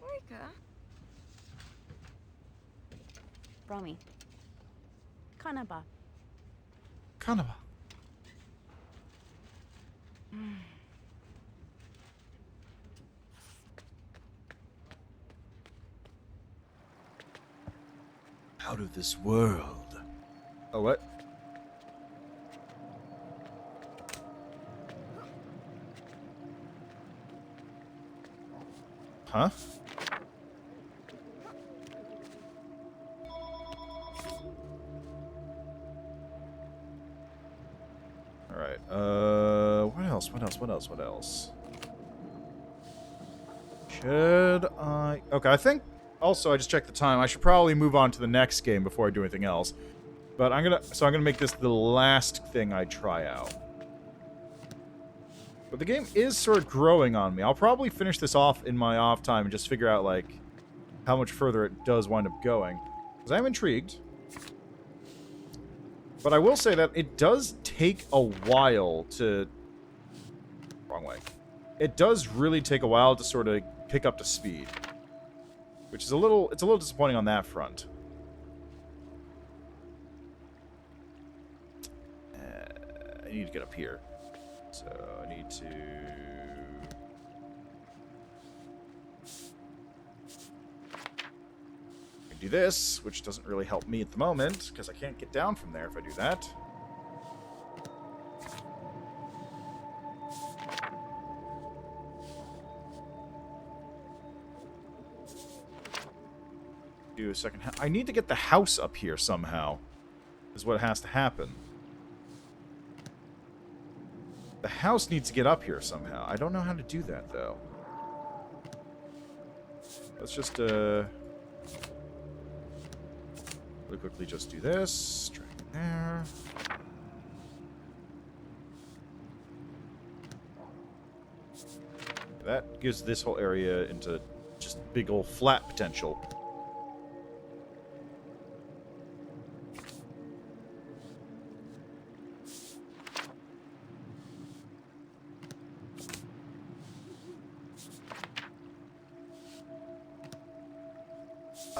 Marika? Romy. Kanaba. Kanaba. Out of this world. Oh, what? Huh? Alright, what else? Should I... Okay, I think... Also, I just checked the time. I should probably move on to the next game before I do anything else. But I'm gonna make this the last thing I try out. But the game is sort of growing on me. I'll probably finish this off in my off time and just figure out, like, how much further it does wind up going. Because I'm intrigued. But I will say that it does take a while to... Wrong way. It does really take a while to sort of pick up to speed. Which is it's a little disappointing on that front. I need to get up here. So I need to... do this, which doesn't really help me at the moment, because I can't get down from there if I do that. Do a second. I need to get the house up here somehow, is what has to happen. The house needs to get up here somehow. I don't know how to do that, though. Let's just, really quickly just do this. Drag it there. That gives this whole area into just big old flat potential.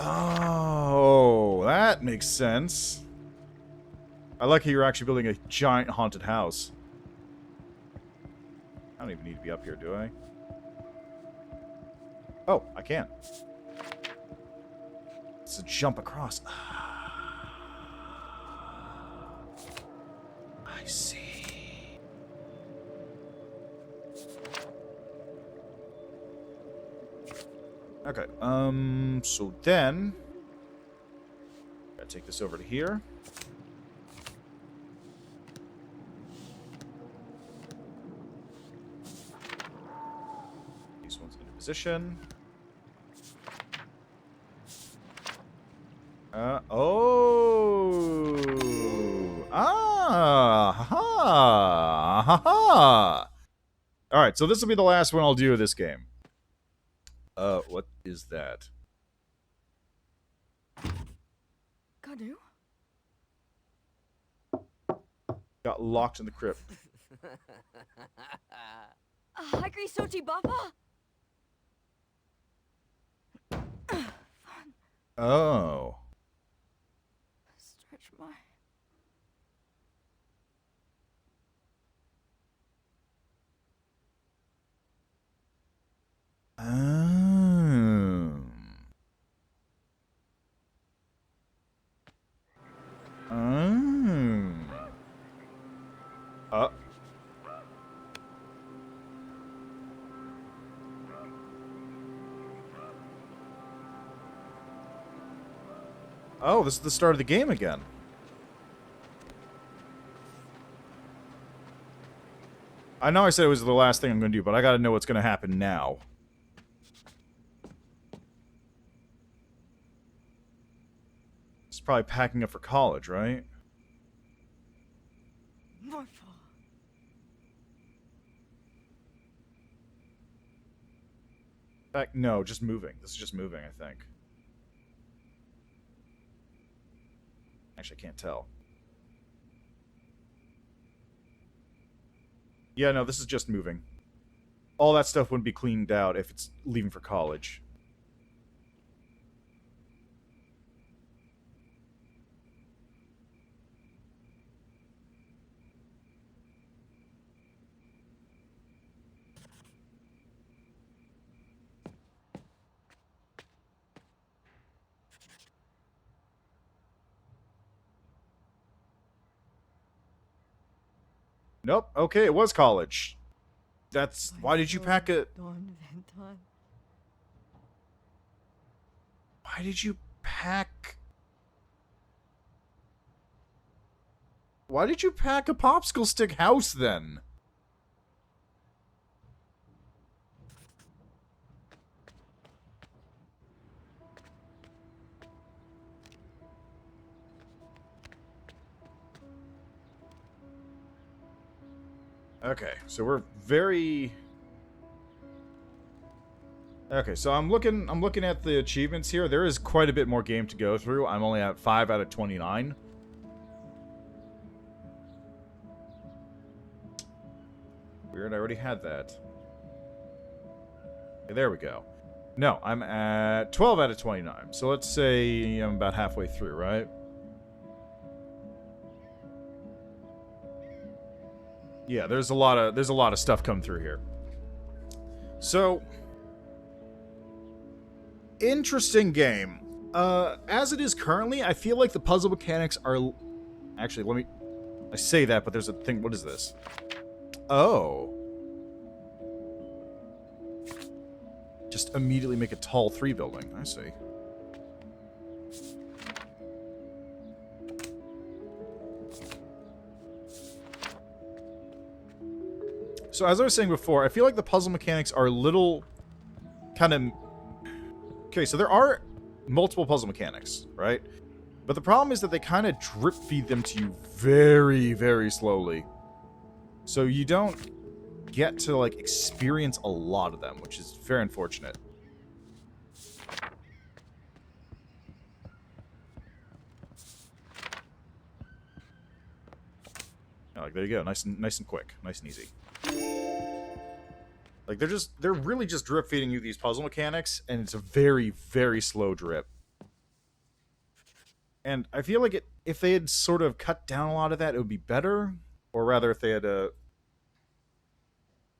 Oh, that makes sense. I like how you're actually building a giant haunted house. I don't even need to be up here, do I? Oh, I can. It's a jump across. I see. Okay, so then... gotta take this over to here. These ones into position. Oh! Ah! Ha ha! Ha! Alright, so this will be the last one I'll do of this game. What is that? Kadu? Got locked in the crypt. Hagri Sochi Bapa? Oh. Stretch my... Oh. Oh. Oh, this is the start of the game again. I know I said it was the last thing I'm going to do, but I got to know what's going to happen now. It's probably packing up for college, right? My fault. Back, no, just moving. This is just moving, I think. Actually, I can't tell. Yeah, no, this is just moving. All that stuff wouldn't be cleaned out if it's leaving for college. Nope. Okay, it was college. That's... why did you pack it? Why did you pack... why did you pack a popsicle stick house, then? Okay, so we're very... okay, so I'm looking at the achievements here. There is quite a bit more game to go through. I'm only at 5 out of 29. Weird, I already had that. Okay, there we go. No, I'm at 12 out of 29. So let's say I'm about halfway through, right? Yeah, there's a lot of stuff coming through here. So, interesting game. As it is currently, I feel like the puzzle mechanics are... actually, I say that, but there's a thing... what is this? Oh. Just immediately make a tall 3 building. I see. So as I was saying before, I feel like the puzzle mechanics are a little kind of... Okay, so there are multiple puzzle mechanics, right? But the problem is that they kind of drip feed them to you very, very slowly. So you don't get to, like, experience a lot of them, which is very unfortunate. Oh, like, there you go. Nice and quick. Nice and easy. Like, they're really just drip feeding you these puzzle mechanics, and it's a very, very slow drip. And I feel like if they had sort of cut down a lot of that, it would be better. Or rather, if they had it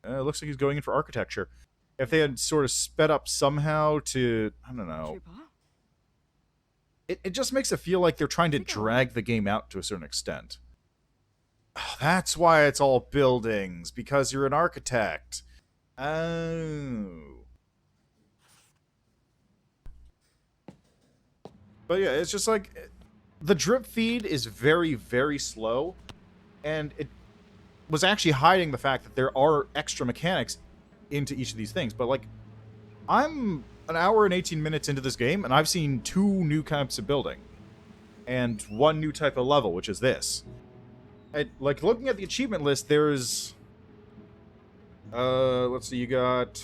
looks like he's going in for architecture. If they had sort of sped up somehow to, I don't know. Trooper? It just makes it feel like they're trying to drag the game out to a certain extent. Oh, that's why it's all buildings, because you're an architect. Oh. But yeah, it's just like, the drip feed is very, very slow, and it was actually hiding the fact that there are extra mechanics into each of these things. But, like, I'm an hour and 18 minutes into this game, and I've seen 2 new types of building. And 1 new type of level, which is this. And, like, looking at the achievement list, there's... let's see, you got...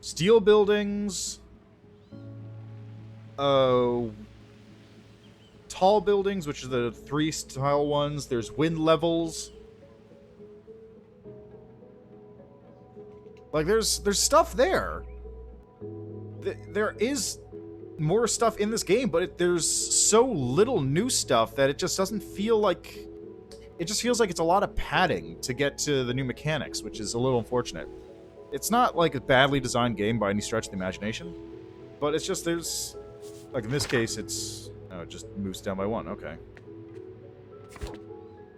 steel buildings... tall buildings, which are the 3 style ones. There's wind levels. Like, there's stuff there. There is more stuff in this game, but there's so little new stuff that it just doesn't feel like... It just feels like it's a lot of padding to get to the new mechanics, which is a little unfortunate. It's not like a badly designed game by any stretch of the imagination, but it's just there's... Like, in this case, it's... Oh, it just moves down by 1. Okay.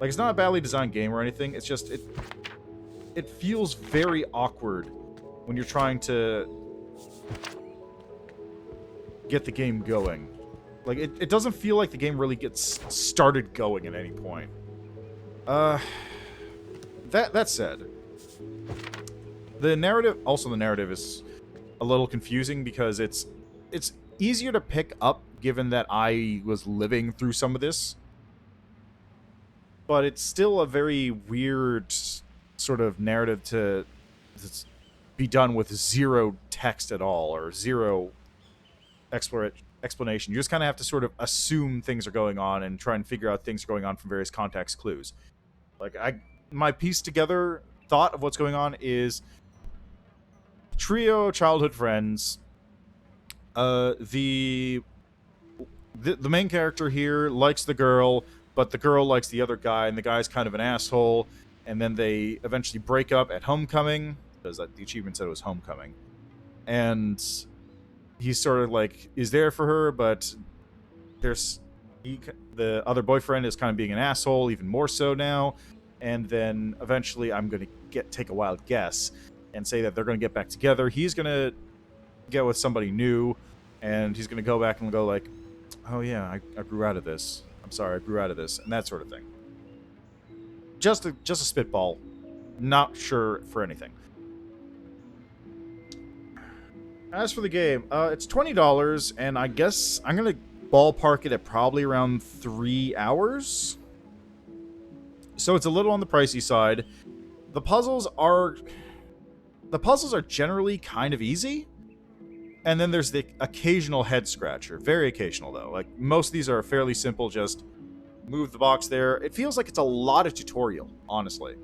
Like, it's not a badly designed game or anything. It's just... It feels very awkward when you're trying to get the game going. Like, it doesn't feel like the game really gets started going at any point. That said, the narrative is a little confusing because it's easier to pick up given that I was living through some of this. But it's still a very weird sort of narrative to be done with 0 text at all, or 0 explanation. You just kind of have to sort of assume things are going on and try and figure out things are going on from various context clues. Like, my pieced together thought of what's going on is trio of childhood friends. The main character here likes the girl, but the girl likes the other guy, and the guy's kind of an asshole. And then they eventually break up at homecoming, because the achievement said it was homecoming. And he's sort of like is there for her, but the other boyfriend is kind of being an asshole, even more so now. And then eventually, I'm going to take a wild guess and say that they're going to get back together. He's going to get with somebody new, and he's going to go back and go like, oh yeah, I grew out of this. I'm sorry, I grew out of this, and that sort of thing. Just a spitball. Not sure for anything. As for the game, it's $20, and I guess I'm going to ballpark it at probably around 3 hours. So it's a little on the pricey side. The puzzles are generally kind of easy. And then there's the occasional head scratcher. Very occasional, though. Like, most of these are fairly simple, just move the box there. It feels like it's a lot of tutorial, honestly.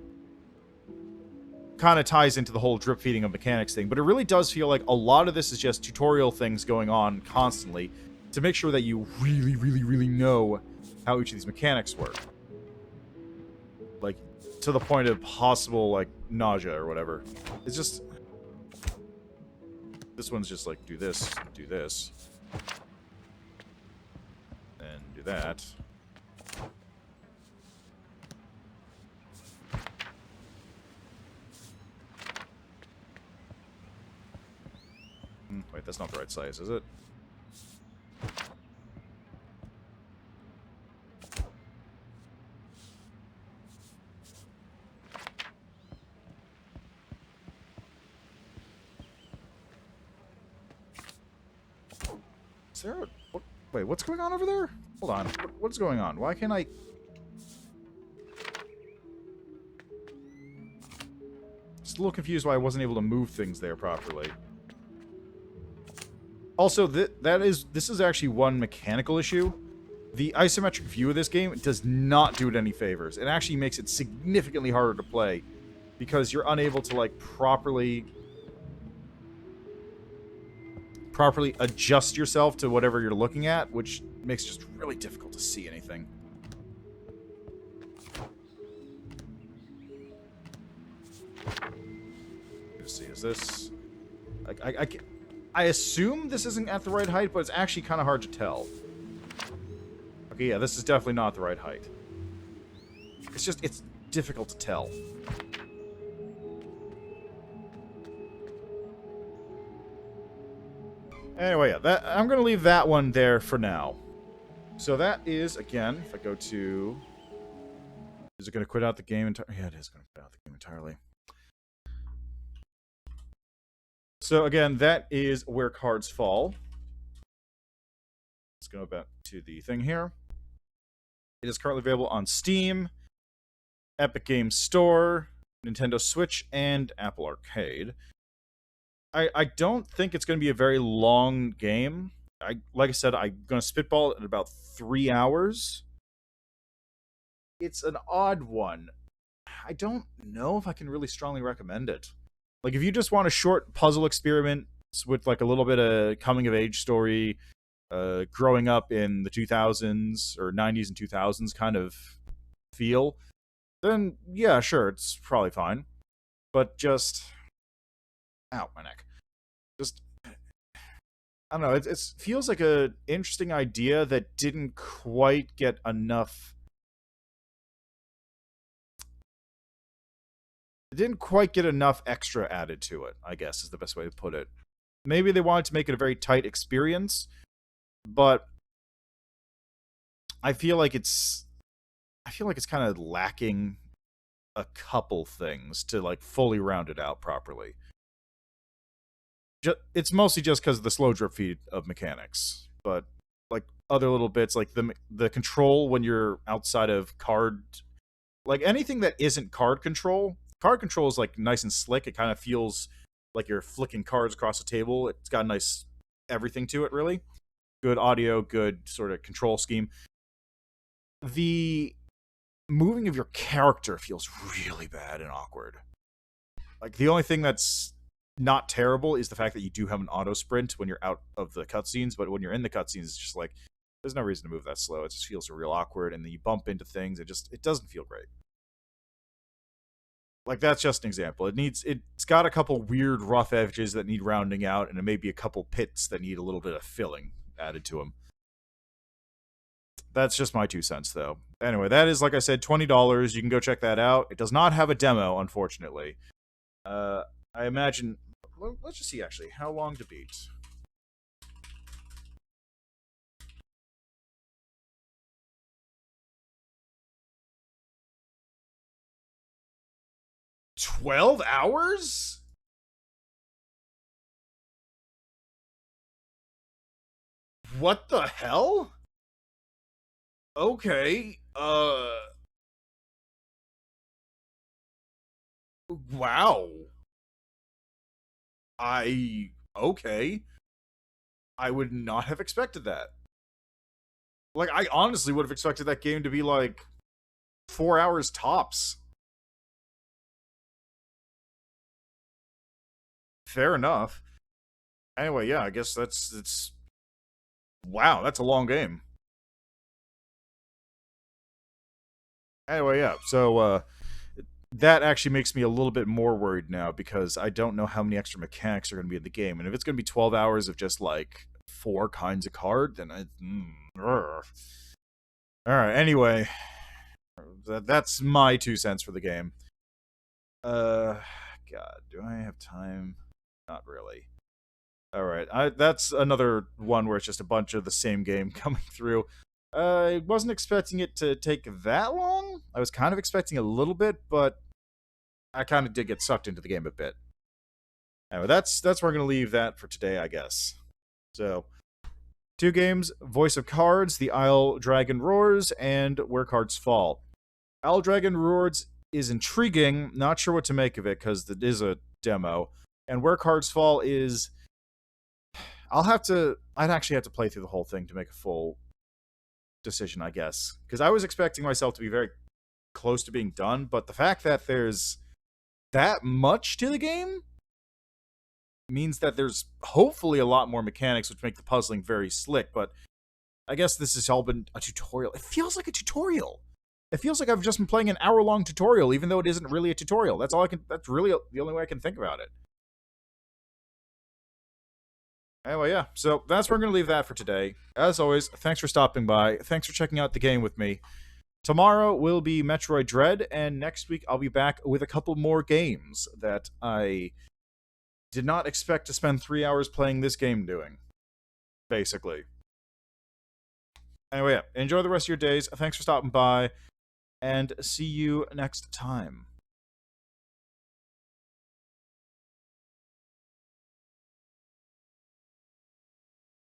Kind of ties into the whole drip feeding of mechanics thing, but it really does feel like a lot of this is just tutorial things going on constantly to make sure that you really, really, really know how each of these mechanics work. Like, to the point of possible, like, nausea or whatever. It's just... This one's just like, do this, and do that. Wait, that's not the right size, is it? Is there a... Wait, what's going on over there? Hold on. What's going on? Why can't I... Just a little confused why I wasn't able to move things there properly. Also, this is actually one mechanical issue. The isometric view of this game does not do it any favors. It actually makes it significantly harder to play because you're unable to, like, properly adjust yourself to whatever you're looking at, which makes it just really difficult to see anything. Let's see, is this... I assume this isn't at the right height, but it's actually kind of hard to tell. Okay, yeah, this is definitely not the right height. It's just, it's difficult to tell. Anyway, yeah, I'm going to leave that one there for now. So that is, again, if I go to... Is it going to quit out the game entirely? Yeah, it is going to quit out the game entirely. So again, that is Where Cards Fall. Let's go back to the thing here. It is currently available on Steam, Epic Games Store, Nintendo Switch, and Apple Arcade. I don't think it's going to be a very long game. Like I said, I'm going to spitball it at about 3 hours. It's an odd one. I don't know if I can really strongly recommend it. Like, if you just want a short puzzle experiment with, like, a little bit of coming-of-age story, growing up in the 2000s, or 90s and 2000s kind of feel, then, yeah, sure, it's probably fine. But just... Ow, my neck. Just... I don't know, it feels like an interesting idea that didn't quite get enough... It didn't quite get enough extra added to it, I guess, is the best way to put it. Maybe they wanted to make it a very tight experience, but I feel like it's kind of lacking a couple things to, like, fully round it out properly. It's mostly just because of the slow drip feed of mechanics, but, like, other little bits, like the control when you're outside of card... Like, anything that isn't card control is, like, nice and slick. It kind of feels like you're flicking cards across the table. It's got a nice everything to it, really. Good audio, good sort of control scheme. The moving of your character feels really bad and awkward. Like, the only thing that's not terrible is the fact that you do have an auto sprint when you're out of the cutscenes, but when you're in the cutscenes, it's just like, there's no reason to move that slow. It just feels real awkward, and then you bump into things. It doesn't feel great. Like, that's just an example. It's got a couple weird rough edges that need rounding out, and it may be a couple pits that need a little bit of filling added to them. That's just my 2 cents, though. Anyway, that is, like I said, $20. You can go check that out. It does not have a demo, unfortunately. I imagine... Let's just see, actually, how long to beat. $12 hours? What the hell? Okay, wow. Okay. I would not have expected that. Like, I honestly would have expected that game to be, like, 4 hours tops. Fair enough. Anyway, yeah, I guess it's... Wow, that's a long game. Anyway, yeah, so, that actually makes me a little bit more worried now, because I don't know how many extra mechanics are going to be in the game, and if it's going to be 12 hours of just, like, 4 kinds of card, then Alright, anyway. That's my 2 cents for the game. God, do I have time? Not really. Alright, that's another one where it's just a bunch of the same game coming through. I wasn't expecting it to take that long. I was kind of expecting a little bit, but I kind of did get sucked into the game a bit. Anyway, that's where I'm going to leave that for today, I guess. So, 2 games, Voice of Cards, The Isle Dragon Roars, and Where Cards Fall. Isle Dragon Roars is intriguing, not sure what to make of it because it is a demo. And Where Cards Fall is... I'd actually have to play through the whole thing to make a full decision, I guess. Because I was expecting myself to be very close to being done, but the fact that there's that much to the game means that there's hopefully a lot more mechanics which make the puzzling very slick, but I guess this has all been a tutorial. It feels like a tutorial. It feels like I've just been playing an hour-long tutorial, even though it isn't really a tutorial. That's really the only way I can think about it. Anyway, yeah, so that's where I'm going to leave that for today. As always, thanks for stopping by. Thanks for checking out the game with me. Tomorrow will be Metroid Dread, and next week I'll be back with a couple more games that I did not expect to spend 3 hours playing this game doing. Basically. Anyway, yeah, enjoy the rest of your days. Thanks for stopping by, and see you next time.